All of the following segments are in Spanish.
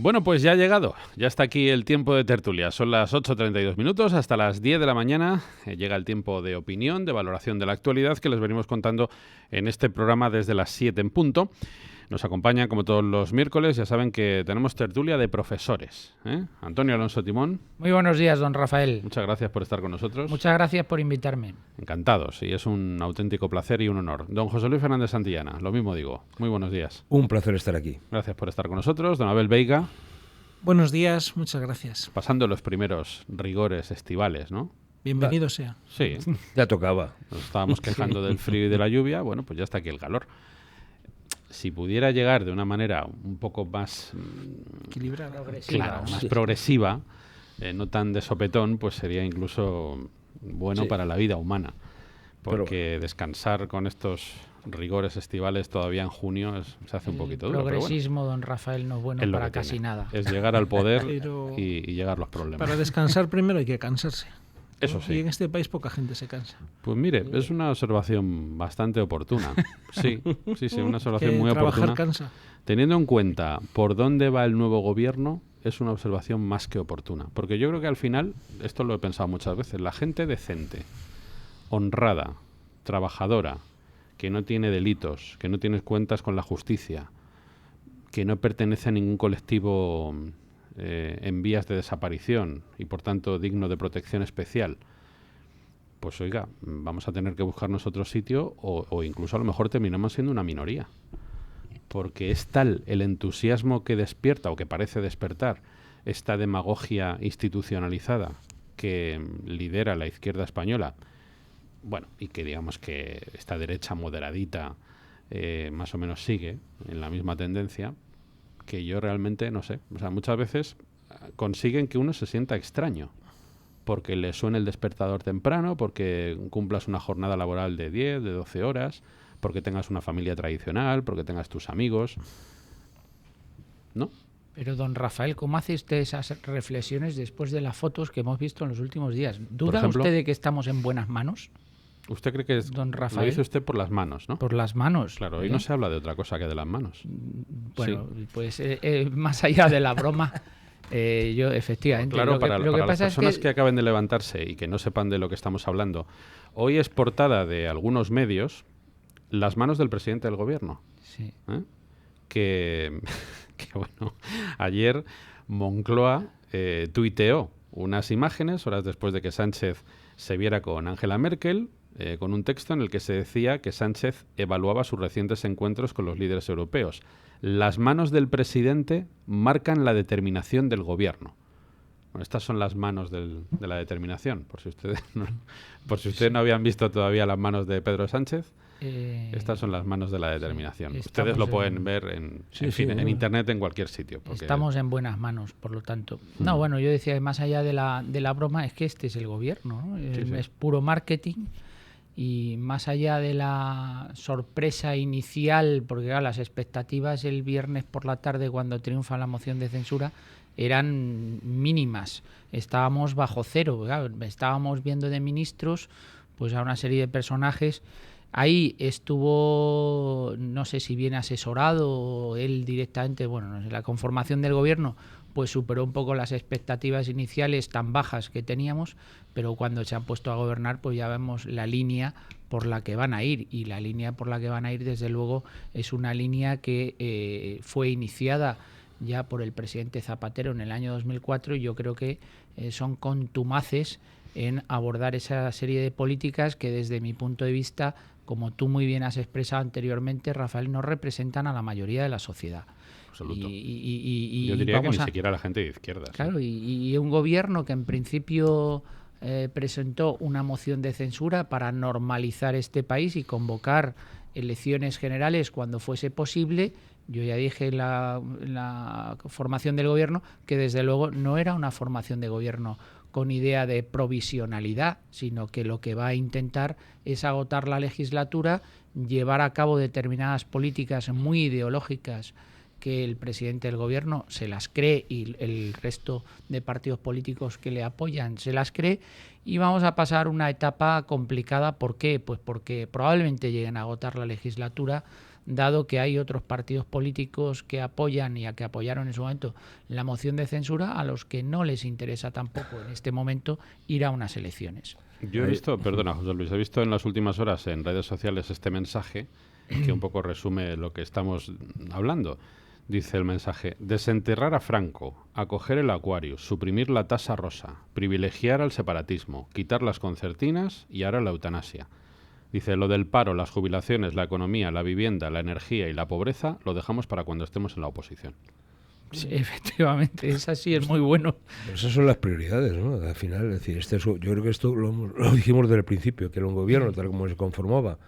Bueno, pues ya ha llegado, ya está aquí el tiempo de tertulia. Son las 8:32 minutos, hasta las 10 de la mañana llega el tiempo de opinión, de valoración de la actualidad que les venimos contando en este programa desde las 7 en punto. Nos acompañan como todos los miércoles, ya saben que tenemos tertulia de profesores. Antonio Alonso Timón. Muy buenos días, don Rafael. Muchas gracias por estar con nosotros. Muchas gracias por invitarme. Encantados, y es un auténtico placer y un honor. Don José Luis Fernández Santillana, lo mismo digo. Muy buenos días. Un placer estar aquí. Gracias por estar con nosotros. Don Abel Veiga. Buenos días, muchas gracias. Pasando los primeros rigores estivales, ¿no? Bienvenido sea. Sí. Ya tocaba. Nos estábamos quejando del frío y de la lluvia. Bueno, pues ya está aquí el calor. Si pudiera llegar de una manera un poco más equilibrada, claro, más progresiva, no tan de sopetón, pues sería incluso bueno para la vida humana. Porque descansar con estos rigores estivales todavía en junio se hace un poquito duro. El progresismo, don Rafael, no es bueno para casi nada. Es llegar al poder y llegar los problemas. Para descansar primero hay que cansarse. Eso sí. Y en este país poca gente se cansa. Pues mire, es una observación bastante oportuna. Sí, una observación muy trabajar oportuna. Cansa. Teniendo en cuenta por dónde va el nuevo gobierno, es una observación más que oportuna. Porque yo creo que al final, esto lo he pensado muchas veces, la gente decente, honrada, trabajadora, que no tiene delitos, que no tiene cuentas con la justicia, que no pertenece a ningún colectivo en vías de desaparición y por tanto digno de protección especial, pues oiga, vamos a tener que buscarnos otro sitio o incluso a lo mejor terminamos siendo una minoría, porque es tal el entusiasmo que despierta o que parece despertar esta demagogia institucionalizada que lidera la izquierda española, bueno, y que digamos que esta derecha moderadita más o menos sigue en la misma tendencia, que yo realmente no sé. O sea, muchas veces consiguen que uno se sienta extraño, porque le suene el despertador temprano, porque cumplas una jornada laboral de 10, de 12 horas, porque tengas una familia tradicional, porque tengas tus amigos. ¿No? Pero, don Rafael, ¿cómo hace usted esas reflexiones después de las fotos que hemos visto en los últimos días? ¿Duda usted de que estamos en buenas manos? ¿Usted cree que es, don Rafael? Lo dice usted por las manos, ¿no? Por las manos. Claro, hoy no se habla de otra cosa que de las manos. Bueno, sí. Pues más allá de la broma, yo efectivamente... Claro, para las personas que acaben de levantarse y que no sepan de lo que estamos hablando, hoy es portada de algunos medios las manos del presidente del gobierno. Sí. Que bueno, ayer Moncloa tuiteó unas imágenes horas después de que Sánchez se viera con Angela Merkel, con un texto en el que se decía que Sánchez evaluaba sus recientes encuentros con los líderes europeos. Las manos del presidente marcan la determinación del gobierno. Bueno, estas son las manos de la determinación, por si ustedes no habían visto todavía las manos de Pedro Sánchez. Estas son las manos de la determinación. Ustedes lo pueden ver en internet, en cualquier sitio. Estamos en buenas manos, por lo tanto. No, bueno, yo decía que más allá de la broma es que este es el gobierno, ¿no? Es puro marketing. Y más allá de la sorpresa inicial, porque claro, las expectativas el viernes por la tarde cuando triunfa la moción de censura eran mínimas. Estábamos bajo cero, claro, estábamos viendo de ministros pues a una serie de personajes. Ahí estuvo, no sé si bien asesorado o él directamente, bueno, no sé, la conformación del gobierno pues superó un poco las expectativas iniciales tan bajas que teníamos, pero cuando se han puesto a gobernar pues ya vemos la línea por la que van a ir, y la línea por la que van a ir desde luego es una línea que fue iniciada ya por el presidente Zapatero en el año 2004 y yo creo que son contumaces en abordar esa serie de políticas que desde mi punto de vista, como tú muy bien has expresado anteriormente, Rafael, no representan a la mayoría de la sociedad. Absoluto. Yo diría que ni siquiera la gente de izquierdas. Claro, y un gobierno que en principio presentó una moción de censura para normalizar este país y convocar elecciones generales cuando fuese posible. Yo ya dije en la formación del gobierno que desde luego no era una formación de gobierno con idea de provisionalidad, sino que lo que va a intentar es agotar la legislatura, llevar a cabo determinadas políticas muy ideológicas que el presidente del gobierno se las cree y el resto de partidos políticos que le apoyan se las cree, y vamos a pasar una etapa complicada. ¿Por qué? Pues porque probablemente lleguen a agotar la legislatura dado que hay otros partidos políticos que apoyan y a que apoyaron en su momento la moción de censura, a los que no les interesa tampoco en este momento ir a unas elecciones. Yo he visto, perdona José Luis, he visto en las últimas horas en redes sociales este mensaje que un poco resume lo que estamos hablando. Dice el mensaje: desenterrar a Franco, acoger el Aquarius, suprimir la tasa rosa, privilegiar al separatismo, quitar las concertinas y ahora la eutanasia. Dice, lo del paro, las jubilaciones, la economía, la vivienda, la energía y la pobreza lo dejamos para cuando estemos en la oposición. Sí, efectivamente, esa sí es muy bueno. Pero esas son las prioridades, ¿no? Al final, es decir, yo creo que esto lo dijimos desde el principio, que era un gobierno, tal como se conformaba,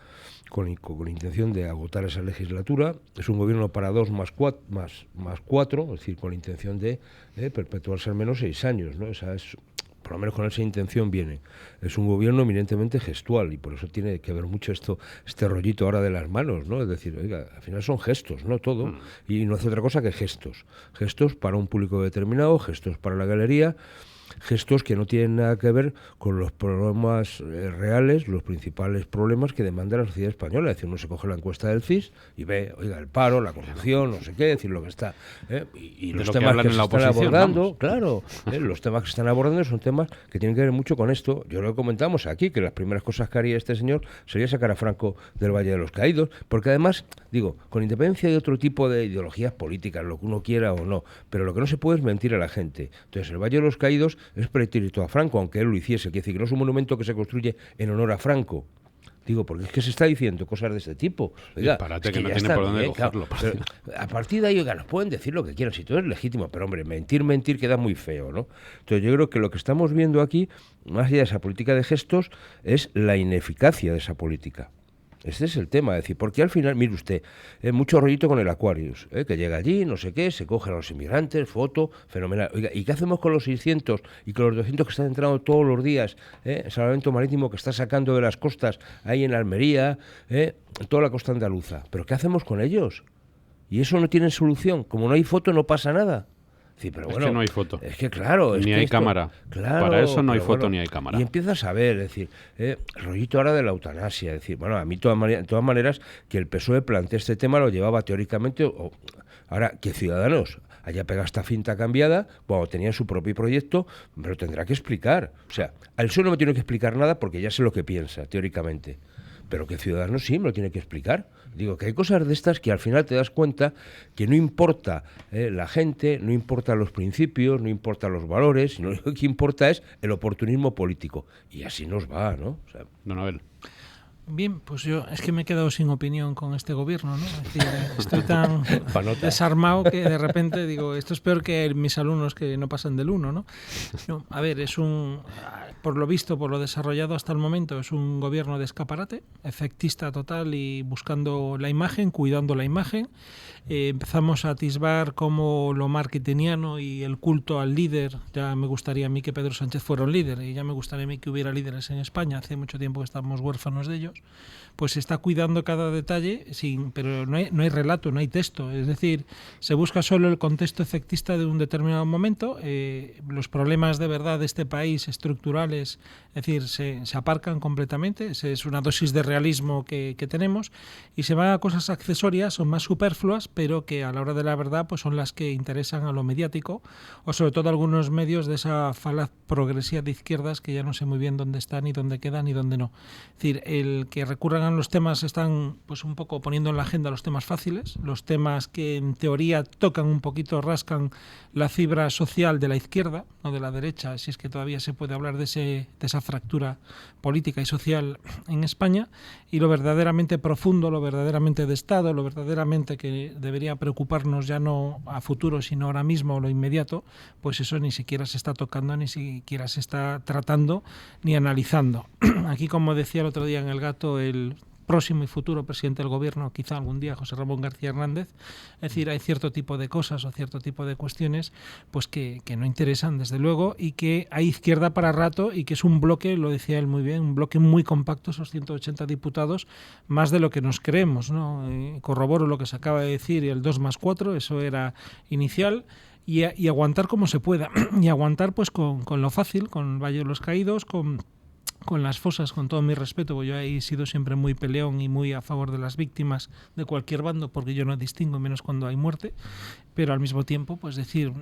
con intención de agotar esa legislatura. Es un gobierno para 2 más 4, es decir, con la intención de perpetuarse al menos 6 años, ¿no? Esa es, por lo menos con esa intención viene. Es un gobierno eminentemente gestual y por eso tiene que ver mucho este rollito ahora de las manos, ¿no? Es decir, oiga, al final son gestos, ¿no? Todo. Y no hace otra cosa que gestos. Gestos para un público determinado, gestos para la galería, gestos que no tienen nada que ver con los problemas reales, los principales problemas que demanda la sociedad española. Es decir, uno se coge la encuesta del CIS y ve, oiga, el paro, la corrupción, no sé qué, es decir, lo que está, y los temas que se están abordando, claro, los temas que se están abordando son temas que tienen que ver mucho con esto. Yo lo comentamos aquí, que las primeras cosas que haría este señor sería sacar a Franco del Valle de los Caídos, porque además, digo, con independencia de otro tipo de ideologías políticas, lo que uno quiera o no, pero lo que no se puede es mentir a la gente. Entonces, el Valle de los Caídos es pretérito a Franco, aunque él lo hiciese. Quiere decir que no es un monumento que se construye en honor a Franco. Digo, porque es que se está diciendo cosas de este tipo. Oiga, disparate, que no tiene por dónde cogerlo. Claro, a partir de ahí, oiga, nos pueden decir lo que quieran, si todo es legítimo, pero hombre, mentir queda muy feo, ¿no? Entonces yo creo que lo que estamos viendo aquí, más allá de esa política de gestos, es la ineficacia de esa política. Este es el tema, es decir, porque al final, mire usted, mucho rollito con el Aquarius, que llega allí, no sé qué, se cogen a los inmigrantes, foto, fenomenal. Oiga, ¿y qué hacemos con los 600 y con los 200 que están entrando todos los días? El salvamento marítimo que está sacando de las costas, ahí en Almería, en toda la costa andaluza. ¿Pero qué hacemos con ellos? Y eso no tiene solución. Como no hay foto, no pasa nada. Sí, pero bueno, es que no hay foto. Es que claro. Ni hay cámara. Claro, para eso no hay foto ni hay cámara. Y empiezas a ver, es decir, el rollito ahora de la eutanasia. Es decir, bueno, a mí de todas maneras que el PSOE plantee este tema lo llevaba teóricamente. Ahora, que Ciudadanos haya pegado esta finta cambiada, bueno, tenía su propio proyecto, pero tendrá que explicar. O sea, al PSOE no me tiene que explicar nada porque ya sé lo que piensa, teóricamente. Pero que Ciudadanos sí me lo tiene que explicar. Digo, que hay cosas de estas que al final te das cuenta que no importa la gente, no importa los principios, no importa los valores, sino lo que importa es el oportunismo político. Y así nos va, ¿no? O sea, Don Abel. Bien, pues yo es que me he quedado sin opinión con este gobierno, ¿no? Es decir, estoy tan desarmado que de repente digo, esto es peor que mis alumnos que no pasan del 1, ¿no? No, a ver, por lo visto, por lo desarrollado hasta el momento, es un gobierno de escaparate, efectista total y buscando la imagen, cuidando la imagen. Empezamos a atisbar como lo marketingiano y el culto al líder. Ya me gustaría a mí que Pedro Sánchez fuera un líder y ya me gustaría a mí que hubiera líderes en España. Hace mucho tiempo que estamos huérfanos de ellos. Pues se está cuidando cada detalle, pero no hay relato, no hay texto. Es decir, se busca solo el contexto efectista de un determinado momento. Los problemas de verdad de este país estructurales, es decir, se aparcan completamente. Es una dosis de realismo que tenemos y se van a cosas accesorias, son más superfluas, pero que a la hora de la verdad pues son las que interesan a lo mediático o sobre todo a algunos medios de esa falaz progresía de izquierdas que ya no sé muy bien dónde están y dónde quedan y dónde no. Es decir, el que recurran a los temas están pues un poco poniendo en la agenda los temas fáciles, los temas que en teoría tocan un poquito, rascan la fibra social de la izquierda, no de la derecha, si es que todavía se puede hablar de esa fractura política y social en España, y lo verdaderamente profundo, lo verdaderamente de Estado, lo verdaderamente que debería preocuparnos ya no a futuro, sino ahora mismo, lo inmediato, pues eso ni siquiera se está tocando, ni siquiera se está tratando, ni analizando. Aquí, como decía el otro día en El Gato, el próximo y futuro presidente del gobierno, quizá algún día José Ramón García Hernández, es decir, hay cierto tipo de cosas o cierto tipo de cuestiones pues que no interesan desde luego y que hay izquierda para rato y que es un bloque, lo decía él muy bien, un bloque muy compacto, esos 180 diputados, más de lo que nos creemos, ¿no? Corroboro lo que se acaba de decir, el 2 más 4, eso era inicial. Y aguantar como se pueda, y aguantar pues con lo fácil, con el Valle de los Caídos, con con las fosas, con todo mi respeto, porque yo he sido siempre muy peleón y muy a favor de las víctimas de cualquier bando, porque yo no distingo, menos cuando hay muerte, pero al mismo tiempo, pues decir,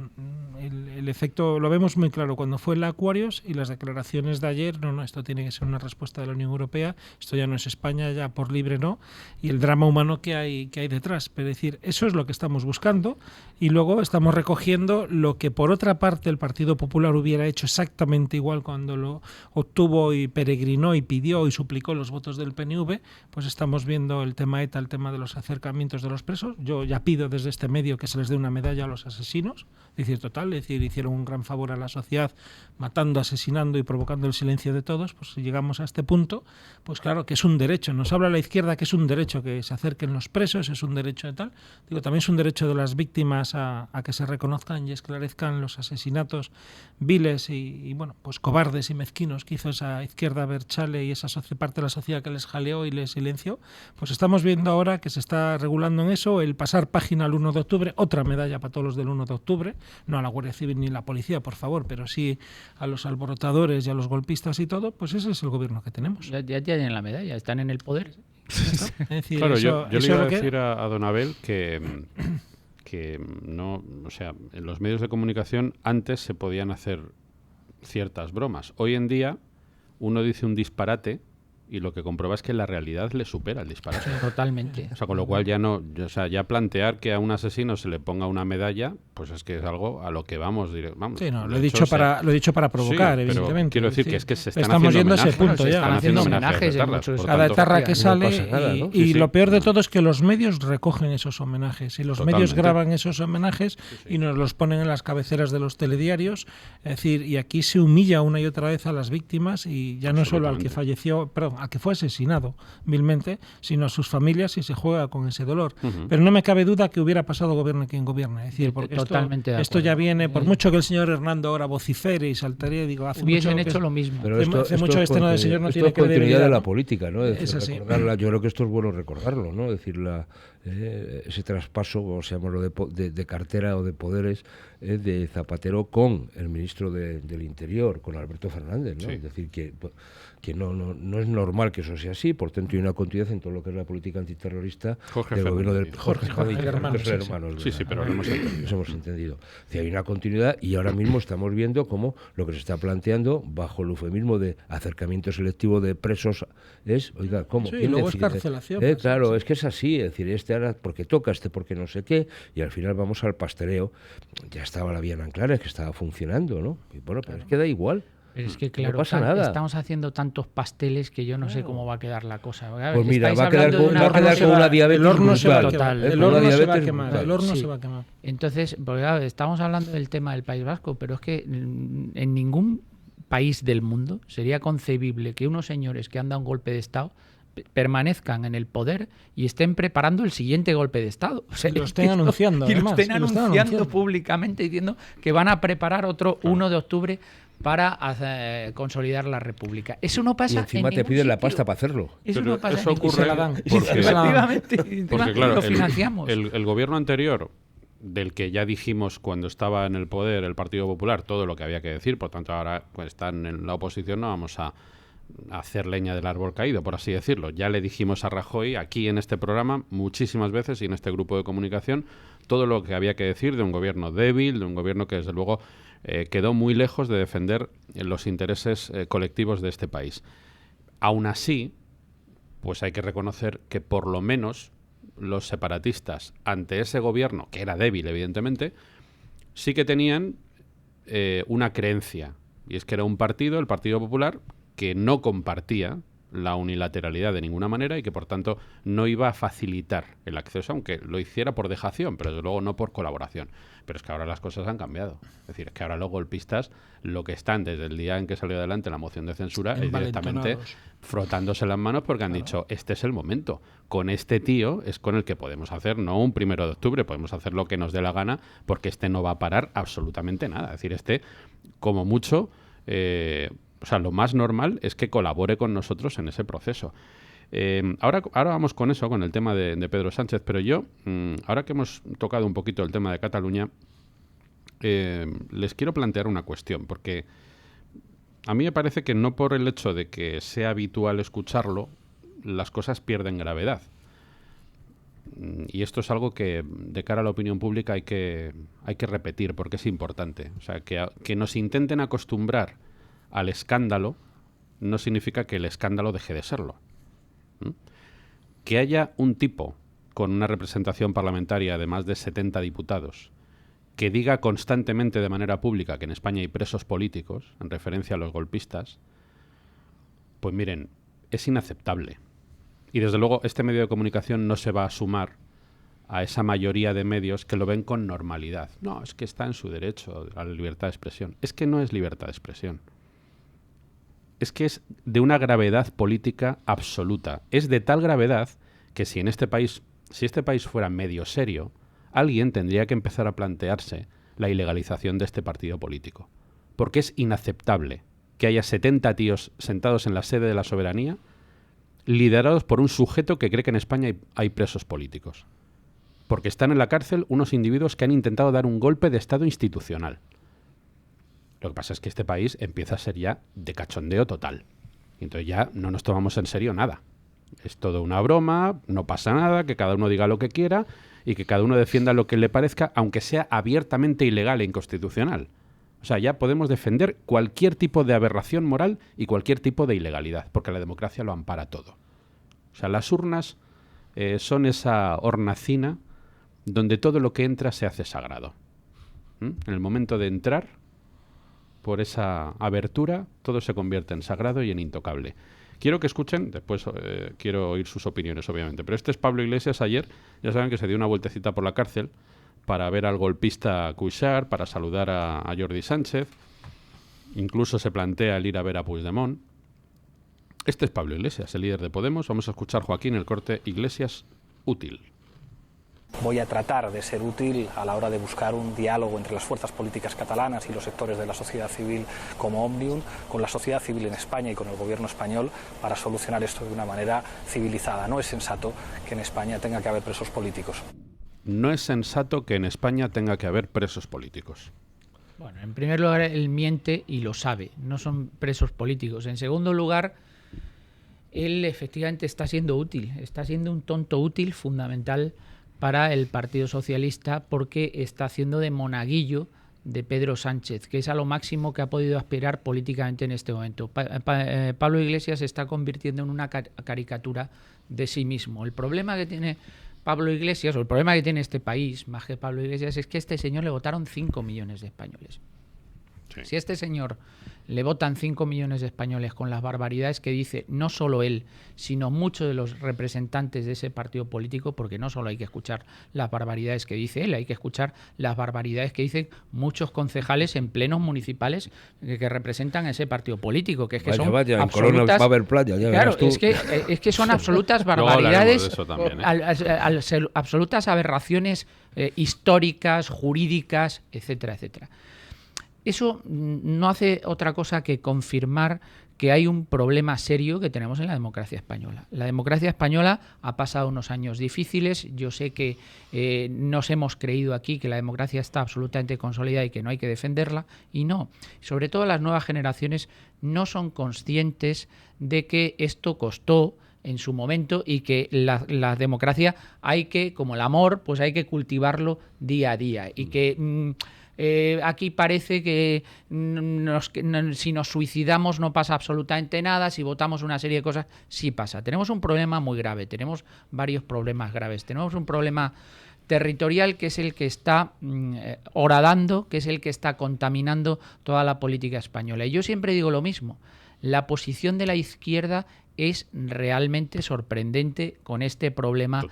el efecto lo vemos muy claro cuando fue el Aquarius y las declaraciones de ayer, no, esto tiene que ser una respuesta de la Unión Europea, esto ya no es España, ya por libre no, y el drama humano que hay detrás, pero decir, eso es lo que estamos buscando y luego estamos recogiendo lo que por otra parte el Partido Popular hubiera hecho exactamente igual cuando lo obtuvo y peregrinó y pidió y suplicó los votos del PNV, pues estamos viendo el tema ETA, el tema de los acercamientos de los presos. Yo ya pido desde este medio que se les dé una medalla a los asesinos, es decir, total, es decir, hicieron un gran favor a la sociedad matando, asesinando y provocando el silencio de todos. Pues si llegamos a este punto, pues claro que es un derecho, nos habla la izquierda que es un derecho que se acerquen los presos, es un derecho de tal, digo, también es un derecho de las víctimas a que se reconozcan y esclarezcan los asesinatos viles y bueno, pues cobardes y mezquinos que hizo esa izquierda Berchale y esa parte de la sociedad que les jaleó y les silenció. Pues estamos viendo ahora que se está regulando en eso el pasar página al 1 de octubre, otra medalla para todos los del 1 de octubre, no a la Guardia Civil ni a la policía, por favor, pero sí a los alborotadores y a los golpistas y todo, pues ese es el gobierno que tenemos. Ya tienen la medalla, están en el poder. Es decir, claro, yo le iba a decir a don Abel que no, o sea, en los medios de comunicación antes se podían hacer ciertas bromas. Hoy en día uno dice un disparate y lo que comprueba es que la realidad le supera el disparate. Totalmente. O sea, con lo cual ya no, o sea, ya plantear que a un asesino se le ponga una medalla, pues es que es algo a lo que vamos. Sí, no, lo he dicho para provocar, sí, evidentemente. Quiero decir que es que se están estamos haciendo yendo a ese punto ya. Están haciendo homenajes en muchos. Cada etarra que sale no nada, ¿no? y lo peor de todo es que los medios recogen esos homenajes y los medios graban esos homenajes y nos los ponen en las cabeceras de los telediarios. Es decir, y aquí se humilla una y otra vez a las víctimas y ya no solo al que falleció, perdón, al que fue asesinado vilmente, sino a sus familias y se juega con ese dolor. Pero no me cabe duda que hubiera pasado gobierne quien gobierne. Es decir, porque esto ya viene, por mucho que el señor Hernando ahora vocifere y saltaría, digo, hubiesen hecho lo mismo. Pero hace mucho que este no del señor no tiene continuidad de la política, ¿no? Es decir, yo creo que esto es bueno recordarlo, ¿no? Es decir, ese traspaso, o sea, de cartera o de poderes de Zapatero con el ministro del Interior, con Alberto Fernández, ¿no? Sí. Es decir, que no es normal que eso sea así, por tanto hay una continuidad en todo lo que es la política antiterrorista del gobierno del Jorge hermanos, sí, pero lo hemos entendido. Eso hemos entendido. O sea, hay una continuidad y ahora mismo estamos viendo cómo lo que se está planteando bajo el eufemismo de acercamiento selectivo de presos es, oiga, ¿cómo? Sí, y luego escarcelación. Claro, es que es así, es decir, ahora porque toca, porque no sé qué, y al final vamos al pasteleo. Ya estaba la vía en Anclares, que estaba funcionando, ¿no? Y bueno, pero es que da igual. Pero es que, claro, no pasa nada. Estamos haciendo tantos pasteles que yo no sé cómo va a quedar la cosa. Pues mira, va a quedar con una diabetes. El horno se va a quemar. El horno se va a quemar. El horno se va a quemar. Entonces, pues, claro, estamos hablando del tema del País Vasco, pero es que en ningún país del mundo sería concebible que unos señores que han dado un golpe de Estado permanezcan en el poder y estén preparando el siguiente golpe de Estado. O sea, lo estén anunciando. Y lo estén anunciando públicamente diciendo que van a preparar otro 1 de octubre para consolidar la República. Eso no pasa. Y encima te piden la pasta para hacerlo. Eso no pasa. Eso ocurre porque claro, lo financiamos. El gobierno anterior, del que ya dijimos cuando estaba en el poder el Partido Popular todo lo que había que decir, por tanto ahora pues están en la oposición, no vamos a hacer leña del árbol caído, por así decirlo. Ya le dijimos a Rajoy aquí en este programa muchísimas veces y en este grupo de comunicación todo lo que había que decir de un gobierno débil, de un gobierno que desde luego quedó muy lejos de defender los intereses colectivos de este país. Aún así, pues hay que reconocer que por lo menos los separatistas ante ese gobierno, que era débil evidentemente, sí que tenían una creencia, y es que era un partido, el Partido Popular, que no compartía la unilateralidad de ninguna manera y que por tanto no iba a facilitar el acceso, aunque lo hiciera por dejación, pero desde luego no por colaboración. Pero es que ahora las cosas han cambiado. Es decir, es que ahora los golpistas lo que están desde el día en que salió adelante la moción de censura es directamente frotándose las manos porque han dicho, este es el momento. Con este tío es con el que podemos hacer, no un 1 de octubre, podemos hacer lo que nos dé la gana porque este no va a parar absolutamente nada. Es decir, este, como mucho... o sea, lo más normal es que colabore con nosotros en ese proceso. Ahora vamos con eso, con el tema de Pedro Sánchez, pero yo, ahora que hemos tocado un poquito el tema de Cataluña, les quiero plantear una cuestión, porque A mí me parece que no por el hecho de que sea habitual escucharlo, las cosas pierden gravedad. Y esto es algo que de cara a la opinión pública hay que repetir porque es importante. O sea, que nos intenten acostumbrar al escándalo no significa que el escándalo deje de serlo. Que haya un tipo con una representación parlamentaria de más de 70 diputados que diga constantemente de manera pública que en España hay presos políticos, en referencia a los golpistas, pues miren, es inaceptable. Y desde luego este medio de comunicación no se va a sumar a esa mayoría de medios que lo ven con normalidad. No, es que está en su derecho a la libertad de expresión. Es que no es libertad de expresión. Es que es de una gravedad política absoluta. Es de tal gravedad que si este país fuera medio serio, alguien tendría que empezar a plantearse la ilegalización de este partido político. Porque es inaceptable que haya 70 tíos sentados en la sede de la soberanía liderados por un sujeto que cree que en España hay presos políticos. Porque están en la cárcel unos individuos que han intentado dar un golpe de Estado institucional. Lo que pasa es que este país empieza a ser ya de cachondeo total. Y entonces ya no nos tomamos en serio nada. Es todo una broma, no pasa nada, que cada uno diga lo que quiera y que cada uno defienda lo que le parezca, aunque sea abiertamente ilegal e inconstitucional. O sea, ya podemos defender cualquier tipo de aberración moral y cualquier tipo de ilegalidad, porque la democracia lo ampara todo. O sea, las urnas son esa hornacina donde todo lo que entra se hace sagrado. En el momento de entrar por esa abertura, todo se convierte en sagrado y en intocable. Quiero que escuchen, después quiero oír sus opiniones, obviamente, pero este es Pablo Iglesias ayer, ya saben que se dio una vueltecita por la cárcel para ver al golpista Cuixart, para saludar a Jordi Sánchez, incluso se plantea el ir a ver a Puigdemont. Este es Pablo Iglesias, el líder de Podemos. Vamos a escuchar, Joaquín, el corte Iglesias útil. Voy a tratar de ser útil a la hora de buscar un diálogo entre las fuerzas políticas catalanas y los sectores de la sociedad civil como Òmnium, con la sociedad civil en España y con el gobierno español para solucionar esto de una manera civilizada. No es sensato que en España tenga que haber presos políticos. No es sensato que en España tenga que haber presos políticos. Bueno, en primer lugar, él miente y lo sabe. No son presos políticos. En segundo lugar, él efectivamente está siendo útil. Está siendo un tonto útil fundamental para el Partido Socialista porque está haciendo de monaguillo de Pedro Sánchez, que es a lo máximo que ha podido aspirar políticamente en este momento. Pablo Iglesias se está convirtiendo en una caricatura de sí mismo. El problema que tiene Pablo Iglesias, o el problema que tiene este país, más que Pablo Iglesias, es que a este señor le votaron 5 millones de españoles. Sí. Si a este señor le votan 5 millones de españoles con las barbaridades que dice no solo él, sino muchos de los representantes de ese partido político, porque no solo hay que escuchar las barbaridades que dice él, hay que escuchar las barbaridades que dicen muchos concejales en plenos municipales que representan a ese partido político, que es que son absolutas, claro, es que son absolutas barbaridades, también, absolutas aberraciones históricas, jurídicas, etcétera, etcétera. Eso no hace otra cosa que confirmar que hay un problema serio que tenemos en la democracia española. La democracia española ha pasado unos años difíciles. Yo sé que nos hemos creído aquí que la democracia está absolutamente consolidada y que no hay que defenderla, y no. Sobre todo las nuevas generaciones no son conscientes de que esto costó en su momento y que la democracia hay que, como el amor, pues hay que cultivarlo día a día y que aquí parece que si nos suicidamos no pasa absolutamente nada, si votamos una serie de cosas sí pasa. Tenemos un problema muy grave, tenemos varios problemas graves. Tenemos un problema territorial que es el que está horadando, que es el que está contaminando toda la política española. Y yo siempre digo lo mismo, la posición de la izquierda es realmente sorprendente con este problema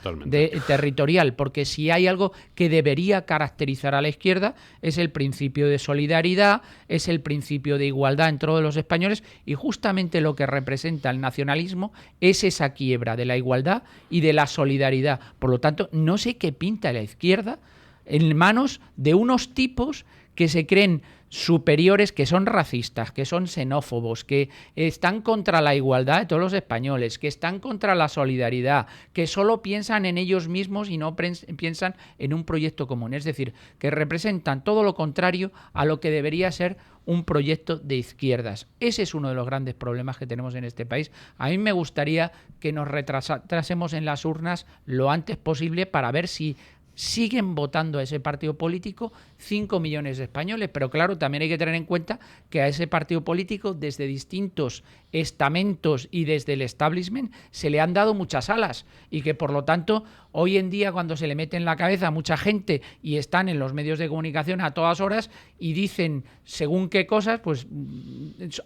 territorial, porque si hay algo que debería caracterizar a la izquierda es el principio de solidaridad, es el principio de igualdad entre todos los españoles, y justamente lo que representa el nacionalismo es esa quiebra de la igualdad y de la solidaridad. Por lo tanto, no sé qué pinta la izquierda en manos de unos tipos que se creen superiores, que son racistas, que son xenófobos, que están contra la igualdad de todos los españoles, que están contra la solidaridad, que solo piensan en ellos mismos y no piensan en un proyecto común. Es decir, que representan todo lo contrario a lo que debería ser un proyecto de izquierdas. Ese es uno de los grandes problemas que tenemos en este país. A mí me gustaría que nos retrasemos en las urnas lo antes posible para ver si siguen votando a ese partido político 5 millones de españoles, pero claro, también hay que tener en cuenta que a ese partido político desde distintos estamentos y desde el establishment se le han dado muchas alas y que por lo tanto hoy en día cuando se le mete en la cabeza a mucha gente y están en los medios de comunicación a todas horas y dicen según qué cosas, pues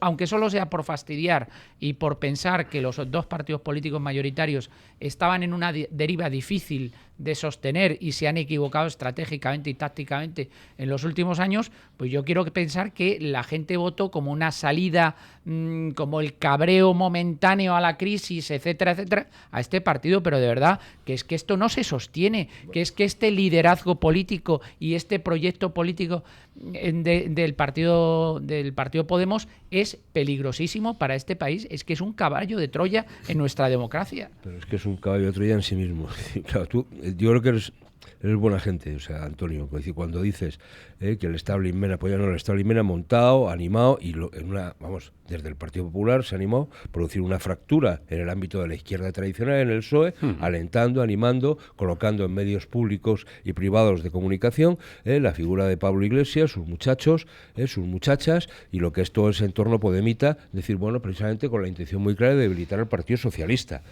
aunque solo sea por fastidiar y por pensar que los dos partidos políticos mayoritarios estaban en una deriva difícil de sostener y se han equivocado estratégicamente y tácticamente en los últimos años, pues yo quiero pensar que la gente votó como una salida, como el cabreo momentáneo a la crisis, etcétera, etcétera, a este partido, pero de verdad que es que esto no se sostiene, que es que este liderazgo político y este proyecto político del partido Podemos es peligrosísimo para este país, es que es un caballo de Troya en nuestra democracia. Pero es que es un caballo de Troya en sí mismo. Claro, yo creo que eres buena gente, o sea, Antonio, cuando dices que el establishment apoya, no, el establishment ha montado, animado y desde el Partido Popular se animó a producir una fractura en el ámbito de la izquierda tradicional en el PSOE, alentando, animando, colocando en medios públicos y privados de comunicación la figura de Pablo Iglesias, sus muchachos, sus muchachas y lo que es todo ese entorno podemita, decir, bueno, precisamente con la intención muy clara de debilitar al Partido Socialista.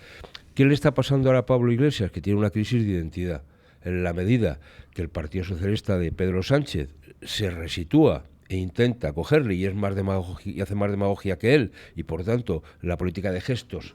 ¿Qué le está pasando ahora a Pablo Iglesias? Que tiene una crisis de identidad. En la medida que el Partido Socialista de Pedro Sánchez se resitúa e intenta cogerle y hace más demagogia que él y por tanto la política de gestos,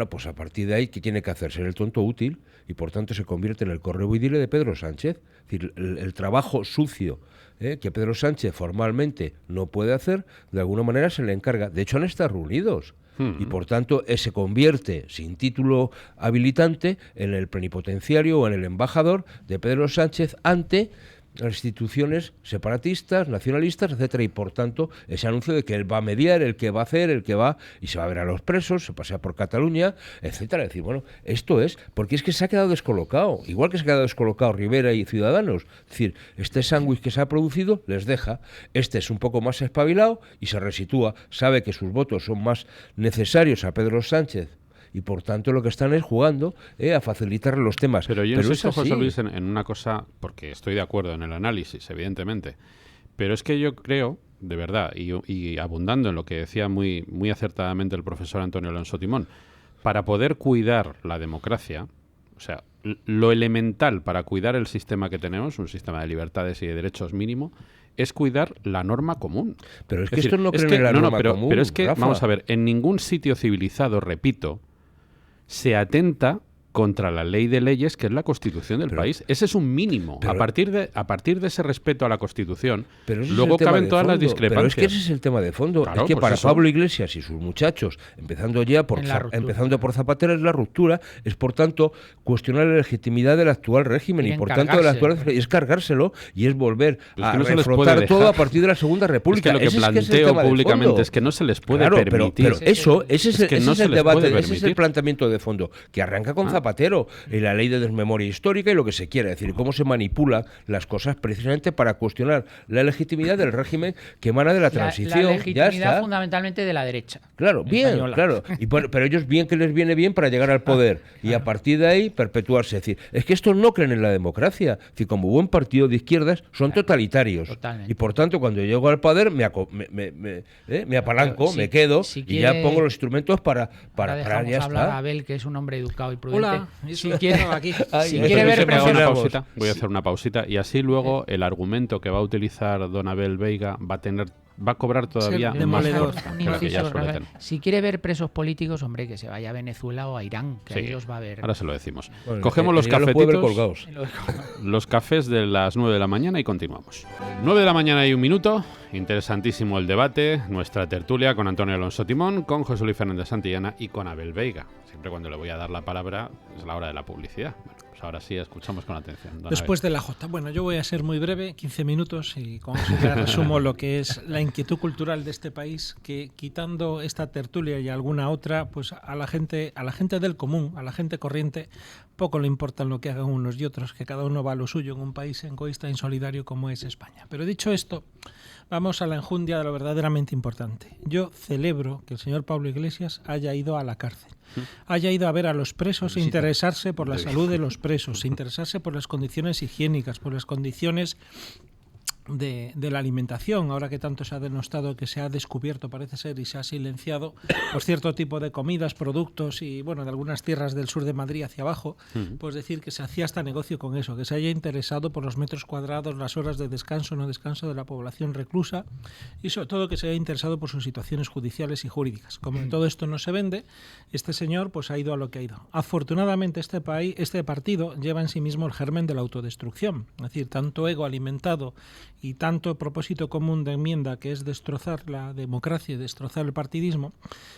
pues a partir de ahí ¿qué tiene que hacer? Ser el tonto útil y por tanto se convierte en el correo y dile de Pedro Sánchez. Es decir, el trabajo sucio que Pedro Sánchez formalmente no puede hacer, de alguna manera se le encarga. De hecho han estado reunidos. Y por tanto se convierte sin título habilitante en el plenipotenciario o en el embajador de Pedro Sánchez ante las instituciones separatistas, nacionalistas, etcétera, y por tanto ese anuncio de que él va a mediar, el que va a hacer, el que va y se va a ver a los presos, se pasea por Cataluña, etcétera. Es decir, bueno, esto es, porque es que se ha quedado descolocado, igual que se ha quedado descolocado Rivera y Ciudadanos. Es decir, este sándwich que se ha producido les deja, este es un poco más espabilado y se resitúa, sabe que sus votos son más necesarios a Pedro Sánchez y por tanto lo que están es jugando a facilitar los temas. Pero yo insisto, José Luis, en una cosa, porque estoy de acuerdo en el análisis, evidentemente, pero es que yo creo, de verdad, y abundando en lo que decía muy, muy acertadamente el profesor Antonio Alonso Timón, para poder cuidar la democracia, o sea, lo elemental para cuidar el sistema que tenemos, un sistema de libertades y de derechos mínimo, es cuidar la norma común. Pero es que esto no creen en la norma común, pero es que, Rafa. vamos a ver, en ningún sitio civilizado, repito, se atenta contra la ley de leyes, que es la Constitución del país. Ese es un mínimo. A partir de ese respeto a la Constitución, luego caben todas las discrepancias. Pero es que ese es el tema de fondo. Claro, es que para Pablo Iglesias y sus muchachos, empezando por Zapatero, es la ruptura, es por tanto cuestionar la legitimidad del actual régimen y por tanto es cargárselo y es volver a reflotar todo a partir de la Segunda República. Es que lo que planteo públicamente es que no se les puede permitir. Pero ese es el debate, ese es el planteamiento de fondo, que arranca con Zapatero y la ley de desmemoria histórica y lo que se quiere, es decir, cómo se manipulan las cosas precisamente para cuestionar la legitimidad del régimen que emana de la transición. La legitimidad fundamentalmente de la derecha. Claro, bien, española. Claro. Pero ellos bien que les viene bien para llegar al poder y a partir de ahí perpetuarse. Es decir, es que estos no creen en la democracia. Es decir, como buen partido de izquierdas son totalitarios. Totalmente. Y por tanto, cuando llego al poder me apalanco, me quedo y ya pongo los instrumentos para ya hablar está. A Abel, que es un hombre educado y prudente. Hola. Si quiere ver, voy a hacer una pausita y así luego el argumento que va a utilizar don Abel Veiga va a tener va a cobrar todavía más fuerza que la que ya suele tener. Si quiere ver presos políticos, hombre, que se vaya a Venezuela o a Irán, que ellos va a ver. Ahora se lo decimos. Bueno, cogemos los cafetitos, los cafés de las 9 de la mañana y continuamos. 9 de la mañana y 1 minuto. Interesantísimo el debate, nuestra tertulia con Antonio Alonso Timón, con José Luis Fernández Santillana y con Abel Veiga. Siempre cuando le voy a dar la palabra es la hora de la publicidad. Bueno, pues ahora sí, escuchamos con atención. Después de la Jota. Bueno, yo voy a ser muy breve, 15 minutos, y con eso ya resumo lo que es la inquietud cultural de este país, que quitando esta tertulia y alguna otra, pues a la gente del común, a la gente corriente, poco le importa lo que hagan unos y otros, que cada uno va a lo suyo en un país egoísta e insolidario como es España. Pero dicho esto, vamos a la enjundia de lo verdaderamente importante. Yo celebro que el señor Pablo Iglesias haya ido a la cárcel, haya ido a ver a los presos e interesarse por la salud de los presos, interesarse por las condiciones higiénicas, por las condiciones de la alimentación, ahora que tanto se ha denostado, que se ha descubierto, parece ser, y se ha silenciado pues cierto tipo de comidas, productos y bueno, de algunas tierras del sur de Madrid hacia abajo, pues decir que se hacía hasta negocio con eso, que se haya interesado por los metros cuadrados, las horas de descanso o no descanso de la población reclusa y sobre todo que se haya interesado por sus situaciones judiciales y jurídicas. Como todo esto no se vende, este señor pues ha ido a lo que ha ido. Afortunadamente este partido lleva en sí mismo el germen de la autodestrucción, es decir, tanto ego alimentado y tanto propósito común de enmienda, que es destrozar la democracia y destrozar el partidismo,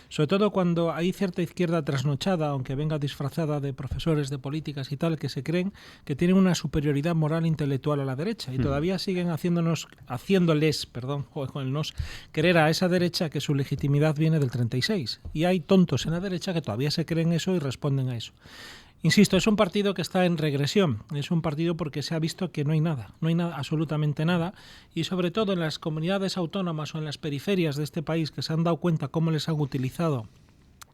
sobre todo cuando hay cierta izquierda trasnochada, aunque venga disfrazada de profesores de políticas y tal, que se creen que tienen una superioridad moral intelectual a la derecha y todavía siguen haciéndoles creer a esa derecha que su legitimidad viene del 36. Y hay tontos en la derecha que todavía se creen eso y responden a eso. Insisto, es un partido que está en regresión, es un partido porque se ha visto que no hay nada, absolutamente nada, y sobre todo en las comunidades autónomas o en las periferias de este país que se han dado cuenta cómo les han utilizado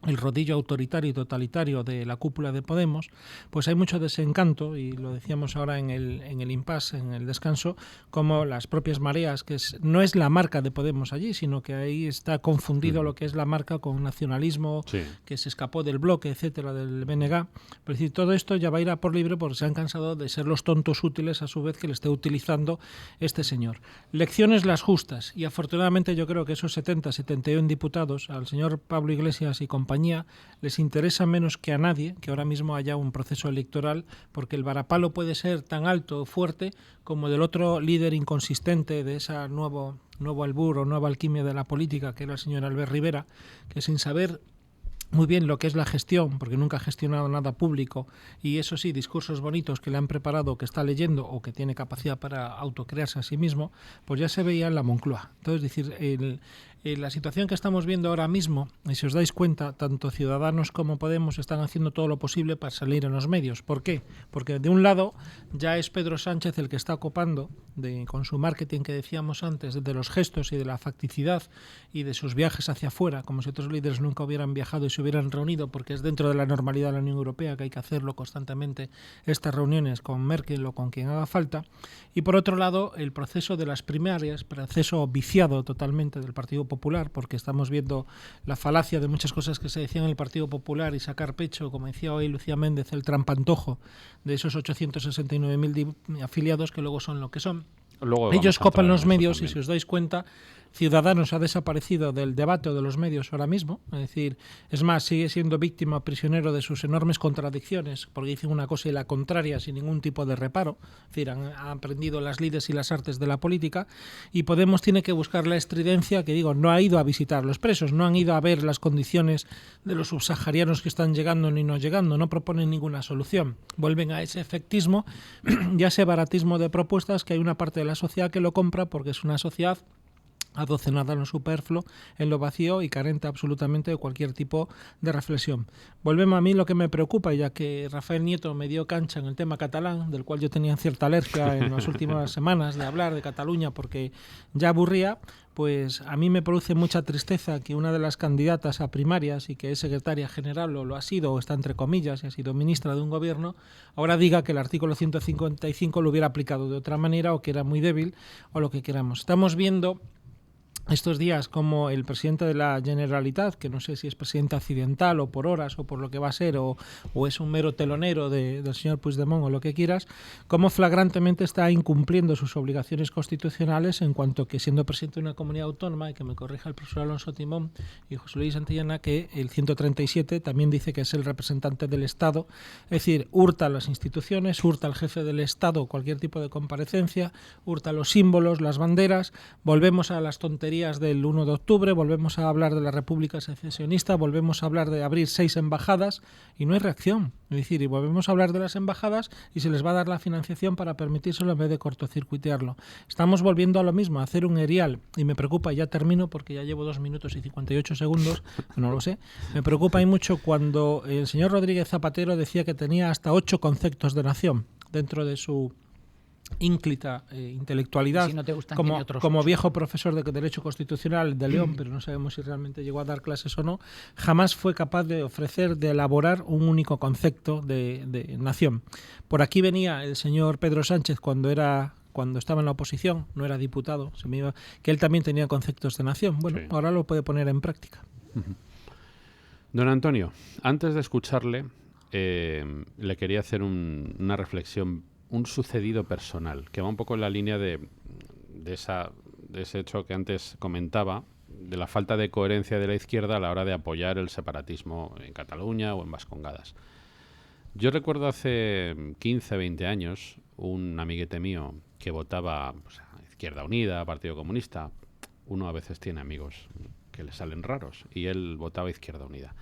el rodillo autoritario y totalitario de la cúpula de Podemos, pues hay mucho desencanto, y lo decíamos ahora en el impasse, en el descanso, como las propias mareas, que no es la marca de Podemos allí, sino que ahí está confundido lo que es la marca con nacionalismo, que se escapó del bloque, etcétera, del BNG. Es decir, todo esto ya va a ir a por libre porque se han cansado de ser los tontos útiles a su vez que le esté utilizando este señor. Lecciones las justas, y afortunadamente yo creo que esos 71 diputados, al señor Pablo Iglesias y compañía, les interesa menos que a nadie que ahora mismo haya un proceso electoral, porque el varapalo puede ser tan alto o fuerte como del otro líder inconsistente de esa nuevo albur o nueva alquimia de la política, que era el señor Albert Rivera, que sin saber muy bien lo que es la gestión, porque nunca ha gestionado nada público, y eso sí, discursos bonitos que le han preparado, que está leyendo o que tiene capacidad para autocrearse a sí mismo, pues ya se veía en la Moncloa. Entonces, decir, la situación que estamos viendo ahora mismo, y si os dais cuenta, tanto Ciudadanos como Podemos están haciendo todo lo posible para salir en los medios. ¿Por qué? Porque de un lado ya es Pedro Sánchez el que está copando con su marketing que decíamos antes, de los gestos y de la facticidad y de sus viajes hacia afuera, como si otros líderes nunca hubieran viajado y se hubieran reunido, porque es dentro de la normalidad de la Unión Europea que hay que hacerlo constantemente, estas reuniones con Merkel o con quien haga falta. Y por otro lado, el proceso de las primarias, proceso viciado totalmente del Partido Popular, porque estamos viendo la falacia de muchas cosas que se decían en el Partido Popular y sacar pecho, como decía hoy Lucía Méndez, el trampantojo de esos 869.000 afiliados que luego son lo que son. Ellos copan los medios y si os dais cuenta, Ciudadanos ha desaparecido del debate o de los medios ahora mismo, es decir, es más, sigue siendo víctima, prisionero de sus enormes contradicciones, porque dicen una cosa y la contraria sin ningún tipo de reparo, es decir, han aprendido las lides y las artes de la política, y Podemos tiene que buscar la estridencia, que digo, no ha ido a visitar los presos, no han ido a ver las condiciones de los subsaharianos que están llegando ni no llegando, no proponen ninguna solución, vuelven a ese efectismo y a ese baratismo de propuestas que hay una parte de la sociedad que lo compra porque es una sociedad adocenada en lo superfluo, en lo vacío y carente absolutamente de cualquier tipo de reflexión. Volvemos a mí lo que me preocupa, ya que Rafael Nieto me dio cancha en el tema catalán, del cual yo tenía cierta alergia en las últimas semanas de hablar de Cataluña porque ya aburría, pues a mí me produce mucha tristeza que una de las candidatas a primarias y que es secretaria general o lo ha sido o está entre comillas y ha sido ministra de un gobierno, ahora diga que el artículo 155 lo hubiera aplicado de otra manera o que era muy débil o lo que queramos. Estamos viendo estos días como el presidente de la Generalitat, que no sé si es presidente accidental o por horas o por lo que va a ser, o es un mero telonero del señor Puigdemont o lo que quieras, cómo flagrantemente está incumpliendo sus obligaciones constitucionales en cuanto que, siendo presidente de una comunidad autónoma, y que me corrija el profesor Alonso Timón y José Luis Santillana, que el 137 también dice que es el representante del Estado, es decir, hurta las instituciones, hurta al jefe del Estado cualquier tipo de comparecencia, hurta los símbolos, las banderas, volvemos a las tonterías del 1 de octubre, volvemos a hablar de la República Secesionista, volvemos a hablar de abrir 6 embajadas y no hay reacción. Es decir, y volvemos a hablar de las embajadas y se les va a dar la financiación para permitírselo en vez de cortocircuitearlo. Estamos volviendo a lo mismo, a hacer un erial, y me preocupa, y ya termino porque ya llevo 2 minutos y 58 segundos, no lo sé, me preocupa y mucho cuando el señor Rodríguez Zapatero decía que tenía hasta 8 conceptos de nación dentro de su ínclita intelectualidad, si no te gustan, como viejo profesor de Derecho Constitucional de León, pero no sabemos si realmente llegó a dar clases o no, jamás fue capaz de ofrecer, de elaborar un único concepto de nación. Por aquí venía el señor Pedro Sánchez cuando estaba en la oposición, no era diputado, que él también tenía conceptos de nación. Bueno, sí. Ahora lo puede poner en práctica. Don Antonio, antes de escucharle, le quería hacer una reflexión, un sucedido personal, que va un poco en la línea de ese hecho que antes comentaba, de la falta de coherencia de la izquierda a la hora de apoyar el separatismo en Cataluña o en Vascongadas. Yo recuerdo hace 15, 20 años, un amiguete mío que votaba pues, a Izquierda Unida, Partido Comunista. Uno a veces tiene amigos que le salen raros, y él votaba Izquierda Unida.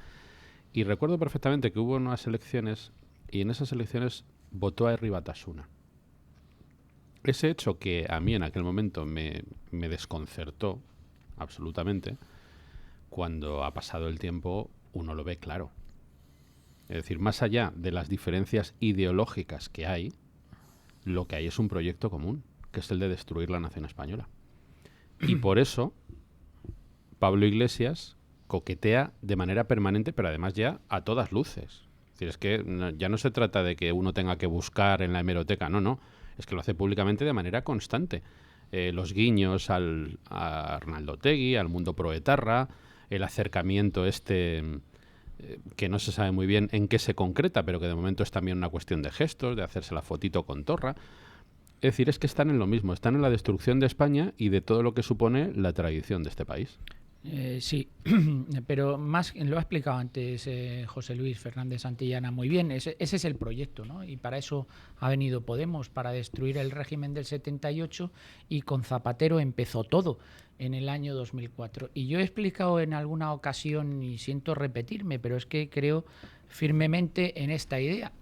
Y recuerdo perfectamente que hubo unas elecciones, y en esas elecciones votó a Herri Batasuna. Ese hecho que a mí en aquel momento me desconcertó absolutamente, cuando ha pasado el tiempo uno lo ve claro. Es decir, más allá de las diferencias ideológicas que hay, lo que hay es un proyecto común, que es el de destruir la nación española. Y por eso Pablo Iglesias coquetea de manera permanente, pero además ya a todas luces. Es que ya no se trata de que uno tenga que buscar en la hemeroteca, no, es que lo hace públicamente de manera constante. Los guiños a Arnaldo Otegi, al mundo proetarra, el acercamiento que no se sabe muy bien en qué se concreta, pero que de momento es también una cuestión de gestos, de hacerse la fotito con Torra. Es decir, es que están en lo mismo, están en la destrucción de España y de todo lo que supone la tradición de este país. Sí, pero más lo ha explicado antes José Luis Fernández Santillana muy bien. Ese es el proyecto, ¿no? Y para eso ha venido Podemos, para destruir el régimen del 78, y con Zapatero empezó todo en el año 2004. Y yo he explicado en alguna ocasión, y siento repetirme, pero es que creo firmemente en esta idea.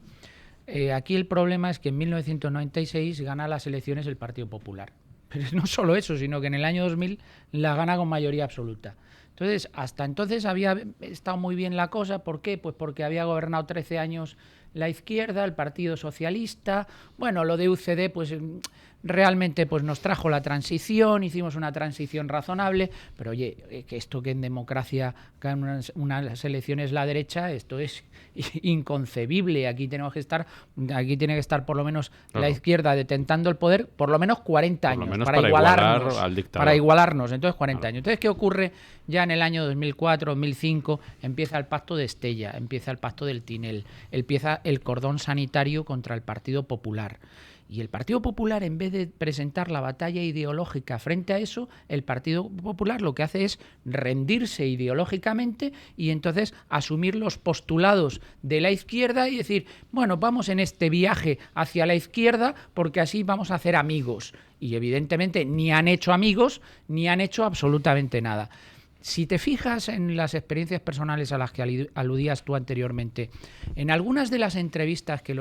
Aquí el problema es que en 1996 gana las elecciones el Partido Popular. Pero no solo eso, sino que en el año 2000 la gana con mayoría absoluta. Entonces, hasta entonces había estado muy bien la cosa. ¿Por qué? Pues porque había gobernado 13 años la izquierda, el Partido Socialista. Bueno, lo de UCD, pues realmente pues nos trajo la transición, hicimos una transición razonable, pero oye, que esto que en democracia ganan unas elecciones la derecha, esto es inconcebible. Aquí tiene que estar por lo menos la izquierda detentando el poder por lo menos 40 años para igualarnos. Entonces 40 años. Entonces, ¿qué ocurre? Ya en el año 2004, 2005 empieza el pacto de Estella, empieza el pacto del Tinel, empieza el cordón sanitario contra el Partido Popular. Y el Partido Popular, en vez de presentar la batalla ideológica frente a eso, el Partido Popular lo que hace es rendirse ideológicamente y entonces asumir los postulados de la izquierda y decir, bueno, vamos en este viaje hacia la izquierda porque así vamos a hacer amigos. Y evidentemente ni han hecho amigos ni han hecho absolutamente nada. Si te fijas en las experiencias personales a las que aludías tú anteriormente, en algunas de las entrevistas que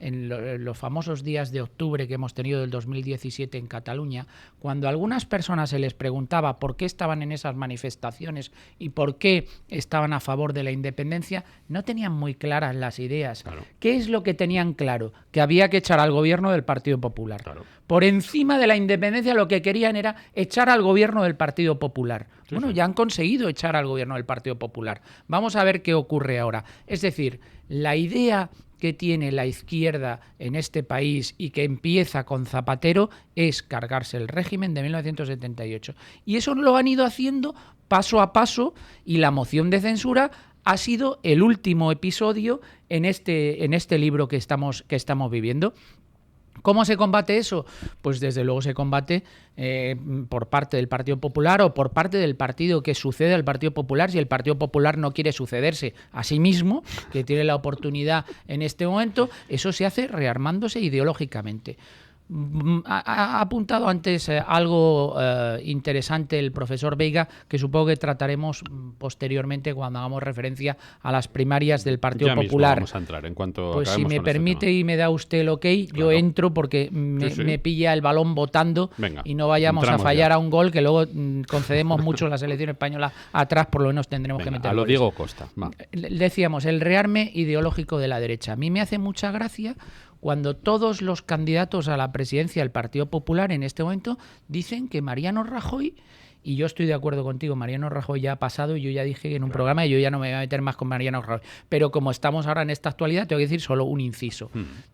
en los famosos días de octubre que hemos tenido del 2017 en Cataluña, cuando a algunas personas se les preguntaba por qué estaban en esas manifestaciones y por qué estaban a favor de la independencia, no tenían muy claras las ideas. Claro. ¿Qué es lo que tenían claro? Que había que echar al gobierno del Partido Popular. Claro. Por encima de la independencia lo que querían era echar al gobierno del Partido Popular. Sí, bueno, ya han conseguido echar al gobierno del Partido Popular. Vamos a ver qué ocurre ahora. Es decir, la idea que tiene la izquierda en este país y que empieza con Zapatero es cargarse el régimen de 1978. Y eso lo han ido haciendo paso a paso, y la moción de censura ha sido el último episodio en este libro que estamos viviendo. ¿Cómo se combate eso? Pues desde luego se combate por parte del Partido Popular o por parte del partido que sucede al Partido Popular, si el Partido Popular no quiere sucederse a sí mismo, que tiene la oportunidad en este momento. Eso se hace rearmándose ideológicamente. Ha apuntado antes algo interesante el profesor Veiga, que supongo que trataremos posteriormente cuando hagamos referencia a las primarias del Partido ya Popular. Mismo vamos a entrar en cuanto pues si me con permite este y me da usted el ok, claro, yo entro porque me pilla el balón botando. Venga, y no vayamos a fallar a un gol, que luego concedemos mucho la selección española atrás, por lo menos tendremos que meter a lo goles. Diego Costa. Va. Decíamos, el rearme ideológico de la derecha. A mí me hace mucha gracia cuando todos los candidatos a la presidencia del Partido Popular en este momento dicen que Mariano Rajoy, y yo estoy de acuerdo contigo, Mariano Rajoy ya ha pasado, y yo ya dije en un programa, y yo ya no me voy a meter más con Mariano Rajoy, pero como estamos ahora en esta actualidad, tengo que decir solo un inciso.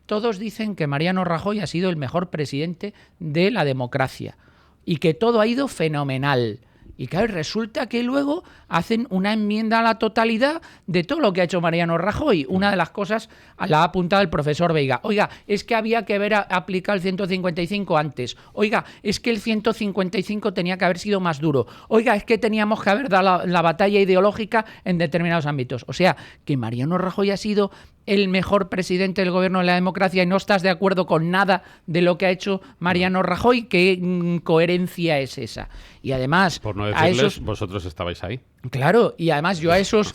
Todos dicen que Mariano Rajoy ha sido el mejor presidente de la democracia y que todo ha ido fenomenal. Y claro, resulta que luego hacen una enmienda a la totalidad de todo lo que ha hecho Mariano Rajoy. Una de las cosas la ha apuntado el profesor Veiga. Oiga, es que había que haber aplicado el 155 antes. Oiga, es que el 155 tenía que haber sido más duro. Oiga, es que teníamos que haber dado la batalla ideológica en determinados ámbitos. O sea, que Mariano Rajoy ha sido el mejor presidente del gobierno de la democracia y no estás de acuerdo con nada de lo que ha hecho Mariano Rajoy. ¿Qué coherencia es esa? Y además, por no decirles, vosotros estabais ahí. Claro, y además yo a esos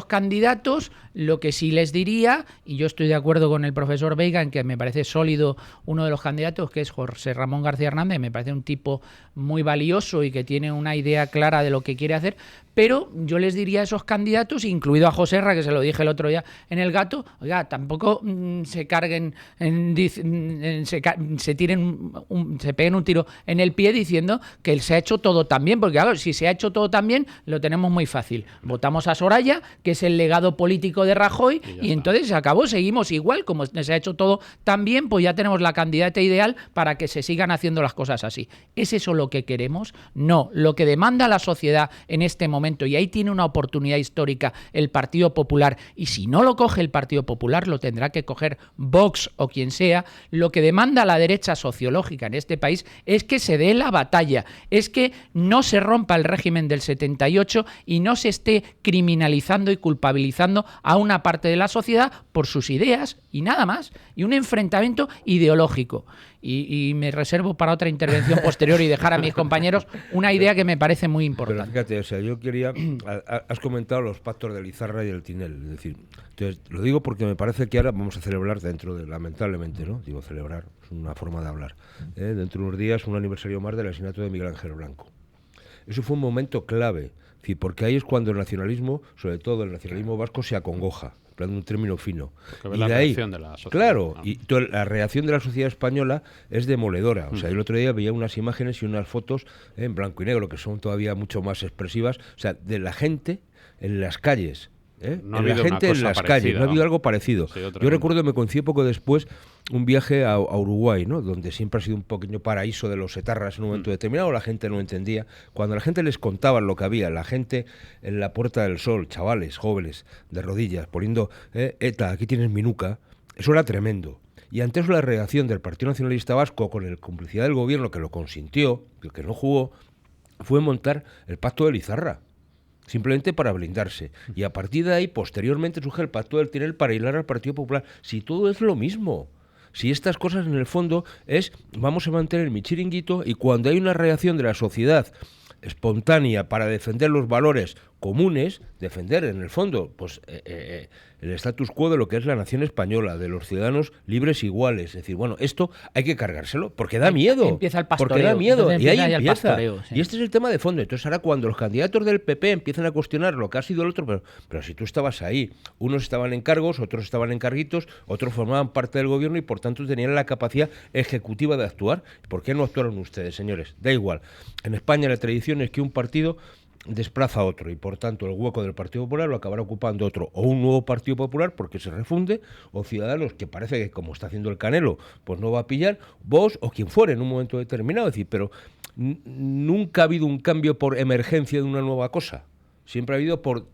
candidatos lo que sí les diría, y yo estoy de acuerdo con el profesor Veiga en que me parece sólido uno de los candidatos, que es José Ramón García Hernández, me parece un tipo muy valioso y que tiene una idea clara de lo que quiere hacer, pero yo les diría a esos candidatos, incluido a José Ra, que se lo dije el otro día en El Gato, oiga, tampoco se carguen, se peguen un tiro en el pie diciendo que se ha hecho todo tan bien, porque claro, si se ha hecho todo tan bien, lo tenemos muy fácil. Votamos a Soraya, que es el legado político de Rajoy, y entonces se acabó, seguimos igual, como se ha hecho todo tan bien, pues ya tenemos la candidata ideal para que se sigan haciendo las cosas así. ¿Es eso lo que queremos? No, lo que demanda la sociedad en este momento, y ahí tiene una oportunidad histórica el Partido Popular, y si no lo coge el Partido Popular, lo tendrá que coger Vox o quien sea, lo que demanda la derecha sociológica en este país es que se dé la batalla, es que no se rompa el régimen del 78 y no se esté criminalizando y culpabilizando a una parte de la sociedad por sus ideas y nada más, y un enfrentamiento ideológico. Y me reservo para otra intervención posterior y dejar a mis compañeros una idea que me parece muy importante. Pero fíjate, o sea, yo quería... Has comentado los pactos de Lizarra y el Tinel, es decir, entonces, lo digo porque me parece que ahora vamos a celebrar dentro de, lamentablemente, ¿no? Digo, celebrar, es una forma de hablar. Dentro de unos días, un aniversario más del asesinato de Miguel Ángel Blanco. Eso fue un momento clave, porque ahí es cuando el nacionalismo, sobre todo el nacionalismo vasco, se acongoja, hablando de un término fino. Y la reacción de la sociedad. Claro, y la reacción de la sociedad española es demoledora. O sea, yo el otro día veía unas imágenes y unas fotos en blanco y negro, que son todavía mucho más expresivas, o sea, de la gente en las calles. No la gente en las calles, no ha habido algo parecido. Sí, yo recuerdo, me coincidió poco después un viaje a Uruguay, ¿no? Donde siempre ha sido un pequeño paraíso de los etarras en un momento determinado, la gente no entendía. Cuando la gente les contaba lo que había, la gente en la Puerta del Sol, chavales, jóvenes, de rodillas, poniendo, ETA, aquí tienes mi nuca, eso era tremendo. Y ante eso la reacción del Partido Nacionalista Vasco, con la complicidad del gobierno que lo consintió, el que no jugó, fue montar el Pacto de Lizarra. Simplemente para blindarse. Y a partir de ahí, posteriormente, surge el Pacto del Tinel para hilar al Partido Popular. Si todo es lo mismo. Si estas cosas, en el fondo, es vamos a mantener mi chiringuito, y cuando hay una reacción de la sociedad espontánea para defender los valores comunes, defender, en el fondo, pues el status quo de lo que es la nación española, de los ciudadanos libres iguales. Es decir, bueno, esto hay que cargárselo, porque da miedo. Empieza el pastoreo. Porque da miedo, y ahí empieza. El pastoreo, sí. Y este es el tema de fondo. Entonces ahora cuando los candidatos del PP empiezan a cuestionar lo que ha sido el otro, pero si tú estabas ahí, unos estaban en cargos, otros estaban en carguitos, otros formaban parte del gobierno y por tanto tenían la capacidad ejecutiva de actuar. ¿Por qué no actuaron ustedes, señores? Da igual. En España la tradición es que un partido desplaza a otro y por tanto el hueco del Partido Popular lo acabará ocupando otro, o un nuevo Partido Popular porque se refunde, o Ciudadanos, que parece que como está haciendo el Canelo pues no va a pillar, Vox o quien fuere en un momento determinado. Es decir, pero nunca ha habido un cambio por emergencia de una nueva cosa, siempre ha habido por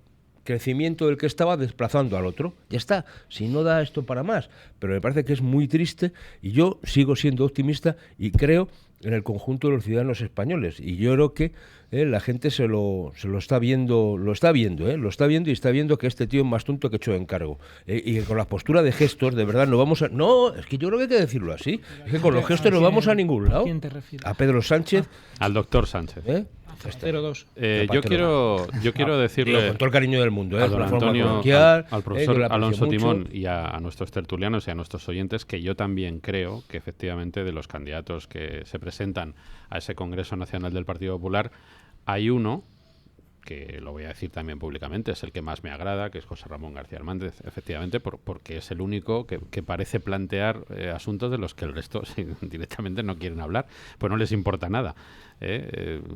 crecimiento del que estaba desplazando al otro. Ya está, si no da esto para más, pero me parece que es muy triste y yo sigo siendo optimista y creo en el conjunto de los ciudadanos españoles, y yo creo que la gente se lo está viendo, lo está viendo y está viendo que este tío es más tonto que hecho de encargo, y que con la postura de gestos de verdad no, es que yo creo que hay que decirlo así, es que con los gestos no vamos a ningún lado. ¿A quién te refieres? A Pedro Sánchez, al doctor Sánchez. Yo quiero decirle, con todo el cariño del mundo, a don Antonio, al profesor Alonso Timón y a nuestros tertulianos y a nuestros oyentes, que yo también creo que efectivamente de los candidatos que se presentan a ese Congreso Nacional del Partido Popular hay uno que lo voy a decir también públicamente, es el que más me agrada, que es José Ramón García Hernández, efectivamente, porque es el único que parece plantear asuntos de los que el resto directamente no quieren hablar, pues no les importa nada.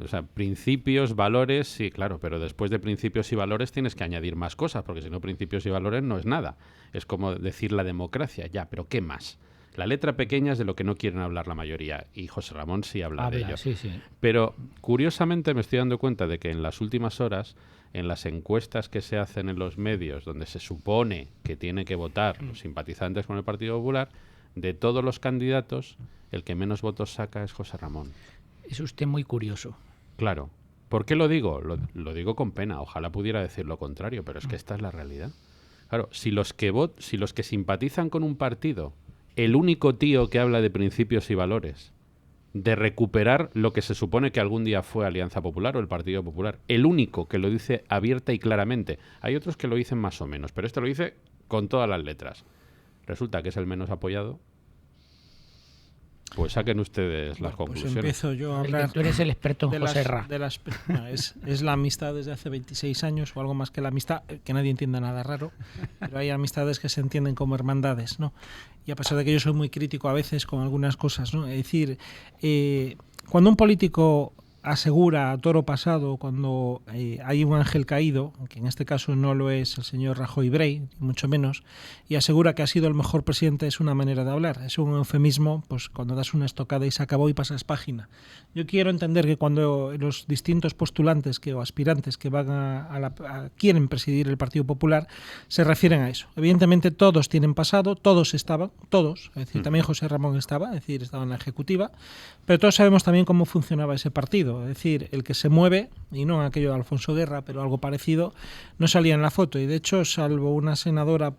O sea, principios, valores, sí, claro, pero después de principios y valores tienes que añadir más cosas, porque si no, principios y valores no es nada. Es como decir la democracia, ya, pero ¿qué más? La letra pequeña es de lo que no quieren hablar la mayoría, y José Ramón sí habla de ello. Sí. Pero curiosamente me estoy dando cuenta de que en las últimas horas, en las encuestas que se hacen en los medios, donde se supone que tienen que votar los simpatizantes con el Partido Popular, de todos los candidatos, el que menos votos saca es José Ramón. Es usted muy curioso. Claro. ¿Por qué lo digo? Lo digo con pena. Ojalá pudiera decir lo contrario, pero es que esta es la realidad. Claro, si los que simpatizan con un partido, el único tío que habla de principios y valores, de recuperar lo que se supone que algún día fue Alianza Popular o el Partido Popular, el único que lo dice abierta y claramente, hay otros que lo dicen más o menos, pero este lo dice con todas las letras, resulta que es el menos apoyado, pues saquen ustedes las conclusiones. Pues empiezo yo a hablar. Tú eres el experto en José Ra. Es la amistad desde hace 26 años o algo más que la amistad, que nadie entienda nada raro, pero hay amistades que se entienden como hermandades, ¿no? Y a pesar de que yo soy muy crítico a veces con algunas cosas, ¿no? Es decir, cuando un político asegura a toro pasado, cuando hay un ángel caído, que en este caso no lo es el señor Rajoy Brey, mucho menos, y asegura que ha sido el mejor presidente, es una manera de hablar, es un eufemismo, pues cuando das una estocada y se acabó y pasas página. Yo quiero entender que cuando los distintos postulantes o aspirantes que van quieren presidir el Partido Popular se refieren a eso. Evidentemente todos tienen pasado, todos estaban, todos, es decir, también José Ramón estaba, es decir, estaba en la ejecutiva, pero todos sabemos también cómo funcionaba ese partido. Es decir, el que se mueve, y no aquello de Alfonso Guerra, pero algo parecido, no salía en la foto. Y de hecho, salvo una senadora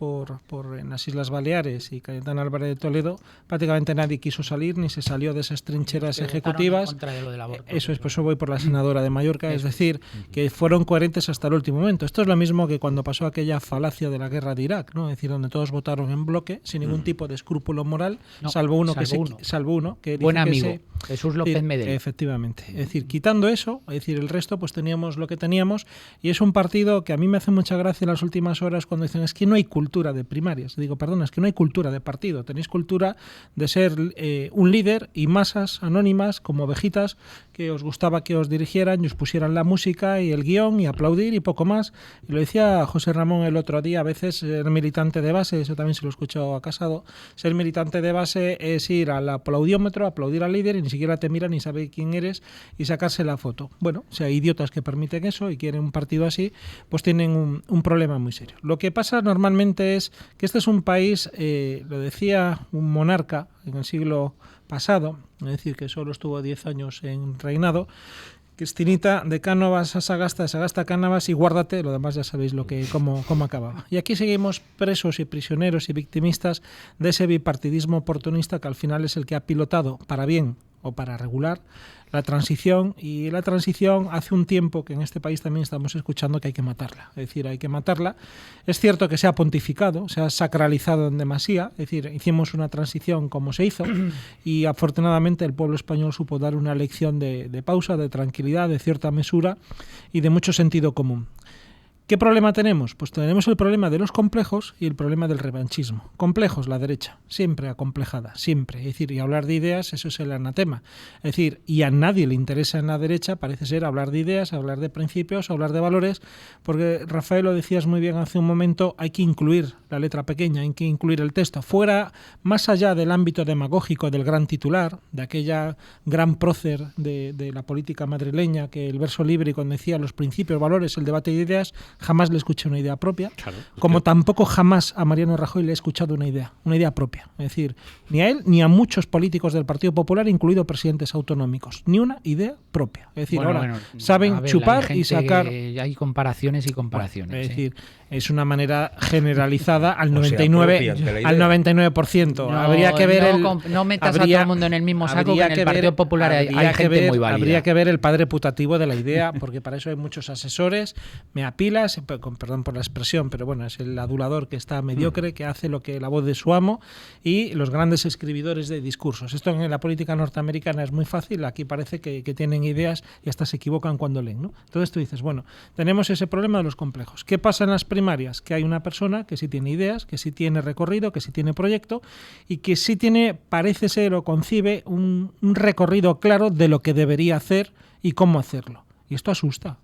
en las Islas Baleares y Cayetana Álvarez de Toledo, prácticamente nadie quiso salir ni se salió de esas trincheras ejecutivas. De lo del aborto, eso es, por eso voy por la senadora de Mallorca, es decir, que fueron coherentes hasta el último momento. Esto es lo mismo que cuando pasó aquella falacia de la guerra de Irak, ¿no? Es decir, donde todos votaron en bloque, sin ningún tipo de escrúpulo moral, salvo uno que buen amigo, Jesús López Medel. Efectivamente. Es decir, quitando eso, es decir, el resto, pues teníamos lo que teníamos, y es un partido que a mí me hace mucha gracia en las últimas horas cuando dicen es que no hay cultura de primarias. Digo, perdona, es que no hay cultura de partido, tenéis cultura de ser un líder y masas anónimas como ovejitas que os gustaba que os dirigieran y os pusieran la música y el guión y aplaudir y poco más. Y lo decía José Ramón el otro día, a veces ser militante de base, eso también se lo he escuchado a Casado, ser militante de base es ir al aplaudiómetro, aplaudir al líder y ni siquiera te mira ni sabe quién eres y sacarse la foto. Bueno, si hay idiotas que permiten eso y quieren un partido así, pues tienen un problema muy serio. Lo que pasa normalmente es que este es un país, lo decía un monarca en el siglo pasado, es decir, que solo estuvo 10 años en reinado, Cristinita de Cánovas a Sagasta, de Sagasta a Cánovas y guárdate, lo demás ya sabéis cómo acababa. Y aquí seguimos presos y prisioneros y victimistas de ese bipartidismo oportunista que al final es el que ha pilotado para bien o para regular la transición, y la transición hace un tiempo que en este país también estamos escuchando que hay que matarla, es decir, hay que matarla. Es cierto que se ha pontificado, se ha sacralizado en demasía, es decir, hicimos una transición como se hizo y afortunadamente el pueblo español supo dar una lección de pausa, de tranquilidad, de cierta mesura y de mucho sentido común. ¿Qué problema tenemos? Pues tenemos el problema de los complejos y el problema del revanchismo. Complejos, la derecha, siempre acomplejada, siempre. Es decir, y hablar de ideas, eso es el anatema. Es decir, y a nadie le interesa en la derecha, parece ser, hablar de ideas, hablar de principios, hablar de valores, porque Rafael, lo decías muy bien hace un momento, hay que incluir la letra pequeña, hay que incluir el texto. Fuera, más allá del ámbito demagógico del gran titular, de aquella gran prócer de la política madrileña, que el verso libre, y cuando decía los principios, valores, el debate de ideas, jamás le escuché una idea propia, claro, como tampoco jamás a Mariano Rajoy le he escuchado una idea propia. Es decir, ni a él ni a muchos políticos del Partido Popular, incluido presidentes autonómicos, ni una idea propia. Es decir, saben chupar y sacar... Hay comparaciones y comparaciones. Es decir, es una manera generalizada al 99%. No, habría que ver no metas a todo el mundo en el mismo saco, que en el Partido Popular hay gente muy válida. Habría que ver el padre putativo de la idea, porque para eso hay muchos asesores, meapilas, perdón por la expresión, pero bueno, es el adulador que está mediocre, que hace lo que la voz de su amo, y los grandes escribidores de discursos. Esto en la política norteamericana es muy fácil, aquí parece que tienen ideas y hasta se equivocan cuando leen, ¿no? Entonces tú dices, bueno, tenemos ese problema de los complejos. ¿Qué pasa en las primarias? Que hay una persona que sí tiene ideas, que sí tiene recorrido, que sí tiene proyecto y que sí tiene, parece ser o concibe un recorrido claro de lo que debería hacer y cómo hacerlo. Y esto asusta.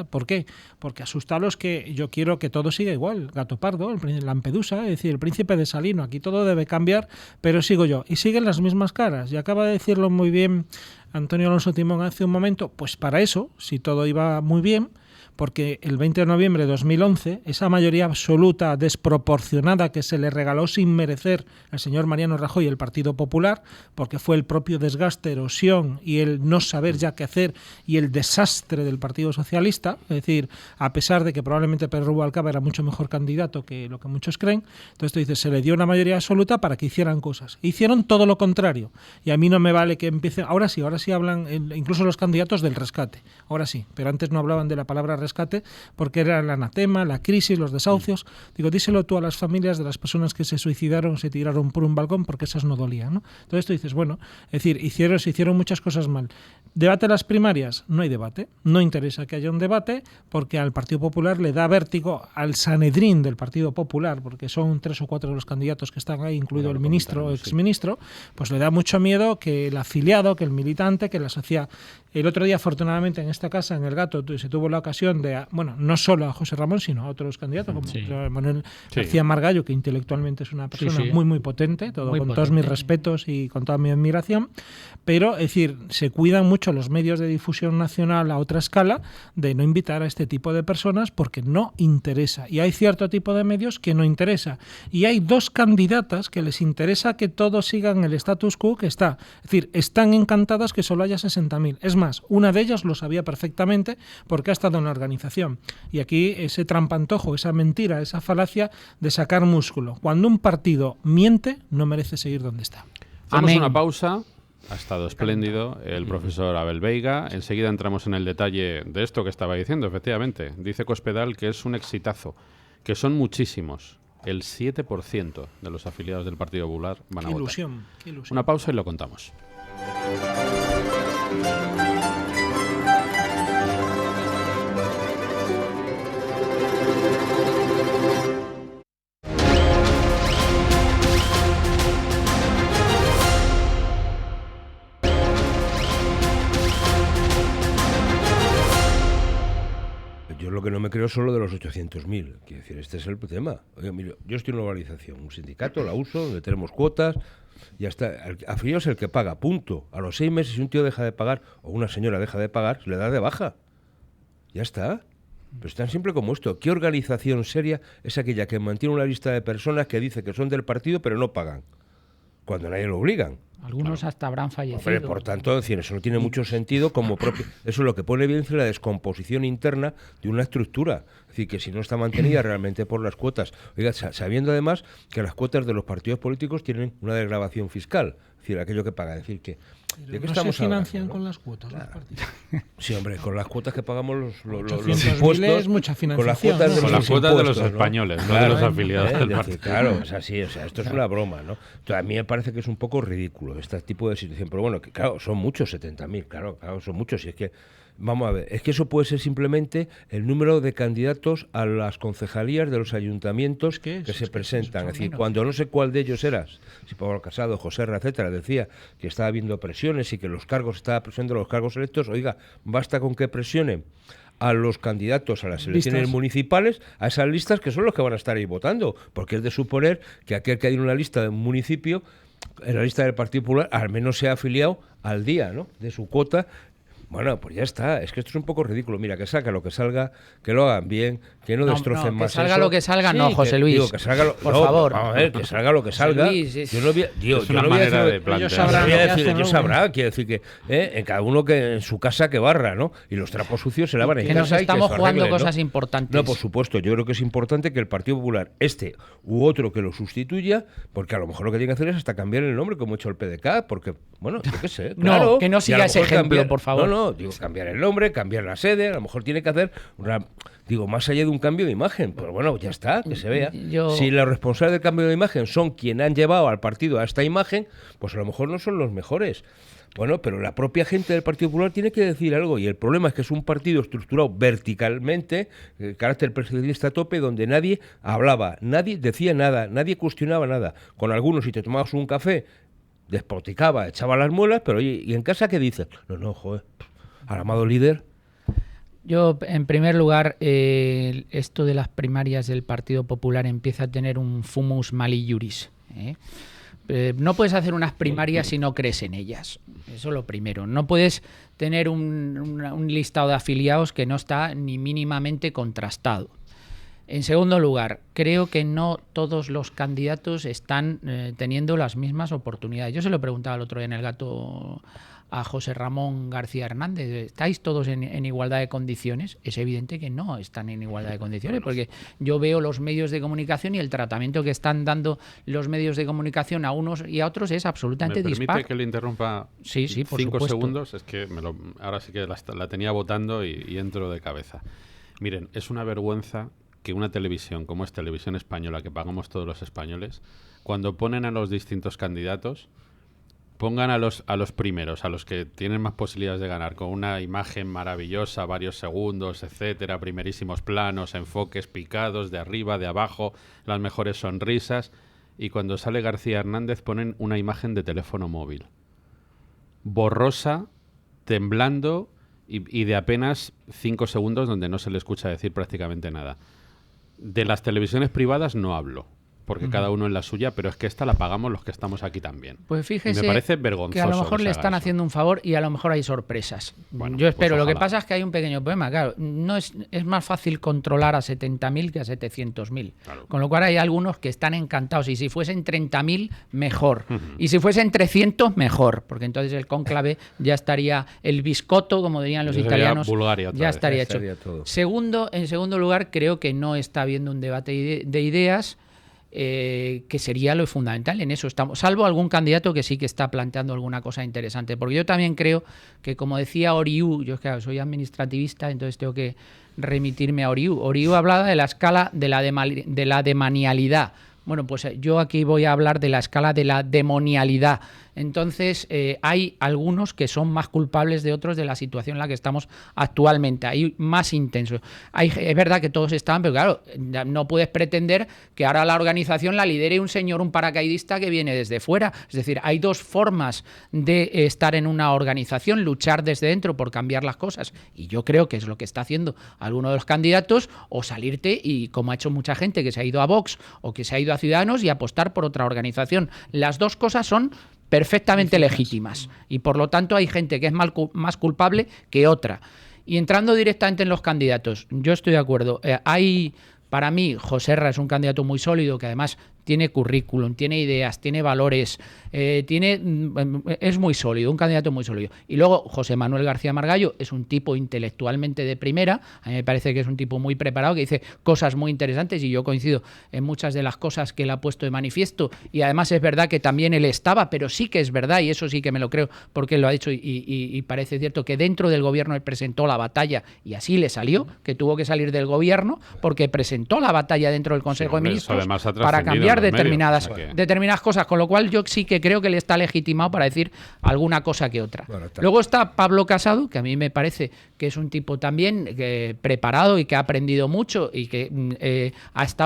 ¿Por qué? Porque asusta a los que yo quiero que todo siga igual. Gato Pardo, el Lampedusa, es decir, el príncipe de Salino. Aquí todo debe cambiar, pero sigo yo. Y siguen las mismas caras. Y acaba de decirlo muy bien Antonio Alonso Timón hace un momento. Pues para eso, si todo iba muy bien, porque el 20 de noviembre de 2011, esa mayoría absoluta desproporcionada que se le regaló sin merecer al señor Mariano Rajoy y el Partido Popular, porque fue el propio desgaste, erosión y el no saber ya qué hacer y el desastre del Partido Socialista, es decir, a pesar de que probablemente Pedro Rubalcaba era mucho mejor candidato que lo que muchos creen, entonces tú dices, se le dio una mayoría absoluta para que hicieran cosas. Hicieron todo lo contrario. Y a mí no me vale que empiecen... Ahora sí hablan, incluso los candidatos, del rescate. Ahora sí, pero antes no hablaban de la palabra rescate porque era el anatema, la crisis, los desahucios. Digo, díselo tú a las familias de las personas que se suicidaron, se tiraron por un balcón, porque esas no dolían, ¿no? Entonces tú dices, bueno, es decir, se hicieron muchas cosas mal. ¿Debate las primarias? No hay debate. No interesa que haya un debate porque al Partido Popular le da vértigo, al Sanedrín del Partido Popular, porque son 3 o 4 de los candidatos que están ahí, incluido el ministro o exministro, pues le da mucho miedo que el afiliado, que el militante, que la sociedad... El otro día, afortunadamente, en esta casa, en El Gato, se tuvo la ocasión de, bueno, no solo a José Ramón, sino a otros candidatos, como Manuel García Margallo, que intelectualmente es una persona muy, muy potente, todos mis respetos y con toda mi admiración, pero, es decir, se cuidan mucho los medios de difusión nacional a otra escala de no invitar a este tipo de personas porque no interesa. Y hay cierto tipo de medios que no interesa. Y hay 2 candidatas que les interesa que todos sigan el status quo que está. Es decir, están encantadas que solo haya 60.000. Es más, una de ellas lo sabía perfectamente porque ha estado en la organización. Y aquí ese trampantojo, esa mentira, esa falacia de sacar músculo. Cuando un partido miente, no merece seguir donde está. Hacemos una pausa. Ha estado espléndido el profesor Abel Veiga. Enseguida entramos en el detalle de esto que estaba diciendo, efectivamente. Dice Cospedal que es un exitazo, que son muchísimos. El 7% de los afiliados del Partido Popular van a votar. Qué ilusión. Una pausa y lo contamos. Yo lo que no me creo solo de los 800.000. Quiero decir, este es el tema. Oye, mire, yo estoy en una organización, un sindicato, la uso, donde tenemos cuotas, ya está. Afiliado es el que paga, punto. A los 6 meses, si un tío deja de pagar, o una señora deja de pagar, se le da de baja. Ya está. Pero es tan simple como esto. ¿Qué organización seria es aquella que mantiene una lista de personas que dice que son del partido pero no pagan? Cuando nadie lo obligan. Algunos hasta habrán fallecido. Hombre, por tanto, decir, eso no tiene mucho sentido como propio. Eso es lo que pone bien la descomposición interna de una estructura. Es decir, que si no está mantenida realmente por las cuotas. Oiga, sabiendo además que las cuotas de los partidos políticos tienen una desgravación fiscal. Es decir, aquello que paga, decir que ¿de qué estamos financian con las cuotas los partidos? Sí, hombre, con las cuotas que pagamos los impuestos, es mucha financiación. Con las cuotas de los españoles, ¿no? De los afiliados del partido. Claro, es así, o sea, esto es una broma, ¿no? Entonces, a mí me parece que es un poco ridículo este tipo de situación, pero bueno, que claro, son muchos 70.000, claro, son muchos, y es que vamos a ver, es que eso puede ser simplemente el número de candidatos a las concejalías de los ayuntamientos que se presentan. Es decir, cuando no sé cuál de ellos eras, si Pablo Casado, Joserra, etcétera, decía que estaba habiendo presiones y que estaba presionando los cargos electos, oiga, basta con que presionen a los candidatos a las elecciones municipales, a esas listas que son los que van a estar ahí votando, porque es de suponer que aquel que hay en una lista de un municipio, en la lista del Partido Popular, al menos sea afiliado al día, ¿no?, de su cuota. Bueno, pues ya está, es que esto es un poco ridículo. Mira, que salga lo que salga, que lo hagan bien, que no destrocen más. Que salga lo que salga, sí, no, José Luis. Digo, que salga por favor. Vamos a ver, que salga lo que salga. Luis, yo no voy a decir, ellos sabrán, quiero decir que en cada uno que en su casa que barra, ¿no? Y los trapos sucios se lavan en casa. Que nos estamos jugando cosas importantes. No, por supuesto, yo creo que es importante que el Partido Popular, este u otro que lo sustituya, porque a lo mejor lo que tiene que hacer es hasta cambiar el nombre, como ha hecho el PDK, porque, bueno, yo qué sé. Claro, no, que no siga ese ejemplo, por favor. No, digo, cambiar el nombre, cambiar la sede, a lo mejor tiene que hacer más allá de un cambio de imagen, pues bueno, ya está, que se vea. Si los responsables del cambio de imagen son quienes han llevado al partido a esta imagen, pues a lo mejor no son los mejores. Bueno, pero la propia gente del Partido Popular tiene que decir algo, y el problema es que es un partido estructurado verticalmente, carácter presidencialista a tope, donde nadie hablaba, nadie decía nada, nadie cuestionaba nada. Con algunos, si te tomabas un café, despoticaba, echaba las muelas, pero oye, ¿y en casa qué dices? No, joder, al amado líder. Yo, en primer lugar, esto de las primarias del Partido Popular empieza a tener un fumus mali iuris, no puedes hacer unas primarias si no crees en ellas. Eso es lo primero. No puedes tener un listado de afiliados que no está ni mínimamente contrastado. En segundo lugar, creo que no todos los candidatos están teniendo las mismas oportunidades. Yo se lo preguntaba el otro día en El Gato a José Ramón García Hernández. ¿Estáis todos en igualdad de condiciones? Es evidente que no están en igualdad de condiciones, porque yo veo los medios de comunicación y el tratamiento que están dando los medios de comunicación a unos y a otros es absolutamente dispar. ¿Me permite que le interrumpa sí, por 5 supuesto. segundos? Es que ahora sí que la tenía votando y entro de cabeza. Miren, es una vergüenza que una televisión como es Televisión Española, que pagamos todos los españoles, cuando ponen a los distintos candidatos, pongan a los primeros, a los que tienen más posibilidades de ganar, con una imagen maravillosa, varios segundos, etcétera, primerísimos planos, enfoques picados, de arriba, de abajo, las mejores sonrisas, y cuando sale García Hernández ponen una imagen de teléfono móvil, borrosa, temblando y de apenas 5 segundos donde no se le escucha decir prácticamente nada. De las televisiones privadas no hablo, porque cada uno en la suya, pero es que esta la pagamos los que estamos aquí también. Pues fíjese, y me parece vergonzoso que a lo mejor le están haciendo un favor y a lo mejor hay sorpresas. Bueno, yo espero. pues lo que pasa es que hay un pequeño problema. Claro, no es más fácil controlar a 70.000 que a 700.000. Claro. Con lo cual hay algunos que están encantados. Y si fuesen 30.000, mejor. Y si fuesen 300, mejor. Porque entonces el cónclave ya estaría, el biscotto, como dirían los italianos, Bulgaria ya estaría hecho. En segundo lugar, creo que no está habiendo un debate de ideas. Que sería lo fundamental. En eso estamos, salvo algún candidato que sí que está planteando alguna cosa interesante, porque yo también creo que, como decía Oriú, yo claro, soy administrativista, entonces tengo que remitirme a Oriú. Oriú hablaba de la escala de la demanialidad. Bueno, pues yo aquí voy a hablar de la escala de la demonialidad. Entonces, hay algunos que son más culpables de otros de la situación en la que estamos actualmente. Hay más intensos. Es verdad que todos estaban, pero claro, no puedes pretender que ahora la organización la lidere un paracaidista que viene desde fuera. Es decir, hay dos formas de estar en una organización, luchar desde dentro por cambiar las cosas. Y yo creo que es lo que está haciendo alguno de los candidatos, o salirte y, como ha hecho mucha gente que se ha ido a Vox o que se ha ido a Ciudadanos, y apostar por otra organización. Las dos cosas son perfectamente legítimas y por lo tanto hay gente que es más culpable que otra. Y entrando directamente en los candidatos, yo estoy de acuerdo. Para mí, Joserra es un candidato muy sólido, que además tiene currículum, tiene ideas, tiene valores, es muy sólido, un candidato muy sólido. Y luego José Manuel García Margallo es un tipo intelectualmente de primera, a mí me parece que es un tipo muy preparado, que dice cosas muy interesantes y yo coincido en muchas de las cosas que él ha puesto de manifiesto, y además es verdad que también él estaba, pero sí que es verdad, y eso sí que me lo creo porque él lo ha dicho, y parece cierto que dentro del gobierno él presentó la batalla y así le salió, que tuvo que salir del gobierno porque presentó la batalla dentro del Consejo de Ministros para cambiar determinadas cosas, con lo cual yo sí que creo que le está legitimado para decir alguna cosa que otra. Bueno, luego está Pablo Casado, que a mí me parece que es un tipo también preparado y que ha aprendido mucho y que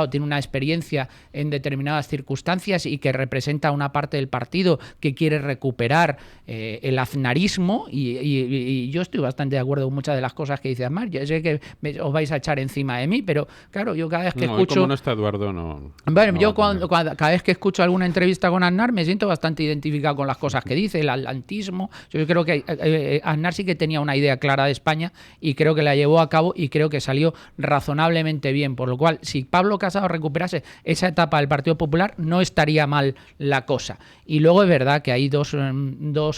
tiene una experiencia en determinadas circunstancias y que representa una parte del partido que quiere recuperar el aznarismo, y yo estoy bastante de acuerdo con muchas de las cosas que dice Aznar. Yo sé que os vais a echar encima de mí, pero claro, yo cada vez que escucho... Como no está Eduardo, no... Bueno, yo cada vez que escucho alguna entrevista con Aznar me siento bastante identificado con las cosas que dice, el atlantismo. Yo creo que Aznar sí que tenía una idea clara de España y creo que la llevó a cabo y creo que salió razonablemente bien, por lo cual si Pablo Casado recuperase esa etapa del Partido Popular no estaría mal la cosa. Y luego es verdad que hay dos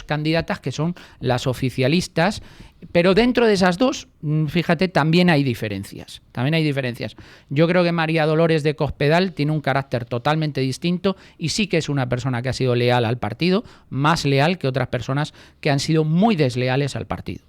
candidatas que son las oficialistas, pero dentro de esas dos, fíjate, también hay diferencias. Yo creo que María Dolores de Cospedal tiene un carácter totalmente distinto y sí que es una persona que ha sido leal al partido, más leal que otras personas que han sido muy desleales al partido.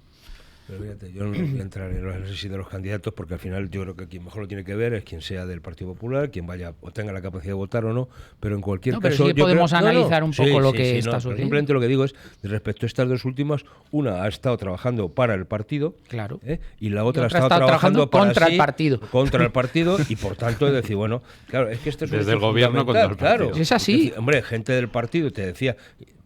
Pero fíjate, yo no voy a entrar en los análisis de los candidatos porque al final yo creo que quien mejor lo tiene que ver es quien sea del Partido Popular, quien vaya o tenga la capacidad de votar o no, pero en cualquier caso... Pero sí podemos analizar un poco lo que está sucediendo. Simplemente lo que digo es, respecto a estas dos últimas, una ha estado trabajando para el partido, claro, y la otra ha estado trabajando contra el partido. Contra el partido, y por tanto es decir, bueno, claro, es que esto es desde el gobierno contra el partido. Claro, es así. Es decir, hombre, gente del partido, te decía...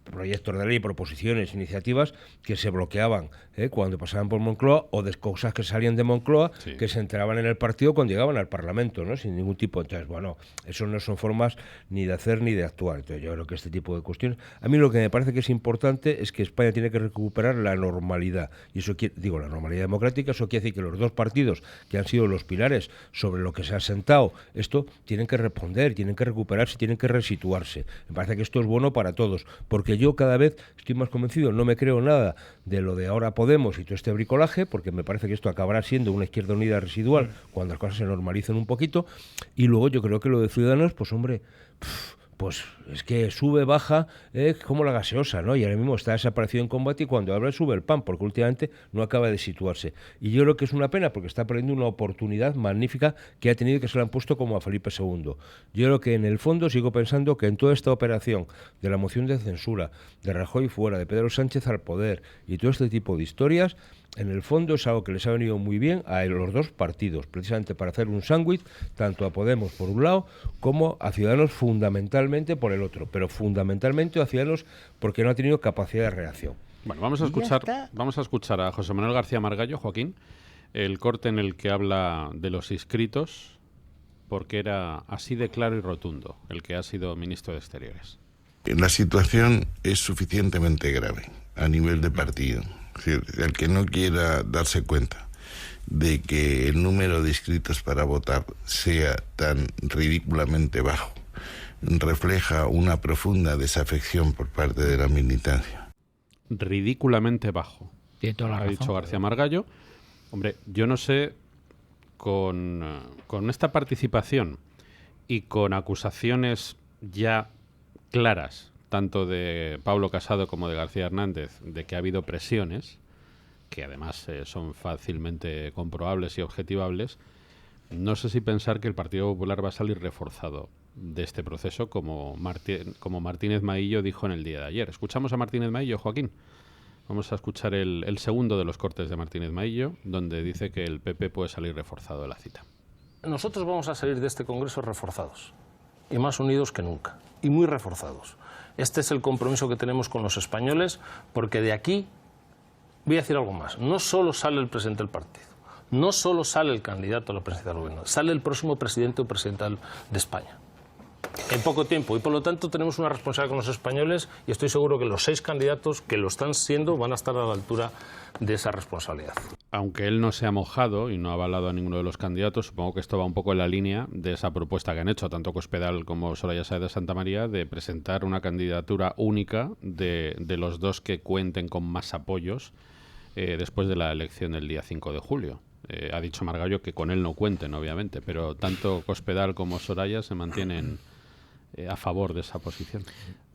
proyectos de ley, proposiciones, iniciativas que se bloqueaban cuando pasaban por Moncloa, o de cosas que salían de Moncloa que se enteraban en el partido cuando llegaban al Parlamento, ¿no? Sin ningún tipo. Entonces, bueno, eso no son formas ni de hacer ni de actuar. Entonces, yo creo que este tipo de cuestiones... A mí lo que me parece que es importante es que España tiene que recuperar la normalidad. Y eso la normalidad democrática, eso quiere decir que los dos partidos que han sido los pilares sobre lo que se ha sentado, esto tienen que responder, tienen que recuperarse, tienen que resituarse. Me parece que esto es bueno para todos, porque yo cada vez estoy más convencido, no me creo nada de lo de ahora Podemos y todo este bricolaje, porque me parece que esto acabará siendo una izquierda unida residual cuando las cosas se normalicen un poquito. Y luego yo creo que lo de Ciudadanos, pues hombre, pues es que sube, baja, como la gaseosa, ¿no? Y ahora mismo está desaparecido en combate y cuando habla sube el pan, porque últimamente no acaba de situarse. Y yo creo que es una pena porque está perdiendo una oportunidad magnífica que ha tenido, que se le han puesto como a Felipe II. Yo creo que en el fondo sigo pensando que en toda esta operación de la moción de censura, de Rajoy fuera, de Pedro Sánchez al poder y todo este tipo de historias, en el fondo es algo que les ha venido muy bien a los dos partidos, precisamente para hacer un sándwich, tanto a Podemos por un lado, como a Ciudadanos fundamentalmente por el otro, pero fundamentalmente a Ciudadanos porque no ha tenido capacidad de reacción. Bueno, vamos a escuchar a José Manuel García Margallo, Joaquín, el corte en el que habla de los inscritos, porque era así de claro y rotundo el que ha sido ministro de Exteriores. La situación es suficientemente grave a nivel de partido. Es decir, el que no quiera darse cuenta de que el número de inscritos para votar sea tan ridículamente bajo refleja una profunda desafección por parte de la militancia. Ridículamente bajo, ha dicho García Margallo. Hombre, yo no sé, con esta participación y con acusaciones ya claras, tanto de Pablo Casado como de García Hernández, de que ha habido presiones, que además son fácilmente comprobables y objetivables, no sé si pensar que el Partido Popular va a salir reforzado de este proceso, como Martínez Maillo dijo en el día de ayer. Escuchamos a Martínez Maillo, Joaquín. Vamos a escuchar el segundo de los cortes de Martínez Maillo, donde dice que el PP puede salir reforzado de la cita. Nosotros vamos a salir de este Congreso reforzados, y más unidos que nunca, y muy reforzados. Este es el compromiso que tenemos con los españoles, porque de aquí, voy a decir algo más, no solo sale el presidente del partido, no solo sale el candidato a la presidencia del gobierno, sale el próximo presidente o presidenta de España. En poco tiempo, y por lo tanto tenemos una responsabilidad con los españoles, y estoy seguro que los 6 candidatos que lo están siendo van a estar a la altura de esa responsabilidad. aunque él no se ha mojado y no ha avalado a ninguno de los candidatos, supongo que esto va un poco en la línea de esa propuesta que han hecho tanto Cospedal como Soraya Sáez de Santamaría de presentar una candidatura única de los dos que cuenten con más apoyos después de la elección del día 5 de julio. Ha dicho Margallo que con él no cuenten, obviamente, pero tanto Cospedal como Soraya se mantienen a favor de esa posición.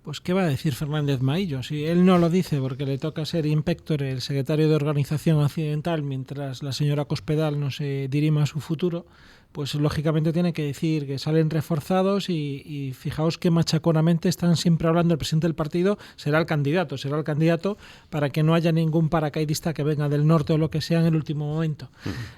Pues ¿qué va a decir Fernández Maillo? Si él no lo dice porque le toca ser inspector, el secretario de Organización Occidental, mientras la señora Cospedal no se dirima a su futuro, pues lógicamente tiene que decir que salen reforzados y fijaos que machaconamente están siempre hablando el presidente del partido, será el candidato para que no haya ningún paracaidista que venga del norte o lo que sea en el último momento.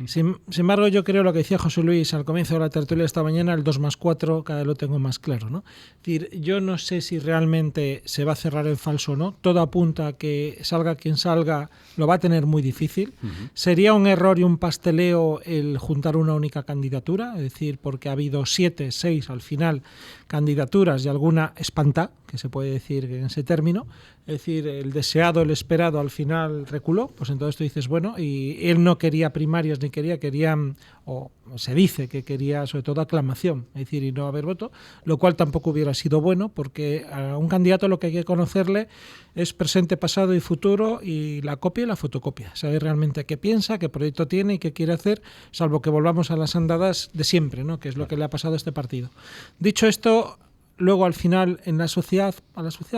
Sin embargo, yo creo lo que decía José Luis al comienzo de la tertulia esta mañana, el 2+4 cada vez lo tengo más claro, ¿no? Es decir, yo no sé si realmente se va a cerrar en falso o no, todo apunta a que salga quien salga, lo va a tener muy difícil. Sería un error y un pasteleo el juntar una única candidatura, es decir, porque ha habido 7, 6 al final candidaturas y alguna espanta, que se puede decir en ese término, es decir, el deseado, el esperado al final reculó, pues entonces tú dices, bueno, y él no quería primarias ni quería, o se dice que quería sobre todo aclamación, es decir, y no haber voto, lo cual tampoco hubiera sido bueno, porque a un candidato lo que hay que conocerle es presente, pasado y futuro, y la copia y la fotocopia, saber realmente qué piensa, qué proyecto tiene y qué quiere hacer, salvo que volvamos a las andadas de siempre, ¿no? Que es lo que le ha pasado a este partido. Dicho esto, luego al final a la sociedad,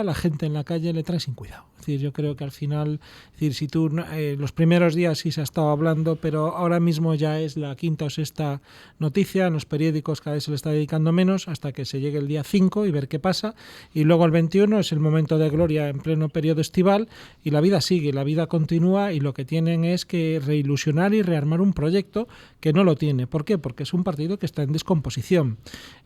la gente en la calle le trae sin cuidado. Es decir, yo creo que al final, es decir, si tú los primeros días sí se ha estado hablando, pero ahora mismo ya es la 5ª o 6ª noticia, en los periódicos cada vez se le está dedicando menos hasta que se llegue el día 5 y ver qué pasa, y luego el 21 es el momento de gloria en pleno periodo estival y la vida sigue, la vida continúa y lo que tienen es que reilusionar y rearmar un proyecto que no lo tiene. ¿Por qué? Porque es un partido que está en descomposición.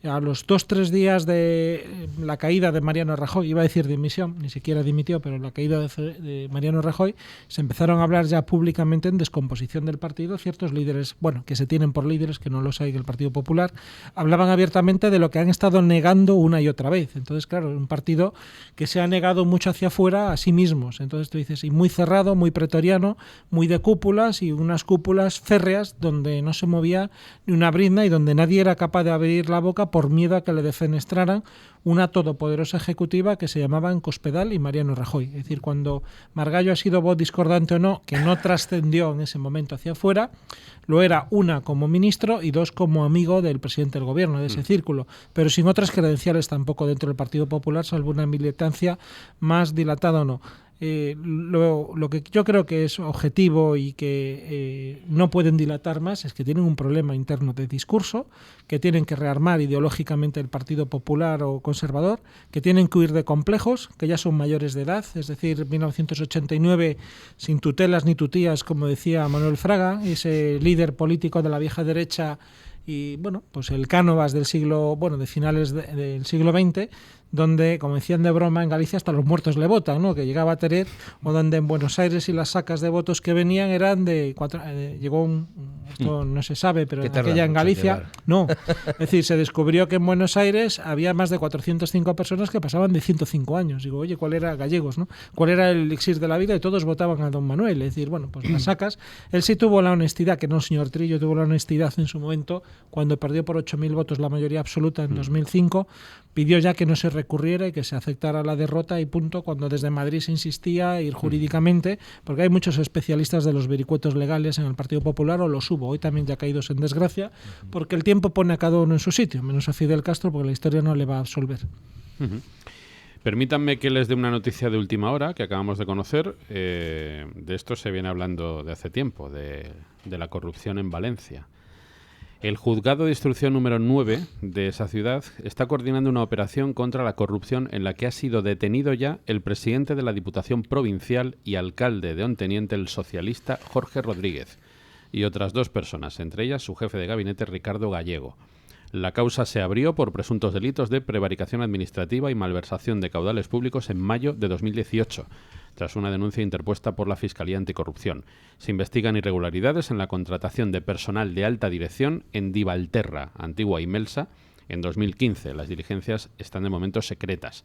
A los 2-3 días de la caída de Mariano Rajoy, iba a decir dimisión, ni siquiera dimitió, pero la caída de Mariano Rajoy, se empezaron a hablar ya públicamente en descomposición del partido. Ciertos líderes, bueno, que se tienen por líderes, que no los hay en el Partido Popular, hablaban abiertamente de lo que han estado negando una y otra vez. Entonces, claro, un partido que se ha negado mucho hacia afuera a sí mismos. Entonces tú dices, y muy cerrado, muy pretoriano, muy de cúpulas y unas cúpulas férreas donde no se movía ni una brizna y donde nadie era capaz de abrir la boca por miedo a que le defenestraran una todopoderosa ejecutiva que se llamaban Cospedal y Mariano Rajoy. Es decir, cuando Margallo ha sido voz discordante o no, que no trascendió en ese momento hacia afuera, lo era una como ministro y 2 como amigo del presidente del gobierno, de ese círculo, pero sin otras credenciales tampoco dentro del Partido Popular, salvo una militancia más dilatada o no. Lo que yo creo que es objetivo y que no pueden dilatar más es que tienen un problema interno de discurso, que tienen que rearmar ideológicamente el Partido Popular o conservador, que tienen que huir de complejos, que ya son mayores de edad, es decir, 1989 sin tutelas ni tutías, como decía Manuel Fraga, ese líder político de la vieja derecha y bueno, pues el Cánovas del siglo, bueno, de finales del siglo XX, donde, como decían de broma, en Galicia hasta los muertos le votan, ¿no? Que llegaba a tener, o donde en Buenos Aires y las sacas de votos que venían eran de llegó esto no se sabe, pero aquella en Galicia, no. Es decir, se descubrió que en Buenos Aires había más de 405 personas que pasaban de 105 años. Digo, oye, ¿cuál era gallegos, no? ¿Cuál era el elixir de la vida? Y todos votaban a don Manuel. Es decir, bueno, pues las sacas. Él sí tuvo la honestidad, que no el señor Trillo, tuvo la honestidad en su momento, cuando perdió por 8.000 votos la mayoría absoluta en 2005, pidió ya que no se recurriera y que se aceptara la derrota y punto, cuando desde Madrid se insistía a ir jurídicamente, porque hay muchos especialistas de los vericuetos legales en el Partido Popular, o los hubo, hoy también ya caídos en desgracia, porque el tiempo pone a cada uno en su sitio, menos a Fidel Castro, porque la historia no le va a absolver. Permítanme que les dé una noticia de última hora que acabamos de conocer. De esto se viene hablando de hace tiempo, de la corrupción en Valencia. El juzgado de instrucción número 9 de esa ciudad está coordinando una operación contra la corrupción en la que ha sido detenido ya el presidente de la Diputación Provincial y alcalde de Onteniente, el socialista Jorge Rodríguez, y otras 2 personas, entre ellas su jefe de gabinete Ricardo Gallego. La causa se abrió por presuntos delitos de prevaricación administrativa y malversación de caudales públicos en mayo de 2018, tras una denuncia interpuesta por la Fiscalía Anticorrupción. Se investigan irregularidades en la contratación de personal de alta dirección en Divalterra, antigua Imelsa, en 2015. Las diligencias están de momento secretas.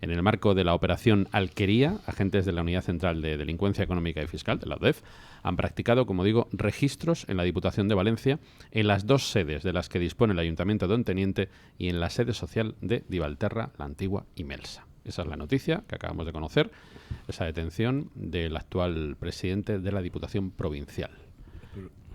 En el marco de la operación Alquería, agentes de la Unidad Central de Delincuencia Económica y Fiscal, de la UDEF, han practicado, como digo, registros en la Diputación de Valencia, en las 2 sedes de las que dispone el Ayuntamiento de Onteniente y en la sede social de Divalterra, La Antigua y Melsa. Esa es la noticia que acabamos de conocer, esa detención del actual presidente de la Diputación Provincial,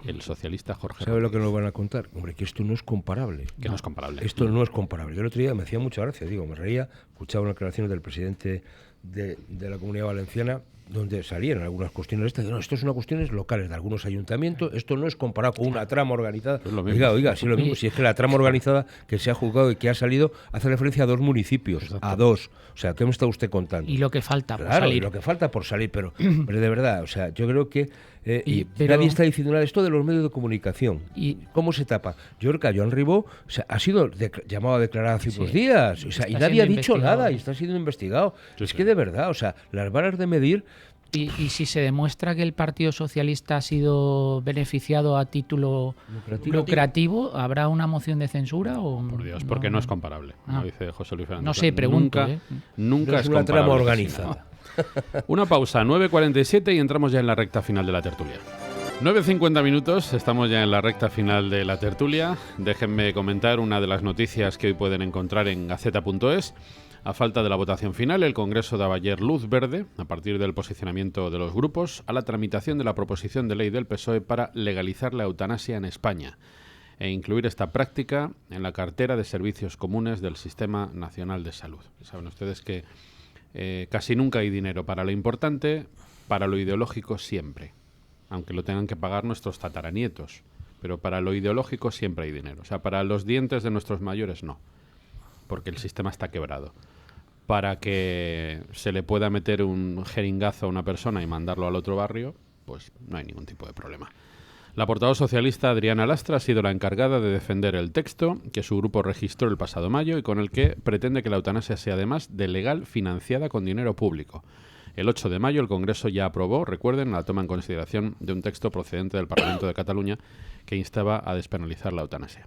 el socialista Jorge ¿Sabe Rodríguez. lo que nos van a contar? Hombre, que esto no es comparable. Que no es comparable. Esto no es comparable. Yo el otro día me hacía mucha gracia, me reía, escuchaba unas declaraciones del presidente de la Comunidad Valenciana, donde salían algunas cuestiones estas, no, esto es una cuestiones locales de algunos ayuntamientos, esto no es comparado con una trama organizada. Es lo mismo. Oiga, sí, lo mismo, si es que la trama organizada que se ha juzgado y que ha salido hace referencia a 2 municipios, Exacto. a 2. O sea, ¿qué me está usted contando? Y lo que falta por Claro, salir. y lo que falta por salir, pero de verdad, o sea, yo creo que pero- nadie está diciendo nada. Esto de los medios de comunicación, ¿cómo se tapa? Yo creo que a Joan Ribó ha sido llamado a declarar hace unos días, o sea, y Está nadie ha siendo dicho investigado. nada y está siendo investigado. Sí, es sí. que de verdad, o sea, las varas de medir. Y si se demuestra que el Partido Socialista ha sido beneficiado a título lucrativo, ¿habrá una moción de censura? O Por Dios, porque no es comparable, como dice José Luis Fernández. No sé, pregunto. Nunca No es es una trama comparable. organizada. Una pausa, 9:47 y entramos ya en la recta final de la tertulia. 9:50 minutos, estamos ya en la recta final de la tertulia. Déjenme comentar una de las noticias que hoy pueden encontrar en gaceta.es. A falta de la votación final, el Congreso daba ayer luz verde, a partir del posicionamiento de los grupos, a la tramitación de la proposición de ley del PSOE para legalizar la eutanasia en España e incluir esta práctica en la cartera de servicios comunes del Sistema Nacional de Salud. Saben ustedes que casi nunca hay dinero para lo importante, para lo ideológico siempre, aunque lo tengan que pagar nuestros tataranietos, pero para lo ideológico siempre hay dinero. O sea, para los dientes de nuestros mayores no, porque el sistema está quebrado. Para que se le pueda meter un jeringazo a una persona y mandarlo al otro barrio, pues no hay ningún tipo de problema. La portavoz socialista Adriana Lastra ha sido la encargada de defender el texto que su grupo registró el pasado mayo y con el que pretende que la eutanasia sea además de legal, financiada con dinero público. El 8 de mayo el Congreso ya aprobó, recuerden, la toma en consideración de un texto procedente del Parlamento de Cataluña que instaba a despenalizar la eutanasia.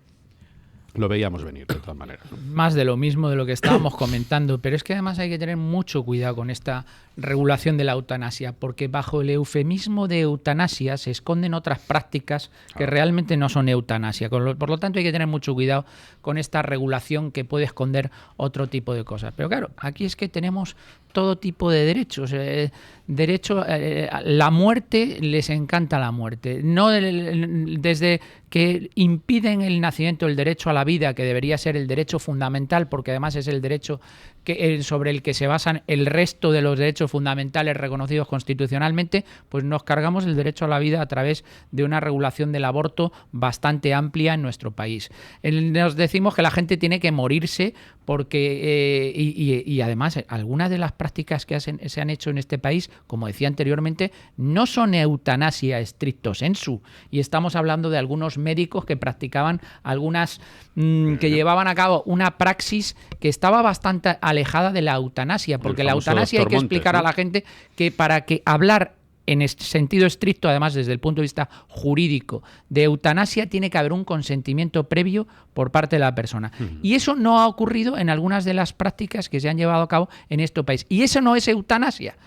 Lo veíamos venir, de todas maneras, ¿no? Más de lo mismo de lo que estábamos comentando, pero es que además hay que tener mucho cuidado con esta regulación de la eutanasia, porque bajo el eufemismo de eutanasia se esconden otras prácticas que realmente no son eutanasia. Por lo tanto, hay que tener mucho cuidado con esta regulación que puede esconder otro tipo de cosas. Pero claro, aquí es que tenemos todo tipo de derechos. La muerte, les encanta la muerte. No desde que impiden el nacimiento, el derecho a la vida, que debería ser el derecho fundamental, porque además es el derecho sobre el que se basan el resto de los derechos fundamentales reconocidos constitucionalmente, pues nos cargamos el derecho a la vida a través de una regulación del aborto bastante amplia en nuestro país. Nos decimos que la gente tiene que morirse porque y además algunas de las prácticas que se han hecho en este país, como decía anteriormente, no son eutanasia stricto sensu, y estamos hablando de algunos médicos que practicaban que llevaban a cabo una praxis que estaba bastante alejada de la eutanasia, porque la eutanasia hay que explicar a la gente que para que hablar en este sentido estricto, además desde el punto de vista jurídico, de eutanasia tiene que haber un consentimiento previo por parte de la persona. Y eso no ha ocurrido en algunas de las prácticas que se han llevado a cabo en este país. Y eso no es eutanasia,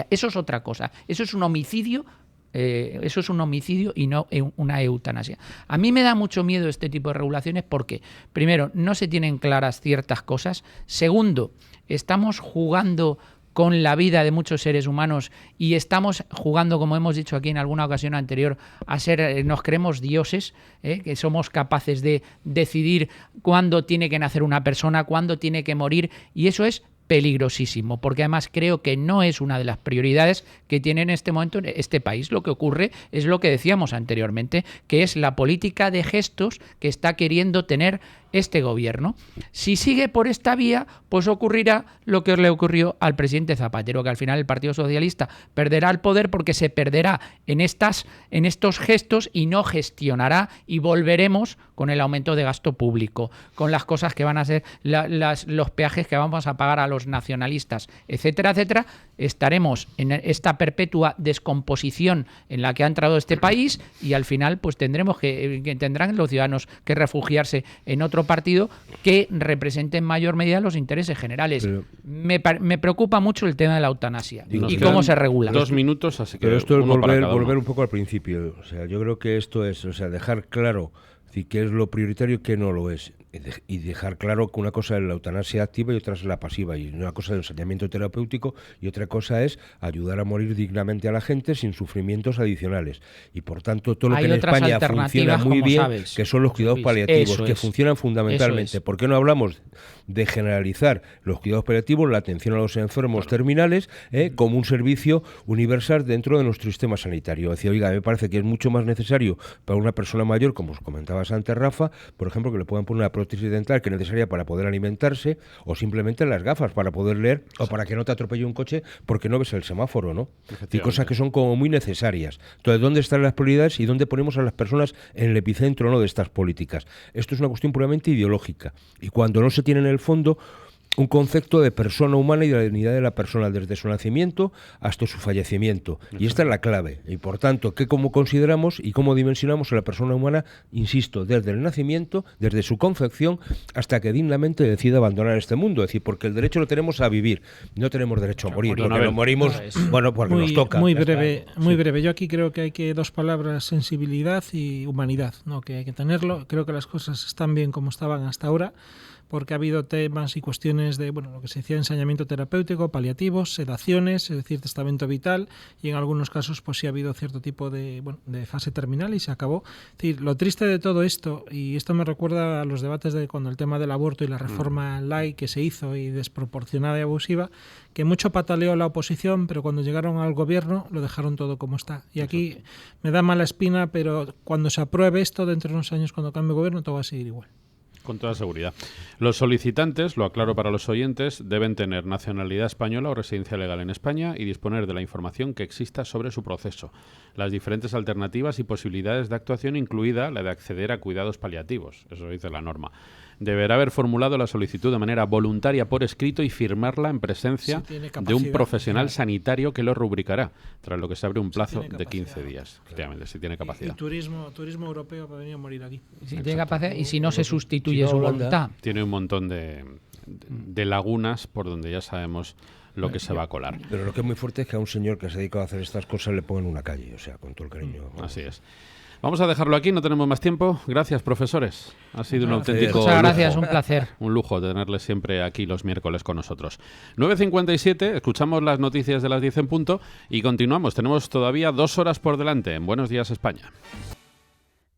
eso es otra cosa, eso es un homicidio. Eso es un homicidio y no una eutanasia. A mí me da mucho miedo este tipo de regulaciones porque, primero, no se tienen claras ciertas cosas. Segundo, estamos jugando con la vida de muchos seres humanos y estamos jugando, como hemos dicho aquí en alguna ocasión anterior, nos creemos dioses, que somos capaces de decidir cuándo tiene que nacer una persona, cuándo tiene que morir, y eso es peligrosísimo, porque además creo que no es una de las prioridades que tiene en este momento este país. Lo que ocurre es lo que decíamos anteriormente, que es la política de gestos que está queriendo tener este gobierno. Si sigue por esta vía, pues ocurrirá lo que le ocurrió al presidente Zapatero, que al final el Partido Socialista perderá el poder porque se perderá en estos gestos y no gestionará, y volveremos con el aumento de gasto público, con las cosas que van a ser los peajes que vamos a pagar a los nacionalistas, etcétera, etcétera, estaremos en esta perpetua descomposición en la que ha entrado este país y al final pues tendrán los ciudadanos que refugiarse en otro partido que represente en mayor medida los intereses generales. Pero me preocupa mucho el tema de la eutanasia y cómo se regula. 2 minutos, así que pero esto es volver un poco al principio. O sea, yo creo que esto es, dejar claro qué es lo prioritario y qué no lo es. Y dejar claro que una cosa es la eutanasia activa y otra es la pasiva, y una cosa es el ensañamiento terapéutico y otra cosa es ayudar a morir dignamente a la gente sin sufrimientos adicionales. Y por tanto todo lo que en España funciona muy bien, que son los cuidados paliativos, que funcionan fundamentalmente. ¿Por qué no hablamos de generalizar los cuidados paliativos, la atención a los enfermos terminales, como un servicio universal dentro de nuestro sistema sanitario? Es decir, oiga, me parece que es mucho más necesario para una persona mayor, como os comentabas antes, Rafa, por ejemplo, que le puedan poner una prótesis dental que es necesaria para poder alimentarse, o simplemente las gafas para poder leer, o para que no te atropelle un coche porque no ves el semáforo, ¿no? Y cosas que son como muy necesarias. Entonces, ¿dónde están las prioridades y dónde ponemos a las personas en el epicentro, ¿no?, de estas políticas? Esto es una cuestión puramente ideológica, y cuando no se tiene en el fondo un concepto de persona humana y de la dignidad de la persona desde su nacimiento hasta su fallecimiento. Y esta es la clave. Y por tanto, cómo consideramos y cómo dimensionamos a la persona humana, insisto, desde el nacimiento, desde su concepción, hasta que dignamente decida abandonar este mundo. Es decir, porque el derecho lo tenemos a vivir, no tenemos derecho a morir. Porque nos morimos, porque nos toca. Muy breve. Yo aquí creo que hay que 2 palabras: sensibilidad y humanidad, ¿no? Que hay que tenerlo. Creo que las cosas están bien como estaban hasta ahora, porque ha habido temas y cuestiones de lo que se decía ensañamiento terapéutico, paliativos, sedaciones, es decir, testamento vital, y en algunos casos pues sí ha habido cierto tipo de fase terminal y se acabó. Es decir, lo triste de todo esto, y esto me recuerda a los debates de cuando el tema del aborto y la reforma light que se hizo y desproporcionada y abusiva, que mucho pataleó la oposición, pero cuando llegaron al gobierno lo dejaron todo como está. Y aquí me da mala espina, pero cuando se apruebe esto, dentro de unos años, cuando cambie el gobierno, todo va a seguir igual. Con toda seguridad. Los solicitantes, lo aclaro para los oyentes, deben tener nacionalidad española o residencia legal en España y disponer de la información que exista sobre su proceso, las diferentes alternativas y posibilidades de actuación, incluida la de acceder a cuidados paliativos. Eso dice la norma. Deberá haber formulado la solicitud de manera voluntaria por escrito y firmarla en presencia de un profesional sanitario que lo rubricará, tras lo que se abre un plazo de 15 días. Efectivamente, si tiene capacidad. Y turismo europeo para venir a morir aquí. Si tiene capacidad y si no se sustituye su voluntad. Tiene un montón de lagunas por donde ya sabemos lo que se va a colar. Pero lo que es muy fuerte es que a un señor que se dedica a hacer estas cosas le pongan una calle, o sea, con todo el cariño. Así es. Vamos a dejarlo aquí, no tenemos más tiempo. Gracias, profesores. Ha sido un auténtico Muchas gracias, un placer. Un lujo tenerles siempre aquí los miércoles con nosotros. 9:57, escuchamos las noticias de las 10 en punto y continuamos. Tenemos todavía 2 horas por delante en Buenos Días, España.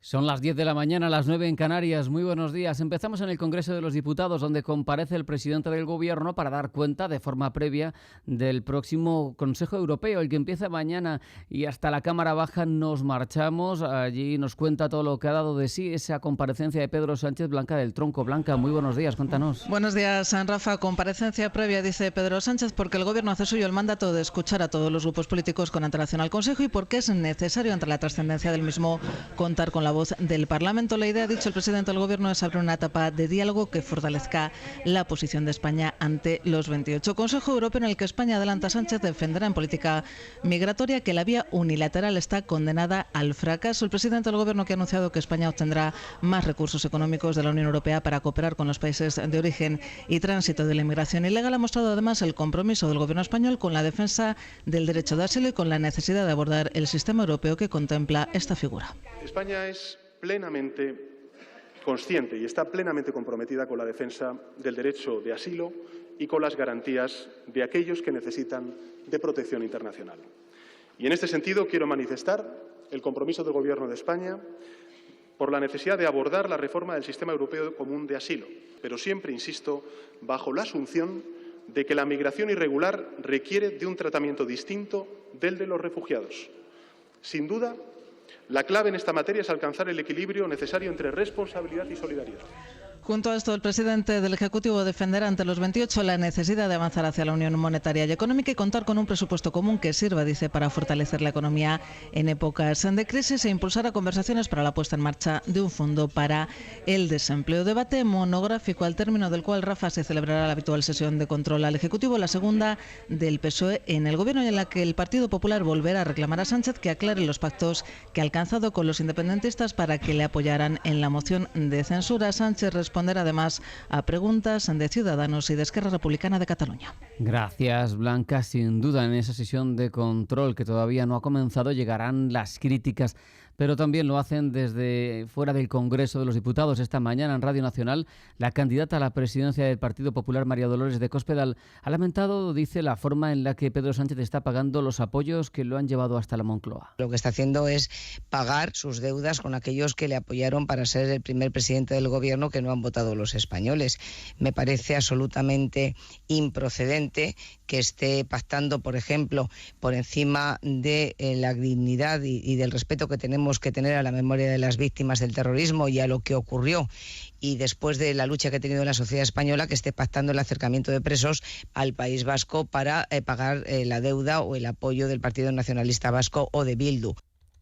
Son las 10 de la mañana, las 9 en Canarias. Muy buenos días. Empezamos en el Congreso de los Diputados, donde comparece el presidente del Gobierno para dar cuenta de forma previa del próximo Consejo Europeo, el que empieza mañana, y hasta la Cámara Baja nos marchamos. Allí nos cuenta todo lo que ha dado de sí esa comparecencia de Pedro Sánchez. Blanca del Tronco. Blanca, muy buenos días, cuéntanos. Buenos días, Rafa. Comparecencia previa, dice Pedro Sánchez, porque el Gobierno hace suyo el mandato de escuchar a todos los grupos políticos con antelación al Consejo y porque es necesario, ante la trascendencia del mismo, contar con la voz del Parlamento. La idea, ha dicho el presidente del Gobierno, es abrir una etapa de diálogo que fortalezca la posición de España ante los 28. Consejo Europeo en el que España, adelanta Sánchez, defenderá en política migratoria que la vía unilateral está condenada al fracaso. El presidente del Gobierno, que ha anunciado que España obtendrá más recursos económicos de la Unión Europea para cooperar con los países de origen y tránsito de la inmigración ilegal, ha mostrado además el compromiso del Gobierno español con la defensa del derecho de asilo y con la necesidad de abordar el sistema europeo que contempla esta figura. España es plenamente consciente y está plenamente comprometida con la defensa del derecho de asilo y con las garantías de aquellos que necesitan de protección internacional. Y en este sentido quiero manifestar el compromiso del Gobierno de España por la necesidad de abordar la reforma del sistema europeo común de asilo, pero siempre, insisto, bajo la asunción de que la migración irregular requiere de un tratamiento distinto del de los refugiados. Sin duda, la clave en esta materia es alcanzar el equilibrio necesario entre responsabilidad y solidaridad. Junto a esto, el presidente del Ejecutivo defenderá ante los 28 la necesidad de avanzar hacia la Unión Monetaria y Económica y contar con un presupuesto común que sirva, dice, para fortalecer la economía en épocas de crisis e impulsará conversaciones para la puesta en marcha de un fondo para el desempleo. Debate monográfico al término del cual, Rafa, se celebrará la habitual sesión de control al Ejecutivo, la segunda del PSOE en el Gobierno, y en la que el Partido Popular volverá a reclamar a Sánchez que aclare los pactos que ha alcanzado con los independentistas para que le apoyaran en la moción de censura. Sánchez responderá además a preguntas de Ciudadanos y de Esquerra Republicana de Cataluña. Gracias, Blanca. Sin duda, en esa sesión de control que todavía no ha comenzado llegarán las críticas, pero también lo hacen desde fuera del Congreso de los Diputados. Esta mañana en Radio Nacional, la candidata a la presidencia del Partido Popular, María Dolores de Cospedal, ha lamentado, dice, la forma en la que Pedro Sánchez está pagando los apoyos que lo han llevado hasta la Moncloa. Lo que está haciendo es pagar sus deudas con aquellos que le apoyaron para ser el primer presidente del Gobierno que no han votado los españoles. Me parece absolutamente improcedente que esté pactando, por ejemplo, por encima de la dignidad y del respeto que tenemos que tener a la memoria de las víctimas del terrorismo y a lo que ocurrió, y después de la lucha que ha tenido la sociedad española, que esté pactando el acercamiento de presos al País Vasco para pagar la deuda o el apoyo del Partido Nacionalista Vasco o de Bildu.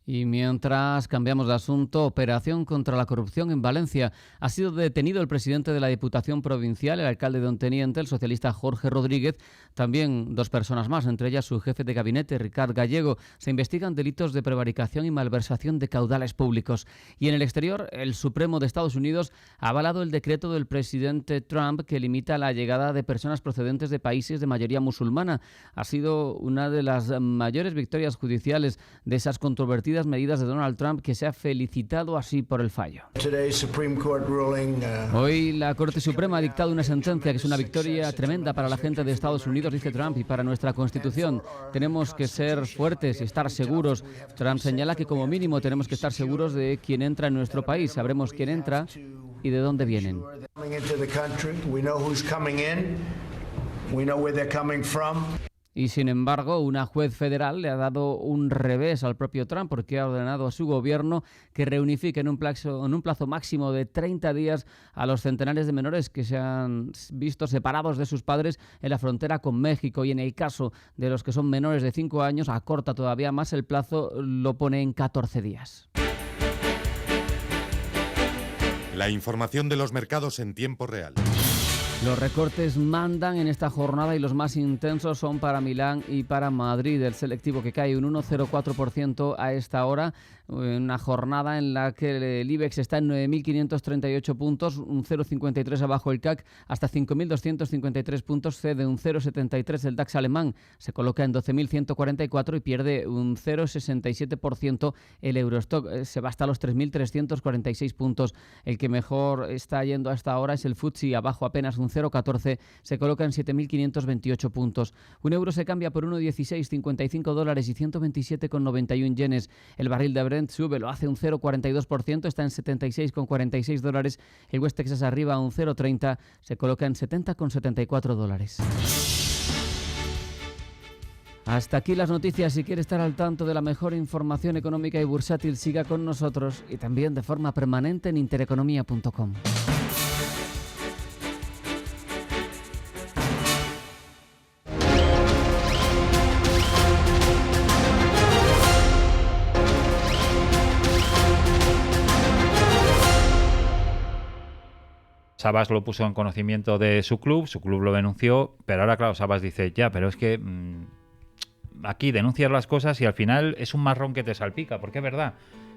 Y mientras cambiamos de asunto, operación contra la corrupción en Valencia. Ha sido detenido el presidente de la Diputación Provincial, el alcalde de Onteniente, el socialista Jorge Rodríguez, también 2 personas más, entre ellas su jefe de gabinete, Ricard Gallego. Se investigan delitos de prevaricación y malversación de caudales públicos. Y en el exterior, el Supremo de Estados Unidos ha avalado el decreto del presidente Trump que limita la llegada de personas procedentes de países de mayoría musulmana. Ha sido una de las mayores victorias judiciales de esas controvertidas medidas de Donald Trump, que se ha felicitado así por el fallo. Hoy la Corte Suprema ha dictado una sentencia que es una victoria tremenda para la gente de Estados Unidos, dice Trump, y para nuestra Constitución. Tenemos que ser fuertes y estar seguros. Trump señala que como mínimo tenemos que estar seguros de quién entra en nuestro país. Sabremos quién entra y de dónde vienen. Y sin embargo, una juez federal le ha dado un revés al propio Trump porque ha ordenado a su gobierno que reunifique en un plazo máximo de 30 días a los centenares de menores que se han visto separados de sus padres en la frontera con México. Y en el caso de los que son menores de 5 años, acorta todavía más el plazo, lo pone en 14 días. La información de los mercados en tiempo real. Los recortes mandan en esta jornada y los más intensos son para Milán y para Madrid. El selectivo que cae un 1,04% a esta hora, una jornada en la que el IBEX está en 9.538 puntos, un 0,53 abajo el CAC, hasta 5.253 puntos, cede un 0,73 el DAX alemán, se coloca en 12.144 y pierde un 0,67% el Eurostock, se va hasta los 3.346 puntos. El que mejor está yendo hasta ahora es el FTSE, abajo apenas un 0,14, se coloca en 7.528 puntos. Un euro se cambia por 1,16, $55 y 127,91 yenes. El barril de Brent sube, lo hace un 0,42%, está en $76,46. El West Texas arriba un 0,30, se coloca en $70,74. Hasta aquí las noticias. Si quiere estar al tanto de la mejor información económica y bursátil, siga con nosotros y también de forma permanente en intereconomía.com. Sabas lo puso en conocimiento de su club lo denunció, pero ahora, claro, Sabas dice, ya, pero es que aquí denuncias las cosas y al final es un marrón que te salpica, porque es verdad.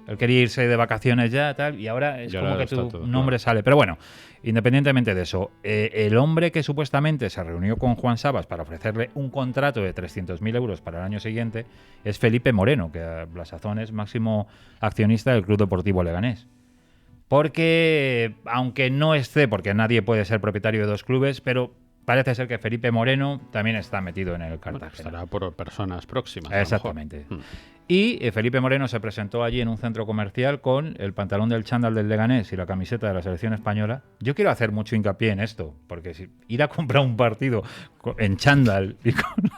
Él quería irse de vacaciones ya, tal, y ahora es como que tu nombre sale. Pero bueno, independientemente de eso, el hombre que supuestamente se reunió con Juan Sabas para ofrecerle un contrato de 300.000 euros para el año siguiente es Felipe Moreno, que a la sazón es máximo accionista del Club Deportivo Leganés. Porque, aunque no esté, porque nadie puede ser propietario de 2 clubes, pero parece ser que Felipe Moreno también está metido en el Cartagena. Estará por personas próximas. Exactamente. Y Felipe Moreno se presentó allí en un centro comercial con el pantalón del chándal del Leganés y la camiseta de la selección española. Yo quiero hacer mucho hincapié en esto, porque si ir a comprar un partido en chándal y con...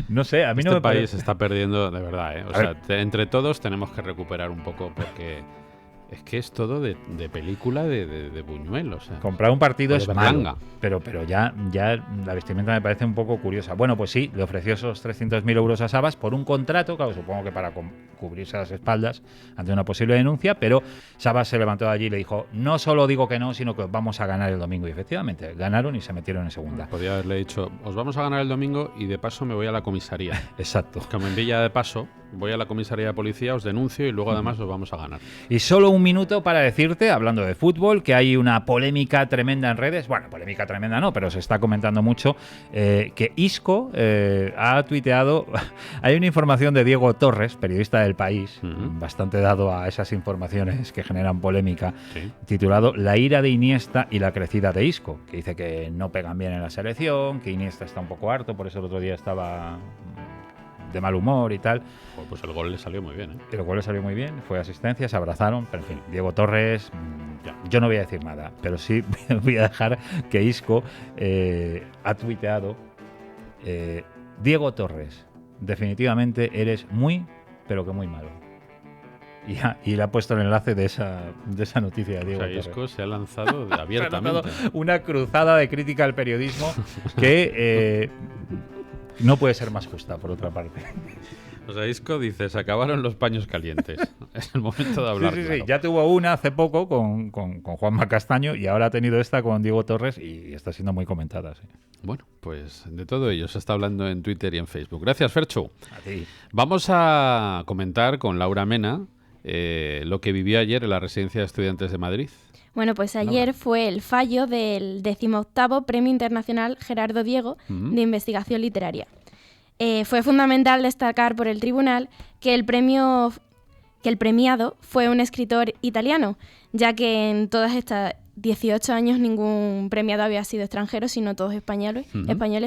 No sé, a mí no me parece... Este país está perdiendo de verdad, ¿eh? O sea, entre todos tenemos que recuperar un poco porque... Es que es todo de película de Buñuel, o sea. Comprar un partido es malo, Berlanga. pero ya la vestimenta me parece un poco curiosa. Bueno, pues sí, le ofreció esos 300.000 euros a Sabas por un contrato, claro, supongo que para cubrirse las espaldas ante una posible denuncia, pero Sabas se levantó de allí y le dijo, no solo digo que no, sino que vamos a ganar el domingo. Y efectivamente, ganaron y se metieron en segunda. Podría haberle dicho, os vamos a ganar el domingo y de paso me voy a la comisaría. Exacto. Como en Villa de paso, voy a la comisaría de policía, os denuncio y luego además os vamos a ganar. Y solo un minuto para decirte, hablando de fútbol, que hay una polémica tremenda en redes. Bueno, polémica tremenda no, pero se está comentando mucho que Isco ha tuiteado. Hay una información de Diego Torres, periodista del País, bastante dado a esas informaciones que generan polémica, titulado La ira de Iniesta y la crecida de Isco, que dice que no pegan bien en la selección, que Iniesta está un poco harto, por eso el otro día estaba de mal humor y tal. Pues el gol le salió muy bien, ¿eh? El gol le salió muy bien, fue asistencia, se abrazaron, pero en fin, Diego Torres, yo no voy a decir nada, pero sí voy a dejar que Isco ha tuiteado, Diego Torres, definitivamente eres muy, pero que muy malo. Y le ha puesto el enlace de esa noticia de Diego Torres. Isco se ha lanzado abiertamente. Una cruzada de crítica al periodismo que no puede ser más justa, por otra parte. O sea, Isco dice, se acabaron los paños calientes. Es el momento de hablar. Sí, ya tuvo una hace poco con Juanma Castaño y ahora ha tenido esta con Diego Torres y está siendo muy comentada. Sí. Bueno, pues de todo ello se está hablando en Twitter y en Facebook. Gracias, Ferchu. A ti. Vamos a comentar con Laura Mena lo que vivió ayer en la Residencia de Estudiantes de Madrid. Bueno, pues ayer fue el fallo del 18º Premio Internacional Gerardo Diego de Investigación Literaria. Fue fundamental destacar por el tribunal que el premiado fue un escritor italiano, ya que en todas estas 18 años ningún premiado había sido extranjero, sino todos españoles,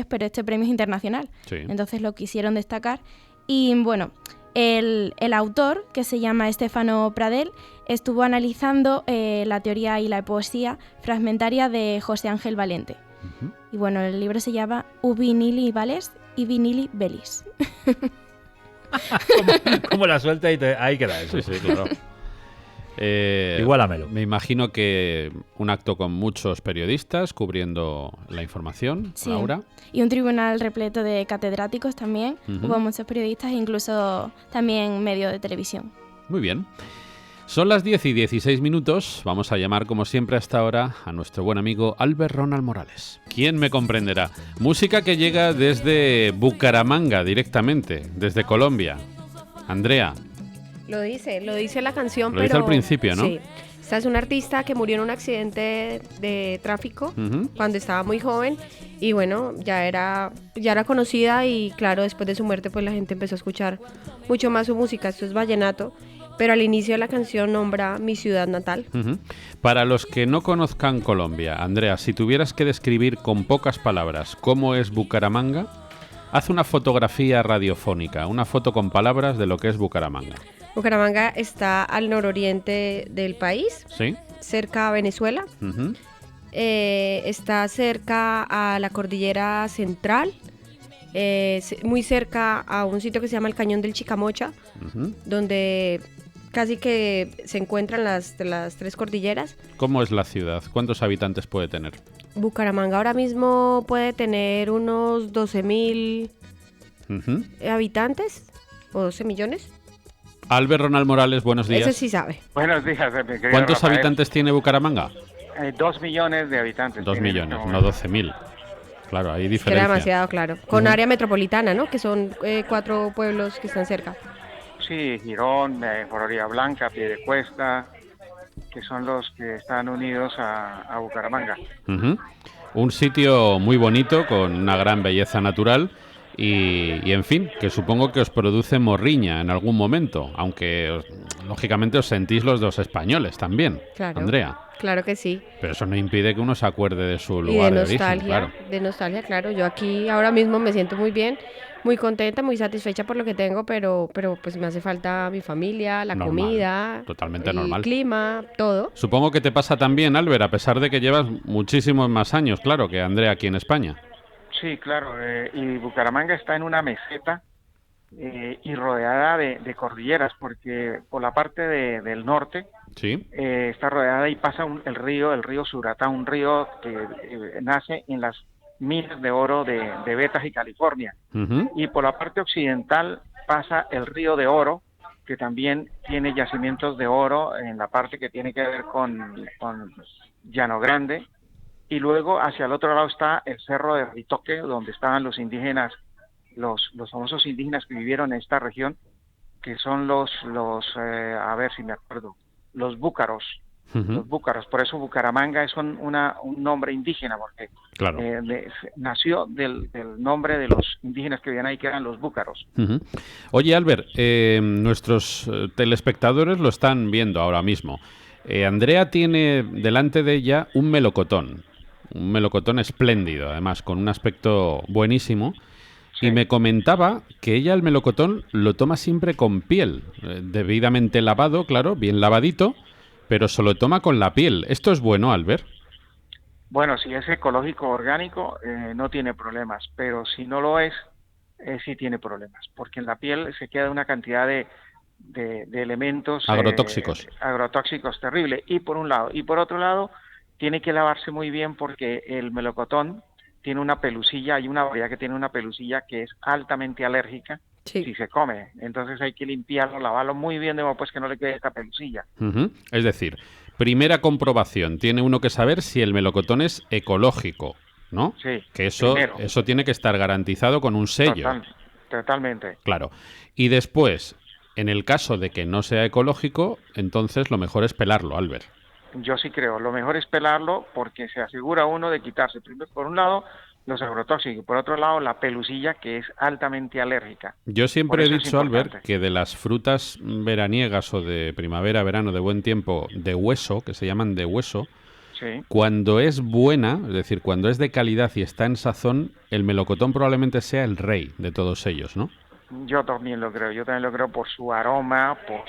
pero este premio es internacional. Sí. Entonces lo quisieron destacar. Y bueno, el autor, que se llama Stefano Pradell, estuvo analizando la teoría y la poesía fragmentaria de José Ángel Valente. Y bueno, el libro se llama Ubi nihil vales, ibi nihil velis. como la suelta y ahí queda eso. Sí, claro. Igualamelo. Me imagino que un acto con muchos periodistas cubriendo la información, sí. Laura. Y un tribunal repleto de catedráticos también. Hubo muchos periodistas, incluso también medios de televisión. Muy bien. Son las 10:16. Vamos a llamar, como siempre hasta ahora, a nuestro buen amigo Albert Ronald Morales. ¿Quién me comprenderá? Música que llega desde Bucaramanga directamente, desde Colombia. Andrea. Lo dice la canción, pero... Lo dice al principio, ¿no? Sí. Esta es un artista que murió en un accidente de tráfico cuando estaba muy joven y bueno, ya era conocida y claro, después de su muerte pues la gente empezó a escuchar mucho más su música. Esto es vallenato. Pero al inicio de la canción nombra mi ciudad natal. Para los que no conozcan Colombia, Andrea, si tuvieras que describir con pocas palabras cómo es Bucaramanga, haz una fotografía radiofónica, una foto con palabras de lo que es Bucaramanga. Bucaramanga está al nororiente del país, ¿sí? Cerca a Venezuela. Está cerca a la cordillera central. Muy cerca a un sitio que se llama el Cañón del Chicamocha, donde casi que se encuentran las tres cordilleras. ¿Cómo es la ciudad? ¿Cuántos habitantes puede tener? Bucaramanga ahora mismo puede tener unos 12.000 habitantes o 12 millones. Albert Ronald Morales, buenos días. Ese sí sabe. Buenos días, mi querido ¿Cuántos Rafael? habitantes tiene Bucaramanga? 2 millones de habitantes. 2 millones, no 12.000. Claro, hay diferencia. Era demasiado claro. Con área metropolitana, ¿no? Que son 4 pueblos que están cerca. Sí, Girón, Florida Blanca, Piedecuesta, que son los que están unidos a Bucaramanga. Un sitio muy bonito, con una gran belleza natural y en fin, que supongo que os produce morriña en algún momento, aunque lógicamente os sentís los dos españoles también, claro, Andrea. Claro que sí. Pero eso no impide que uno se acuerde de su lugar de origen, claro. De nostalgia, claro. Yo aquí ahora mismo me siento muy bien, muy contenta, muy satisfecha por lo que tengo, pero pues me hace falta mi familia, la comida, totalmente el normal. Clima, todo. Supongo que te pasa también, Albert, a pesar de que llevas muchísimos más años, claro, que Andrea aquí en España. Sí, claro. Y Bucaramanga está en una meseta y rodeada de cordilleras, porque por la parte del norte está rodeada y pasa el río Suratá, un río que nace en las minas de oro de Betas y California. Y por la parte occidental pasa el río de Oro, que también tiene yacimientos de oro en la parte que tiene que ver con Llano Grande. Y luego hacia el otro lado está el cerro de Ritoque, donde estaban los indígenas, los famosos indígenas que vivieron en esta región, que son a ver si me acuerdo, los búcaros. Los búcaros, por eso Bucaramanga es un nombre indígena, porque nació del nombre de los indígenas que vivían ahí, que eran los búcaros. Oye, Albert, nuestros telespectadores lo están viendo ahora mismo. Andrea tiene delante de ella un melocotón espléndido, además, con un aspecto buenísimo. Y me comentaba que ella el melocotón lo toma siempre con piel, debidamente lavado, claro, bien lavadito, pero se lo toma con la piel. ¿Esto es bueno, Albert? Bueno, si es ecológico orgánico, no tiene problemas, pero si no lo es, sí tiene problemas, porque en la piel se queda una cantidad de elementos agrotóxicos terrible, y por un lado. Y por otro lado, tiene que lavarse muy bien, porque el melocotón tiene una pelusilla, hay una variedad que tiene una pelusilla que es altamente alérgica si se come. Entonces hay que limpiarlo, lavarlo muy bien, de modo pues que no le quede esta pelusilla. Es decir, primera comprobación, tiene uno que saber si el melocotón es ecológico, ¿no? Sí. Que eso tiene que estar garantizado con un sello. Totalmente. Claro. Y después, en el caso de que no sea ecológico, entonces lo mejor es pelarlo, Albert. Yo sí creo, lo mejor es pelarlo, porque se asegura uno de quitarse, primero, por un lado, los agrotóxicos, y por otro lado, la pelusilla, que es altamente alérgica. Yo siempre he dicho, Albert, que de las frutas veraniegas o de primavera, verano, de buen tiempo, de hueso, que se llaman de hueso, cuando es buena, es decir, cuando es de calidad y está en sazón, el melocotón probablemente sea el rey de todos ellos, ¿no? Yo también lo creo por su aroma, por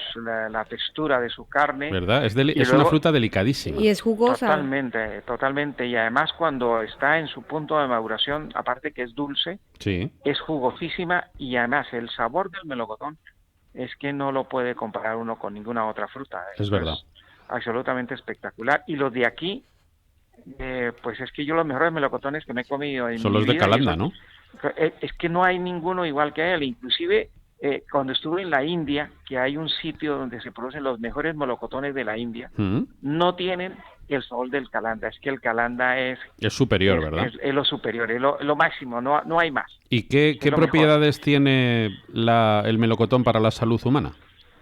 la textura de su carne. ¿Verdad? Es una fruta delicadísima. Y es jugosa. Totalmente. Y además cuando está en su punto de maduración, aparte que es dulce, es jugosísima, y además el sabor del melocotón es que no lo puede comparar uno con ninguna otra fruta. Es verdad. Absolutamente espectacular. Y los de aquí, pues es que yo los mejores melocotones que me he comido en son los de Calanda, ¿no? Es que no hay ninguno igual que él. Inclusive cuando estuve en la India, que hay un sitio donde se producen los mejores melocotones de la India, no tienen el sabor del Calanda. Es que el Calanda es superior, ¿verdad? Es lo superior, es lo máximo, no hay más. ¿Y qué propiedades tiene el melocotón para la salud humana?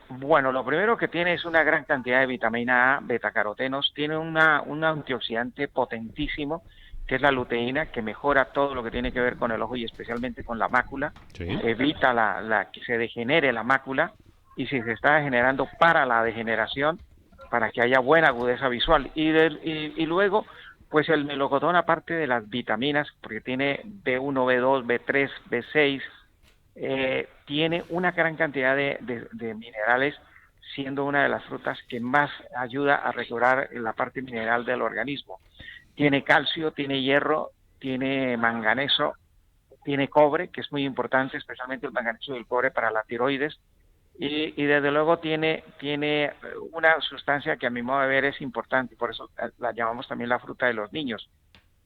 Bueno, lo primero que tiene es una gran cantidad de vitamina A, betacarotenos, tiene un antioxidante potentísimo, que es la luteína, que mejora todo lo que tiene que ver con el ojo y especialmente con la mácula, evita que se degenere la mácula, y si se está degenerando, para la degeneración, para que haya buena agudeza visual. Y luego, pues el melocotón, aparte de las vitaminas, porque tiene B1, B2, B3, B6, tiene una gran cantidad de minerales, siendo una de las frutas que más ayuda a recobrar la parte mineral del organismo. Tiene calcio, tiene hierro, tiene manganeso, tiene cobre, que es muy importante, especialmente el manganeso y el cobre para la tiroides, y desde luego tiene una sustancia que a mi modo de ver es importante, por eso la llamamos también la fruta de los niños,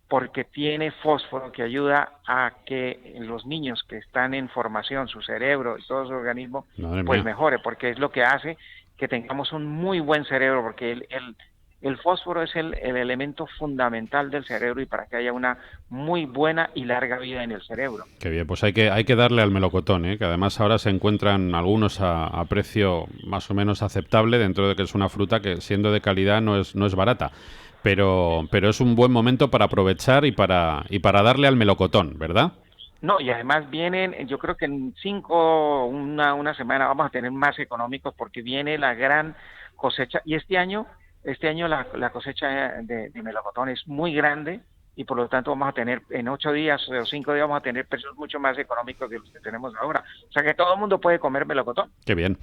porque tiene fósforo, que ayuda a que los niños que están en formación, su cerebro y todo su organismo, pues mejore, porque es lo que hace que tengamos un muy buen cerebro, porque el fósforo es el elemento fundamental del cerebro, y para que haya una muy buena y larga vida en el cerebro. Qué bien, pues hay que darle al melocotón, que además ahora se encuentran algunos a precio más o menos aceptable, dentro de que es una fruta que, siendo de calidad, no es barata. Pero es un buen momento para aprovechar y para darle al melocotón, ¿verdad? No, y además yo creo que en una semana vamos a tener más económicos, porque viene la gran cosecha, y este año la cosecha de melocotón es muy grande, y por lo tanto vamos a tener en 8 días o 5 días vamos a tener precios mucho más económicos que los que tenemos ahora. O sea que todo el mundo puede comer melocotón. Qué bien.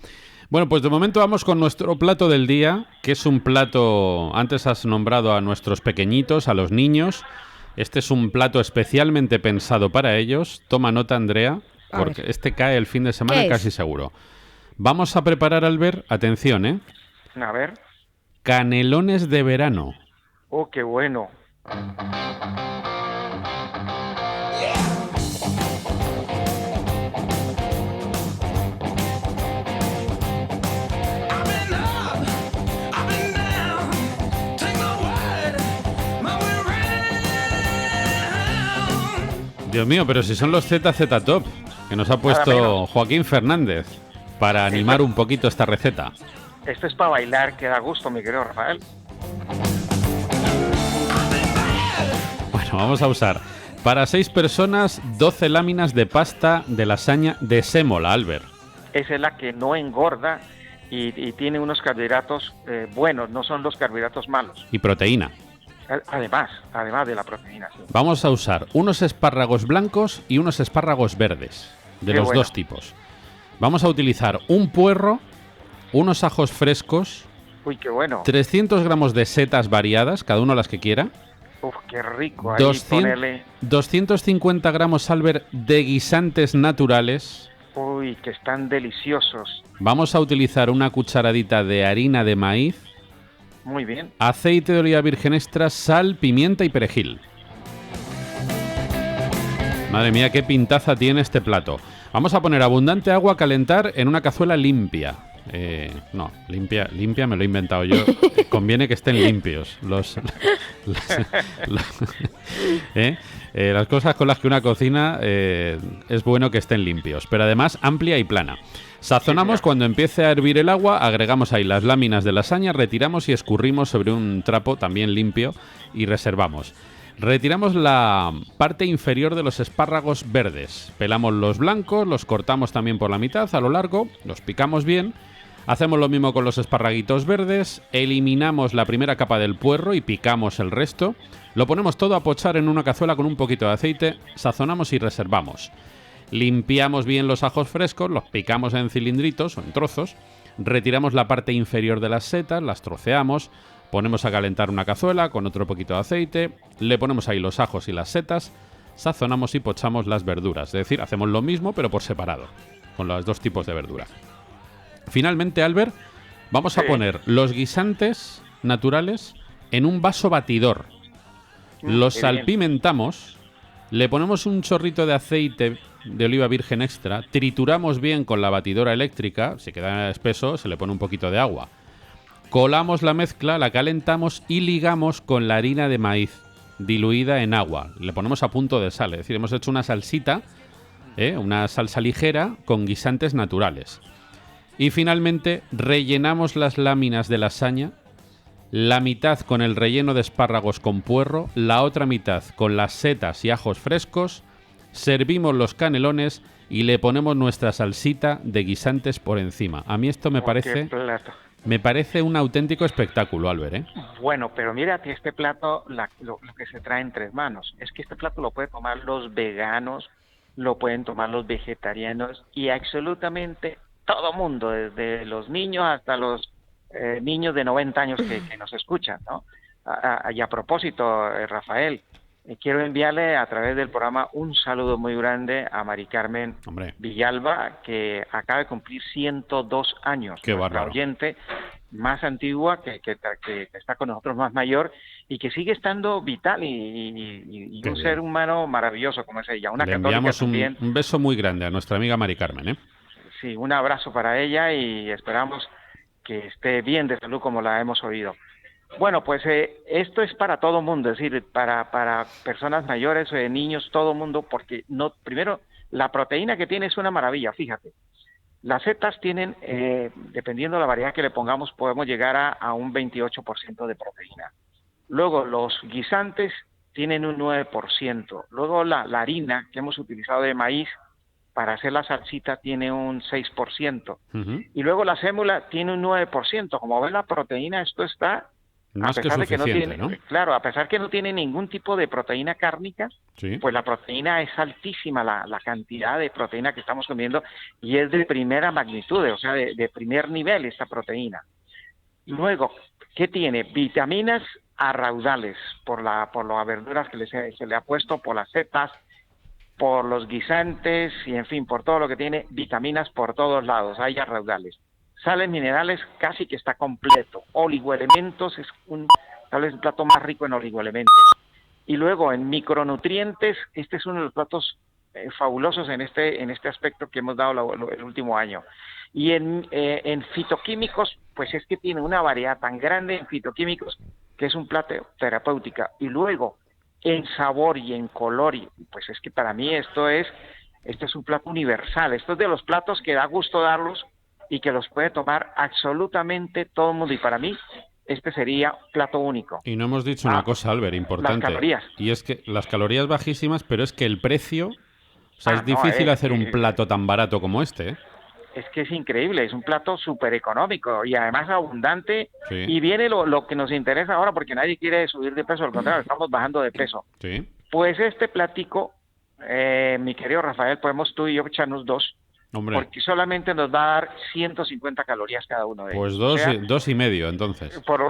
Bueno, pues de momento vamos con nuestro plato del día, que es un plato, antes has nombrado a nuestros pequeñitos, a los niños. Este es un plato especialmente pensado para ellos. Toma nota, Andrea. porque este cae el fin de semana casi seguro. Vamos a preparar, Albert, atención, ¿eh? A ver. Canelones de verano. Oh, qué bueno. Dios mío, pero si son los ZZ Top, que nos ha puesto Joaquín Fernández para animar un poquito esta receta. Esto es para bailar, que da gusto, mi querido Rafael. Bueno, vamos a usar para 6 personas 12 láminas de pasta de lasaña de sémola, Albert. Esa es la que no engorda y tiene unos carbohidratos buenos, no son los carbohidratos malos. Y proteína. Además de la proteína. Sí. Vamos a usar unos espárragos blancos y unos espárragos verdes, de los dos tipos. Vamos a utilizar un puerro, unos ajos frescos, uy, qué bueno, 300 gramos de setas variadas, cada uno las que quiera. Uf, qué rico. Ahí 250 gramos, Albert, de guisantes naturales. Uy, que están deliciosos. Vamos a utilizar una cucharadita de harina de maíz. Muy bien. Aceite de oliva virgen extra, sal, pimienta y perejil. Madre mía, qué pintaza tiene este plato. Vamos a poner abundante agua a calentar en una cazuela limpia. No, limpia me lo he inventado yo. Conviene que estén limpios las cosas con las que una cocina es bueno que estén limpios, pero además amplia y plana. Sazonamos, cuando empiece a hervir el agua, agregamos ahí las láminas de lasaña, retiramos y escurrimos sobre un trapo también limpio y reservamos. Retiramos la parte inferior de los espárragos verdes, pelamos los blancos, los cortamos también por la mitad a lo largo, los picamos bien. Hacemos lo mismo con los esparraguitos verdes, eliminamos la primera capa del puerro y picamos el resto. Lo ponemos todo a pochar en una cazuela con un poquito de aceite, sazonamos y reservamos. Limpiamos bien los ajos frescos, los picamos en cilindritos o en trozos, retiramos la parte inferior de las setas, las troceamos, ponemos a calentar una cazuela con otro poquito de aceite, le ponemos ahí los ajos y las setas, sazonamos y pochamos las verduras. Es decir, hacemos lo mismo pero por separado, con los dos tipos de verdura. Finalmente, Albert, vamos a poner los guisantes naturales en un vaso batidor. Los salpimentamos, le ponemos un chorrito de aceite de oliva virgen extra, trituramos bien con la batidora eléctrica, si queda espeso se le pone un poquito de agua. Colamos la mezcla, la calentamos y ligamos con la harina de maíz diluida en agua. Le ponemos a punto de sal, es decir, hemos hecho una salsita, una salsa ligera con guisantes naturales. Y finalmente rellenamos las láminas de lasaña, la mitad con el relleno de espárragos con puerro, la otra mitad con las setas y ajos frescos, servimos los canelones y le ponemos nuestra salsita de guisantes por encima. A mí esto me parece un auténtico espectáculo, Albert, ¿eh? Bueno, pero mira que este plato, lo que se trae en 3 manos, es que este plato lo pueden tomar los veganos, lo pueden tomar los vegetarianos y absolutamente todo mundo, desde los niños hasta los niños de 90 años que nos escuchan, ¿no? Y a propósito, Rafael, quiero enviarle a través del programa un saludo muy grande a Mari Carmen Villalba, que acaba de cumplir 102 años. Qué nuestra oyente más antigua, que está con nosotros, más mayor, y que sigue estando vital y un ser humano maravilloso como es ella. Una Le católica enviamos también. Un beso muy grande a nuestra amiga Mari Carmen, ¿eh? Sí, un abrazo para ella y esperamos que esté bien de salud como la hemos oído. Bueno, pues esto es para todo mundo, es decir, para personas mayores, niños, todo mundo, porque primero, la proteína que tiene es una maravilla, fíjate. Las setas tienen, dependiendo de la variedad que le pongamos, podemos llegar a un 28% de proteína. Luego, los guisantes tienen un 9%. Luego, la harina que hemos utilizado de maíz para hacer la salsita tiene un 6%. Y luego la sémola tiene un 9%. Como ven, la proteína, esto está... Más que suficiente, ¿no? Claro, a pesar que no tiene ningún tipo de proteína cárnica, pues la proteína es altísima, la cantidad de proteína que estamos comiendo, y es de primera magnitud, o sea, de primer nivel esta proteína. Luego, ¿qué tiene? Vitaminas a raudales por las verduras que se le ha puesto, por las setas, por los guisantes y, en fin, por todo lo que tiene, vitaminas por todos lados, hay a raudales. Sales minerales casi que está completo. Oligoelementos es tal vez el plato más rico en oligoelementos. Y luego en micronutrientes, este es uno de los platos fabulosos en este aspecto que hemos dado el último año. Y en fitoquímicos, pues es que tiene una variedad tan grande en fitoquímicos que es un plato terapéutica. Y luego en sabor y en color, y pues es que para mí esto es un plato universal. Esto es de los platos que da gusto darlos y que los puede tomar absolutamente todo el mundo. Y para mí este sería plato único. Y no hemos dicho una cosa, Albert, importante. Las calorías. Y es que las calorías bajísimas, pero es que el precio... O sea, es difícil hacer un plato tan barato como este, ¿eh? Es que es increíble, es un plato súper económico y además abundante. Sí. Y viene lo que nos interesa ahora, porque nadie quiere subir de peso, al contrario, estamos bajando de peso. Sí. Pues este platico, mi querido Rafael, podemos tú y yo echarnos dos. Hombre. Porque solamente nos va a dar 150 calorías cada uno de ellos. Pues dos y medio, entonces. Por lo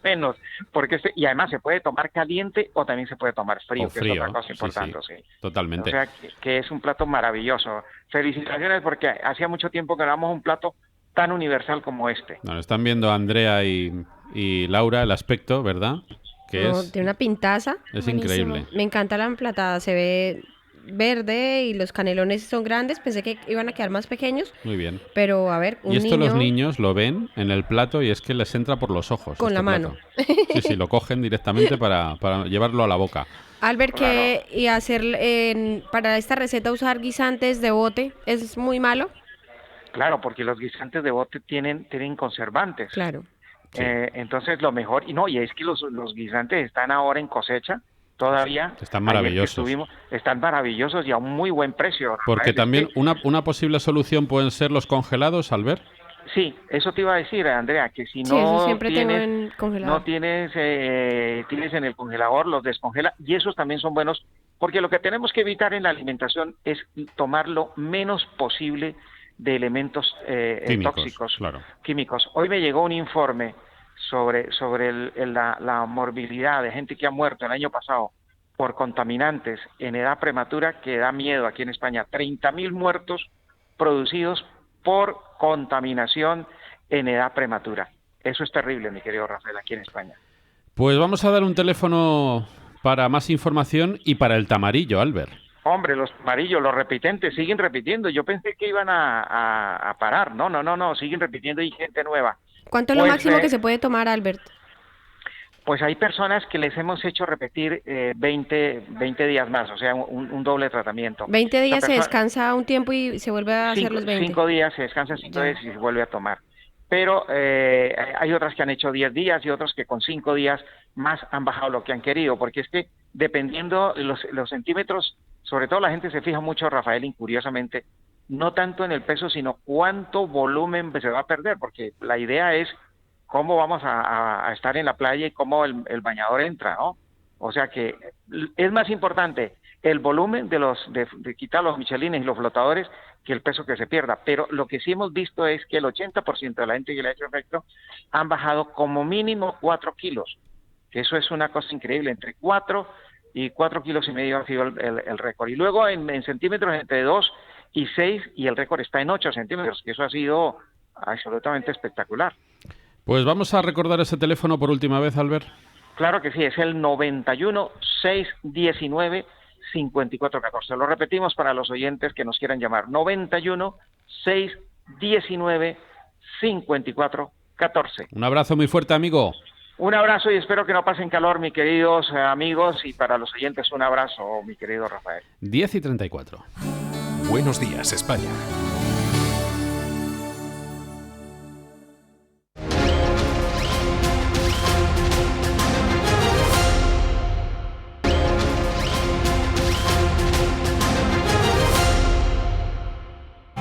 menos. Porque y además se puede tomar caliente o también se puede tomar frío, que es otra cosa importante. Sí. Totalmente. O sea, que es un plato maravilloso. Felicitaciones, porque hacía mucho tiempo que no dábamos un plato tan universal como este. Bueno, están viendo Andrea y Laura el aspecto, ¿verdad? Tiene una pintaza. Es increíble. Me encanta la emplatada, se ve verde y los canelones son grandes. Pensé que iban a quedar más pequeños. Muy bien. Pero a ver, y esto los niños lo ven en el plato y es que les entra por los ojos. Con la mano. Sí, lo cogen directamente para llevarlo a la boca. Albert, y hacer para esta receta usar guisantes de bote es muy malo. Claro, porque los guisantes de bote tienen conservantes. Claro. Sí. Entonces lo mejor, y es que los guisantes están ahora en cosecha. Todavía están maravillosos. Están maravillosos y a un muy buen precio. Porque también una posible solución pueden ser los congelados, Albert. Sí, eso te iba a decir, Andrea, que si tienes en el congelador, los descongela, y esos también son buenos, porque lo que tenemos que evitar en la alimentación es tomar lo menos posible de elementos tóxicos, claro. Químicos. Hoy me llegó un informe sobre la morbilidad de gente que ha muerto el año pasado por contaminantes en edad prematura, que da miedo aquí en España. 30.000 muertos producidos por contaminación en edad prematura. Eso es terrible, mi querido Rafael, aquí en España. Pues vamos a dar un teléfono para más información y para el tamarillo, Albert. Hombre, los tamarillos, los repitentes, siguen repitiendo. Yo pensé que iban a parar. No, siguen repitiendo y gente nueva. ¿Cuánto es lo máximo que se puede tomar, Albert? Pues hay personas que les hemos hecho repetir 20 días más, o sea, un doble tratamiento. 20 días se descansa un tiempo y se vuelve a hacer los 20. 5 días, se descansa 5 días y se vuelve a tomar. Pero hay otras que han hecho 10 días y otros que con 5 días más han bajado lo que han querido, porque es que dependiendo los centímetros, sobre todo la gente se fija mucho, Rafael, curiosamente, no tanto en el peso, sino cuánto volumen se va a perder, porque la idea es cómo vamos a estar en la playa y cómo el bañador entra, ¿no? O sea que es más importante el volumen de quitar los michelines y los flotadores que el peso que se pierda. Pero lo que sí hemos visto es que el 80% de la gente que le ha hecho efecto han bajado como mínimo 4 kilos, que eso es una cosa increíble, entre 4 y 4 kilos y medio ha sido el récord. Y luego en centímetros entre 2 y 6, y el récord está en 8 centímetros, que eso ha sido absolutamente espectacular. Pues vamos a recordar ese teléfono por última vez, Albert. Claro que sí, es el 91 619 5414. Lo repetimos para los oyentes que nos quieran llamar. 91 619 5414. Un abrazo muy fuerte, amigo. Un abrazo y espero que no pasen calor, mis queridos amigos, y para los oyentes un abrazo, mi querido Rafael. 10:34. Buenos días, España.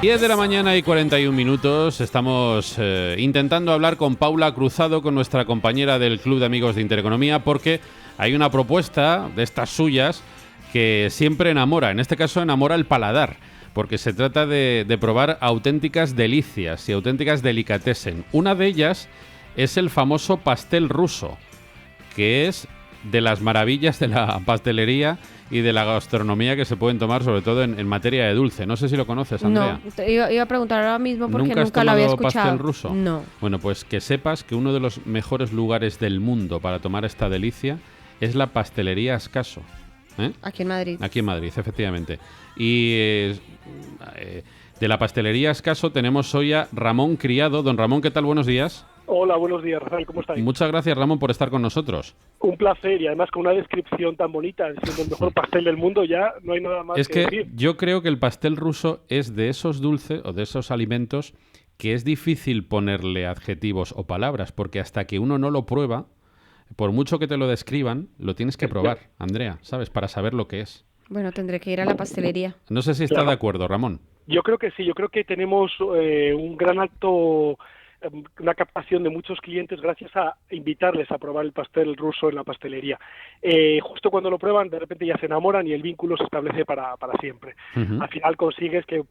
Diez de la mañana y 41 minutos. Estamos intentando hablar con Paula Cruzado, con nuestra compañera del Club de Amigos de Intereconomía, porque hay una propuesta de estas suyas que siempre enamora. En este caso enamora el paladar, porque se trata de probar auténticas delicias y auténticas delicatessen. Una de ellas es el famoso pastel ruso, que es de las maravillas de la pastelería y de la gastronomía que se pueden tomar, sobre todo en materia de dulce. No sé si lo conoces, Andrea. No, iba a preguntar ahora mismo porque nunca lo había escuchado. ¿Pastel ruso? No. Bueno, pues que sepas que uno de los mejores lugares del mundo para tomar esta delicia es la pastelería Ascaso. Aquí en Madrid. Aquí en Madrid, efectivamente. Y de la pastelería Ascaso tenemos hoy a Ramón Criado. Don Ramón, ¿qué tal? Buenos días. Hola, buenos días, Rafael, ¿cómo estáis? Muchas gracias, Ramón, por estar con nosotros. Un placer, y además con una descripción tan bonita, siendo el mejor pastel del mundo, ya no hay nada más que decir. Yo creo que el pastel ruso es de esos dulces o de esos alimentos que es difícil ponerle adjetivos o palabras, porque hasta que uno no lo prueba, por mucho que te lo describan, lo tienes que probar, Andrea, ¿sabes? Para saber lo que es. Bueno, tendré que ir a la pastelería. No sé si está de acuerdo, Ramón. Yo creo que sí, yo creo que tenemos un gran alto... una captación de muchos clientes gracias a invitarles a probar el pastel ruso en la pastelería. Justo cuando lo prueban, de repente ya se enamoran y el vínculo se establece para siempre. Al final consigues que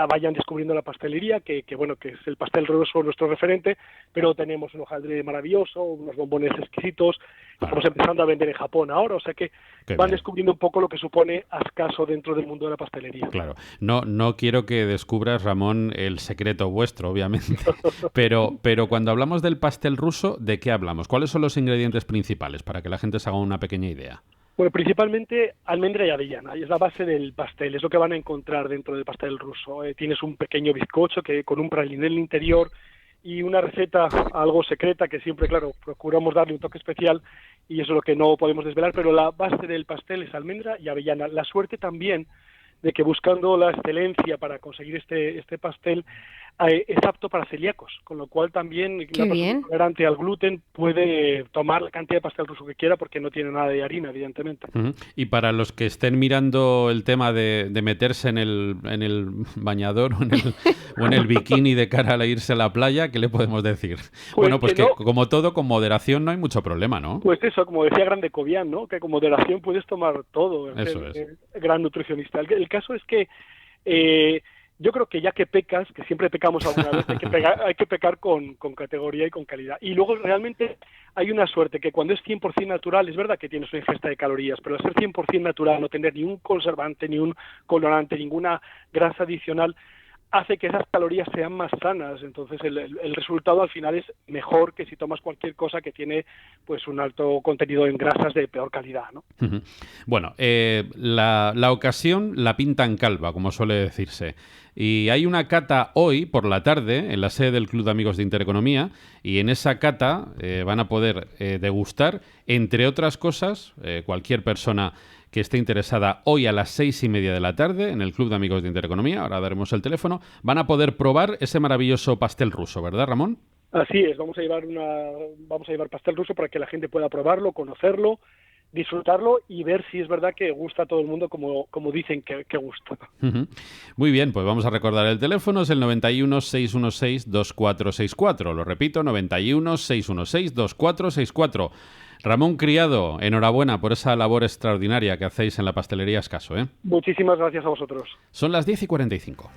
vayan descubriendo la pastelería, que es el pastel ruso nuestro referente, pero tenemos un hojaldre maravilloso, unos bombones exquisitos, estamos empezando a vender en Japón ahora, o sea que van descubriendo un poco lo que supone Ascaso dentro del mundo de la pastelería. Claro, no quiero que descubras, Ramón, el secreto vuestro, obviamente, pero cuando hablamos del pastel ruso, ¿de qué hablamos? ¿Cuáles son los ingredientes principales para que la gente se haga una pequeña idea? Bueno, principalmente almendra y avellana, y es la base del pastel, es lo que van a encontrar dentro del pastel ruso. Tienes un pequeño bizcocho con un praliné en el interior y una receta algo secreta que siempre, claro, procuramos darle un toque especial y eso es lo que no podemos desvelar, pero la base del pastel es almendra y avellana. La suerte también de que buscando la excelencia para conseguir este pastel es apto para celíacos, con lo cual también una persona intolerante al gluten puede tomar la cantidad de pastel ruso que quiera porque no tiene nada de harina, evidentemente. Y para los que estén mirando el tema de meterse en el bañador o en el bikini de cara a irse a la playa, ¿qué le podemos decir? Pues que como todo, con moderación no hay mucho problema, ¿no? Pues eso, como decía Grande Cobian, ¿no? Que con moderación puedes tomar todo. Eso es. Gran nutricionista. El caso es que yo creo que ya que pecas, que siempre pecamos alguna vez, hay que pecar con categoría y con calidad. Y luego realmente hay una suerte, que cuando es 100% natural, es verdad que tienes una ingesta de calorías, pero al ser 100% natural, no tener ni un conservante, ni un colorante, ninguna grasa adicional, hace que esas calorías sean más sanas. Entonces el resultado al final es mejor que si tomas cualquier cosa que tiene pues un alto contenido en grasas de peor calidad, ¿no? Bueno, la ocasión la pintan calva, como suele decirse. Y hay una cata hoy por la tarde en la sede del Club de Amigos de Intereconomía, y en esa cata van a poder degustar, entre otras cosas, cualquier persona que esté interesada hoy a las 6:30 de la tarde en el Club de Amigos de Intereconomía, ahora daremos el teléfono, van a poder probar ese maravilloso pastel ruso, ¿verdad, Ramón? Así es, vamos a llevar pastel ruso para que la gente pueda probarlo, conocerlo, disfrutarlo y ver si es verdad que gusta a todo el mundo como dicen que gusta. Muy bien, pues vamos a recordar el teléfono, es el 91 616 2464, lo repito, 91 616 2464. Ramón Criado, enhorabuena por esa labor extraordinaria que hacéis en la pastelería Ascaso, ¿eh? Muchísimas gracias a vosotros. Son las 10:45.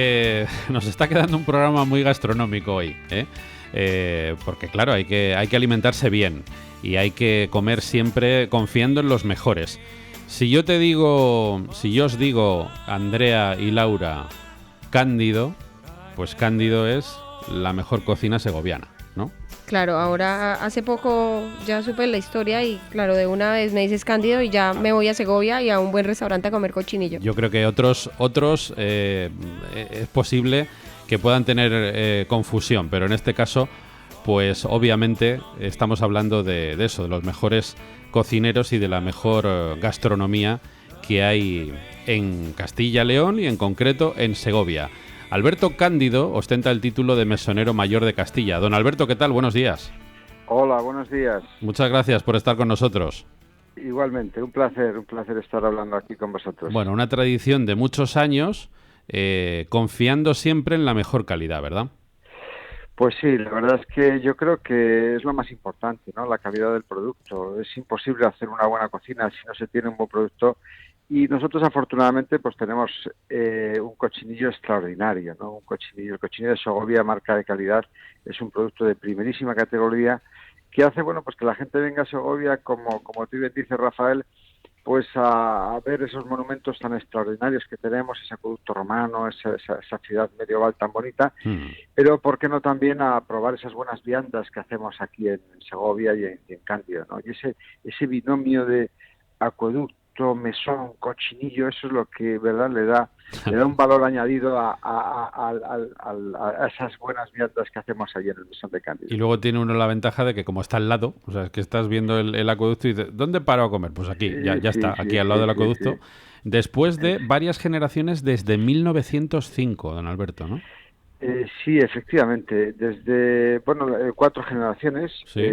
Nos está quedando un programa muy gastronómico hoy, porque claro, hay que alimentarse bien y hay que comer siempre confiando en los mejores. Si yo os digo, Andrea y Laura, Cándido, pues Cándido es la mejor cocina segoviana, ¿no? Claro, ahora hace poco ya supe la historia y claro, de una vez me dices Cándido y ya me voy a Segovia y a un buen restaurante a comer cochinillo. Yo creo que otros es posible que puedan tener confusión, pero en este caso, pues obviamente estamos hablando de eso, de los mejores cocineros y de la mejor gastronomía que hay en Castilla y León y en concreto en Segovia. Alberto Cándido ostenta el título de mesonero mayor de Castilla. Don Alberto, ¿qué tal? Buenos días. Hola, buenos días. Muchas gracias por estar con nosotros. Igualmente, un placer estar hablando aquí con vosotros. Bueno, una tradición de muchos años, confiando siempre en la mejor calidad, ¿verdad? Pues sí, la verdad es que yo creo que es lo más importante, ¿no? La calidad del producto. Es imposible hacer una buena cocina si no se tiene un buen producto. Y nosotros afortunadamente pues tenemos un cochinillo extraordinario, ¿no? El cochinillo de Segovia, marca de calidad, es un producto de primerísima categoría que hace, bueno, pues que la gente venga a Segovia, como tú bien dices, Rafael, pues a ver esos monumentos tan extraordinarios que tenemos, ese acueducto romano, esa ciudad medieval tan bonita, pero ¿por qué no también a probar esas buenas viandas que hacemos aquí en Segovia y en Cándido, ¿no? Y ese binomio de acueducto, mesón, cochinillo, eso es lo que, ¿verdad?, le da un valor añadido a esas buenas viandas que hacemos allí en el mesón de Cándido. Y luego tiene uno la ventaja de que como está al lado, o sea, es que estás viendo el acueducto y dices, ¿dónde paro a comer? Pues aquí, ya está, aquí al lado del acueducto. Después de varias generaciones desde 1905, don Alberto, ¿no? Sí, efectivamente. Desde, 4 generaciones. Sí.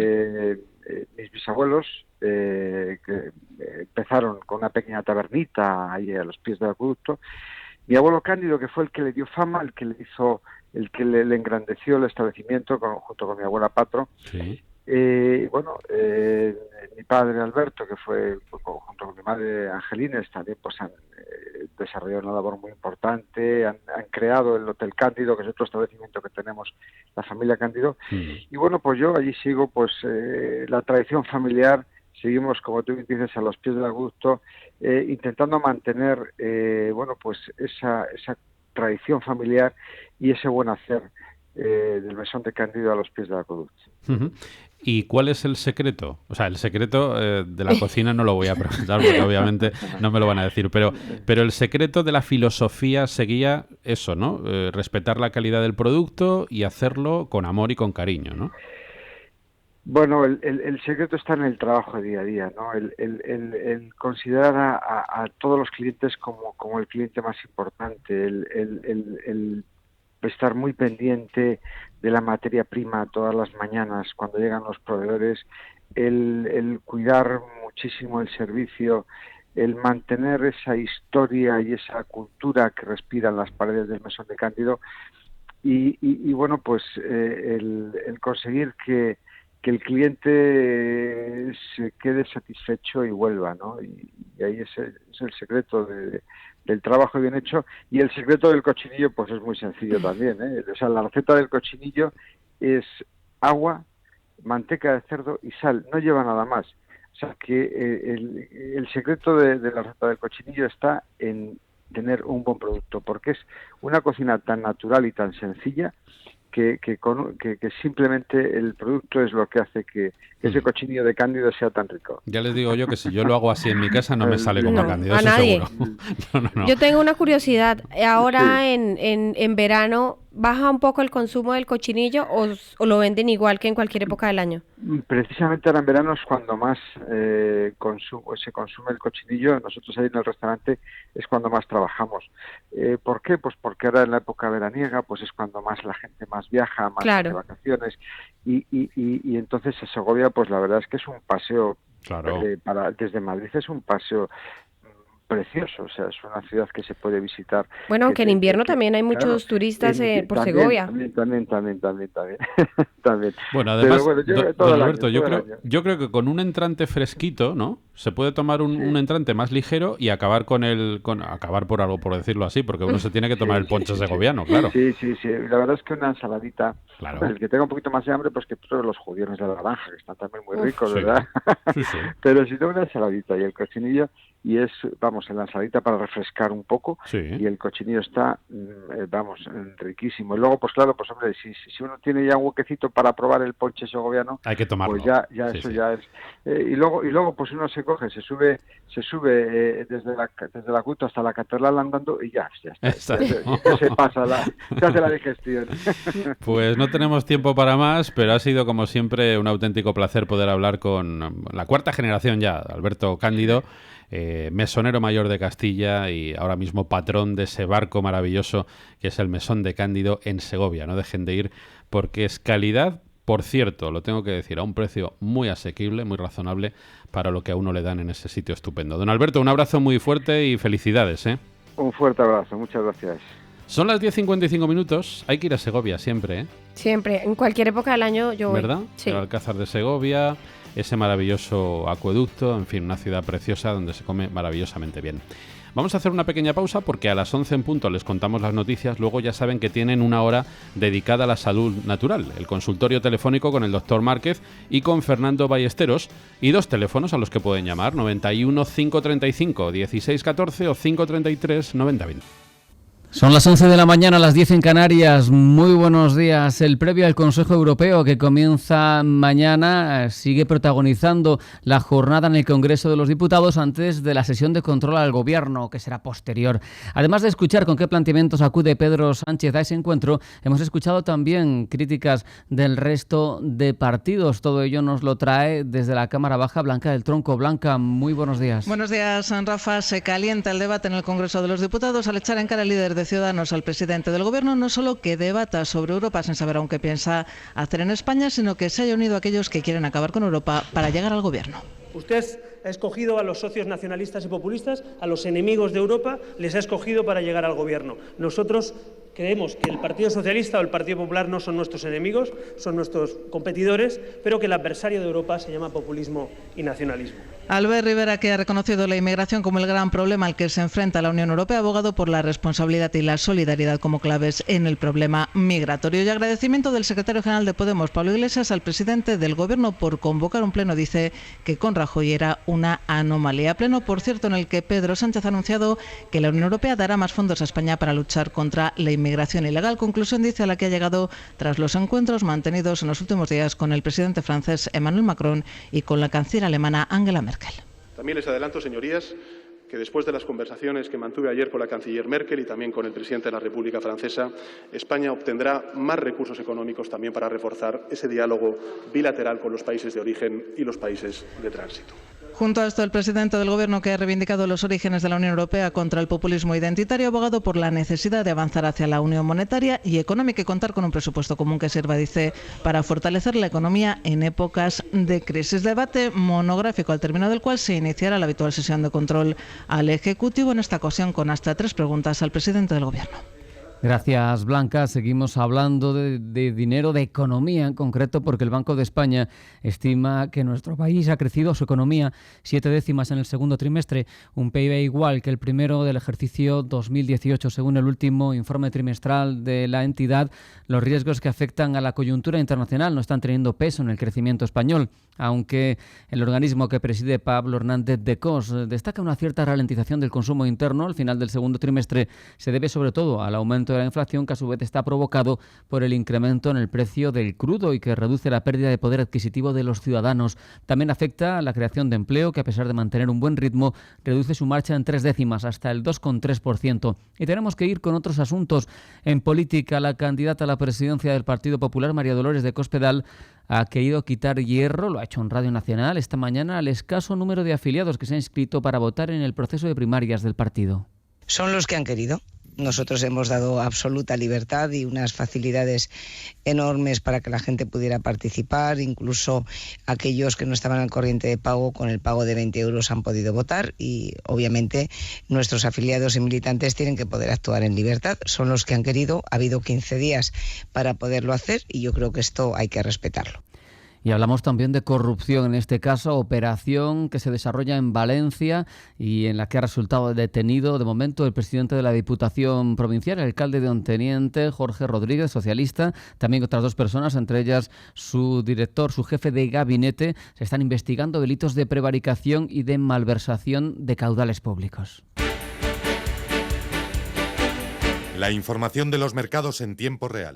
Mis bisabuelos, que empezaron con una pequeña tabernita ahí a los pies del acueducto. Mi abuelo Cándido, que fue el que le dio fama, el que le engrandeció el establecimiento junto con mi abuela Patro. Sí. Mi padre Alberto, que fue junto con mi madre Angelines, también pues han desarrollado una labor muy importante, han creado el Hotel Cándido, que es otro establecimiento que tenemos la familia Cándido, y bueno, pues yo allí sigo pues la tradición familiar, seguimos, como tú dices, a los pies del acueducto, intentando mantener pues esa tradición familiar y ese buen hacer del mesón de Cándido a los pies del acueducto. ¿Y cuál es el secreto? O sea, el secreto de la cocina no lo voy a preguntar porque obviamente no me lo van a decir, pero el secreto de la filosofía seguía eso, ¿no? Respetar la calidad del producto y hacerlo con amor y con cariño, ¿no? Bueno, el secreto está en el trabajo día a día, ¿no? El considerar a todos los clientes como el cliente más importante, el estar muy pendiente de la materia prima todas las mañanas cuando llegan los proveedores, el cuidar muchísimo el servicio, el mantener esa historia y esa cultura que respiran las paredes del mesón de Cándido y bueno, pues el conseguir que el cliente se quede satisfecho y vuelva, ¿no? Y ahí es el secreto del trabajo bien hecho. Y el secreto del cochinillo pues es muy sencillo también, ¿eh? O sea, la receta del cochinillo es agua, manteca de cerdo y sal, no lleva nada más. O sea que el secreto de la receta del cochinillo está en tener un buen producto, porque es una cocina tan natural y tan sencilla que simplemente el producto es lo que hace que ese cochinillo de Cándido sea tan rico. Ya les digo yo que si yo lo hago así en mi casa no me sale como Cándido, a eso nadie. Seguro. No. Yo tengo una curiosidad. Ahora en verano, ¿baja un poco el consumo del cochinillo o lo venden igual que en cualquier época del año? Precisamente ahora en verano es cuando más se consume el cochinillo. Nosotros ahí en el restaurante es cuando más trabajamos. ¿Por qué? Pues porque ahora en la época veraniega pues es cuando más la gente más viaja, más de vacaciones y entonces a Segovia pues la verdad es que es un paseo, desde Madrid es un paseo precioso, o sea, es una ciudad que se puede visitar. Bueno, aunque en invierno también hay muchos turistas por Segovia. También. Bueno, además, don Alberto, yo creo que con un entrante fresquito, ¿no? Se puede tomar un entrante más ligero y acabar acabar por algo, por decirlo así, porque uno se tiene que tomar el ponche segoviano, claro. Sí. La verdad es que una ensaladita, pues el que tenga un poquito más de hambre, pues que pruebe los judiones de la naranja, que están también muy ricos, ¿verdad? Sí. Pero si no, una ensaladita y el cochinillo, y es, en la ensaladita para refrescar un poco, y el cochinillo está, riquísimo. Y luego, pues claro, pues hombre, si uno tiene ya un huequecito para probar el ponche segoviano, hay que tomarlo. Pues ya es. Y luego, pues uno se coge, se sube desde la Cuta hasta la catedral andando y ya está. Se pasa, se hace la digestión. Pues no tenemos tiempo para más, pero ha sido como siempre un auténtico placer poder hablar con la cuarta generación ya, Alberto Cándido, mesonero mayor de Castilla y ahora mismo patrón de ese barco maravilloso que es el Mesón de Cándido en Segovia. No dejen de ir porque es calidad, por cierto, lo tengo que decir, a un precio muy asequible, muy razonable para lo que a uno le dan en ese sitio estupendo. Don Alberto, un abrazo muy fuerte y felicidades, ¿eh? Un fuerte abrazo, muchas gracias. Son las 10:55 minutos, hay que ir a Segovia siempre, ¿eh? Siempre, en cualquier época del año yo voy. ¿Verdad? Sí. El Alcázar de Segovia, ese maravilloso acueducto, en fin, una ciudad preciosa donde se come maravillosamente bien. Vamos a hacer una pequeña pausa porque a las 11 en punto les contamos las noticias. Luego ya saben que tienen una hora dedicada a la salud natural, el consultorio telefónico con el doctor Márquez y con Fernando Ballesteros, y 2 teléfonos a los que pueden llamar: 91 535 1614 o 533 9020. Son las 11 de la mañana, las 10 en Canarias. Muy buenos días. El previo al Consejo Europeo, que comienza mañana, sigue protagonizando la jornada en el Congreso de los Diputados antes de la sesión de control al Gobierno, que será posterior. Además de escuchar con qué planteamientos acude Pedro Sánchez a ese encuentro, hemos escuchado también críticas del resto de partidos. Todo ello nos lo trae desde la Cámara Baja Blanca del Tronco. Blanca, muy buenos días. Buenos días, Rafa. Se calienta el debate en el Congreso de los Diputados al echar en cara al líder de Ciudadanos al presidente del Gobierno, no solo que debata sobre Europa sin saber aún qué piensa hacer en España, sino que se haya unido a aquellos que quieren acabar con Europa para llegar al Gobierno. Usted ha escogido a los socios nacionalistas y populistas, a los enemigos de Europa, les ha escogido para llegar al Gobierno. Nosotros creemos que el Partido Socialista o el Partido Popular no son nuestros enemigos, son nuestros competidores, pero que el adversario de Europa se llama populismo y nacionalismo. Albert Rivera, que ha reconocido la inmigración como el gran problema al que se enfrenta la Unión Europea, ha abogado por la responsabilidad y la solidaridad como claves en el problema migratorio. Y agradecimiento del secretario general de Podemos, Pablo Iglesias, al presidente del Gobierno por convocar un pleno. Dice que con Rajoy era una anomalía. Pleno, por cierto, en el que Pedro Sánchez ha anunciado que la Unión Europea dará más fondos a España para luchar contra la inmigración ilegal. Conclusión, dice, a la que ha llegado tras los encuentros mantenidos en los últimos días con el presidente francés Emmanuel Macron y con la canciller alemana Angela Merkel. También les adelanto, señorías, que después de las conversaciones que mantuve ayer con la canciller Merkel y también con el presidente de la República Francesa, España obtendrá más recursos económicos también para reforzar ese diálogo bilateral con los países de origen y los países de tránsito. Junto a esto, el presidente del Gobierno, que ha reivindicado los orígenes de la Unión Europea contra el populismo identitario, ha abogado por la necesidad de avanzar hacia la unión monetaria y económica y contar con un presupuesto común que sirva, dice, para fortalecer la economía en épocas de crisis. Debate monográfico al término del cual se iniciará la habitual sesión de control al Ejecutivo, en esta ocasión con hasta 3 preguntas al presidente del Gobierno. Gracias, Blanca. Seguimos hablando de dinero, de economía en concreto, porque el Banco de España estima que nuestro país ha crecido su economía 7 décimas en el segundo trimestre, un PIB igual que el primero del ejercicio 2018. Según el último informe trimestral de la entidad, los riesgos que afectan a la coyuntura internacional no están teniendo peso en el crecimiento español, aunque el organismo que preside Pablo Hernández de Cos destaca una cierta ralentización del consumo interno al final del segundo trimestre. Se debe sobre todo al aumento de la inflación, que a su vez está provocado por el incremento en el precio del crudo y que reduce la pérdida de poder adquisitivo de los ciudadanos. También afecta a la creación de empleo, que a pesar de mantener un buen ritmo, reduce su marcha en 3 décimas, hasta el 2,3%. Y tenemos que ir con otros asuntos. En política, la candidata a la presidencia del Partido Popular, María Dolores de Cospedal, ha querido quitar hierro, lo ha hecho en Radio Nacional esta mañana, al escaso número de afiliados que se han inscrito para votar en el proceso de primarias del partido. Son los que han querido. Nosotros hemos dado absoluta libertad y unas facilidades enormes para que la gente pudiera participar. Incluso aquellos que no estaban al corriente de pago, con el pago de 20 euros han podido votar, y obviamente nuestros afiliados y militantes tienen que poder actuar en libertad. Son los que han querido. Ha habido 15 días para poderlo hacer y yo creo que esto hay que respetarlo. Y hablamos también de corrupción, en este caso operación que se desarrolla en Valencia y en la que ha resultado detenido de momento el presidente de la Diputación Provincial, el alcalde de Onteniente, Jorge Rodríguez, socialista, también otras 2 personas, entre ellas su director, su jefe de gabinete. Se están investigando delitos de prevaricación y de malversación de caudales públicos. La información de los mercados en tiempo real.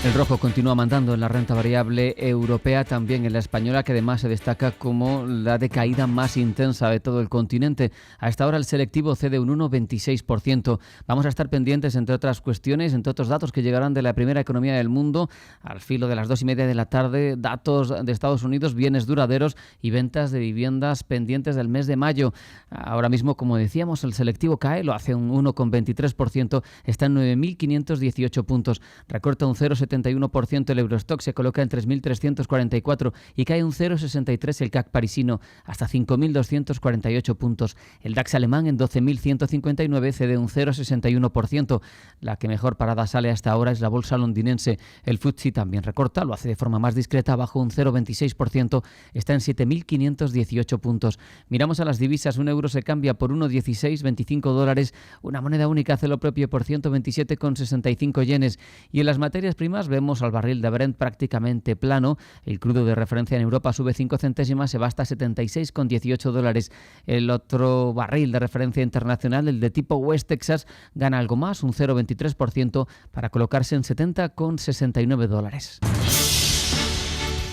El rojo continúa mandando en la renta variable europea, también en la española, que además se destaca como la decaída más intensa de todo el continente. A esta hora el selectivo cede un 1,26%. Vamos a estar pendientes, entre otras cuestiones, entre otros datos que llegarán de la primera economía del mundo al filo de las 2:30 de la tarde, datos de Estados Unidos, bienes duraderos y ventas de viviendas pendientes del mes de mayo. Ahora mismo, como decíamos, el selectivo cae, lo hace un 1,23%, está en 9.518 puntos, recorta un 0,75%. 0,71% el Eurostock, se coloca en 3.344 y cae un 0,63 el CAC parisino hasta 5.248 puntos. El DAX alemán en 12.159 cede un 0,61%. La que mejor parada sale hasta ahora es la bolsa londinense. El FTSE también recorta, lo hace de forma más discreta, bajo un 0,26%, está en 7.518 puntos. Miramos a las divisas, un euro se cambia por 1,1625 dólares, una moneda única hace lo propio por 127,65 yenes. Y en las materias primas vemos al barril de Brent prácticamente plano. El crudo de referencia en Europa sube 5 centésimas, se va hasta 76,18 dólares. El otro barril de referencia internacional, el de tipo West Texas, gana algo más, un 0,23%, para colocarse en 70,69 dólares.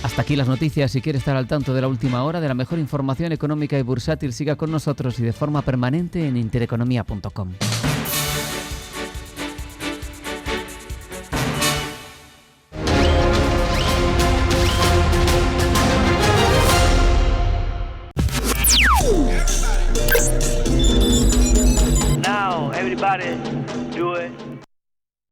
Hasta aquí las noticias. Si quiere estar al tanto de la última hora, de la mejor información económica y bursátil, siga con nosotros y de forma permanente en intereconomía.com. Now everybody do it.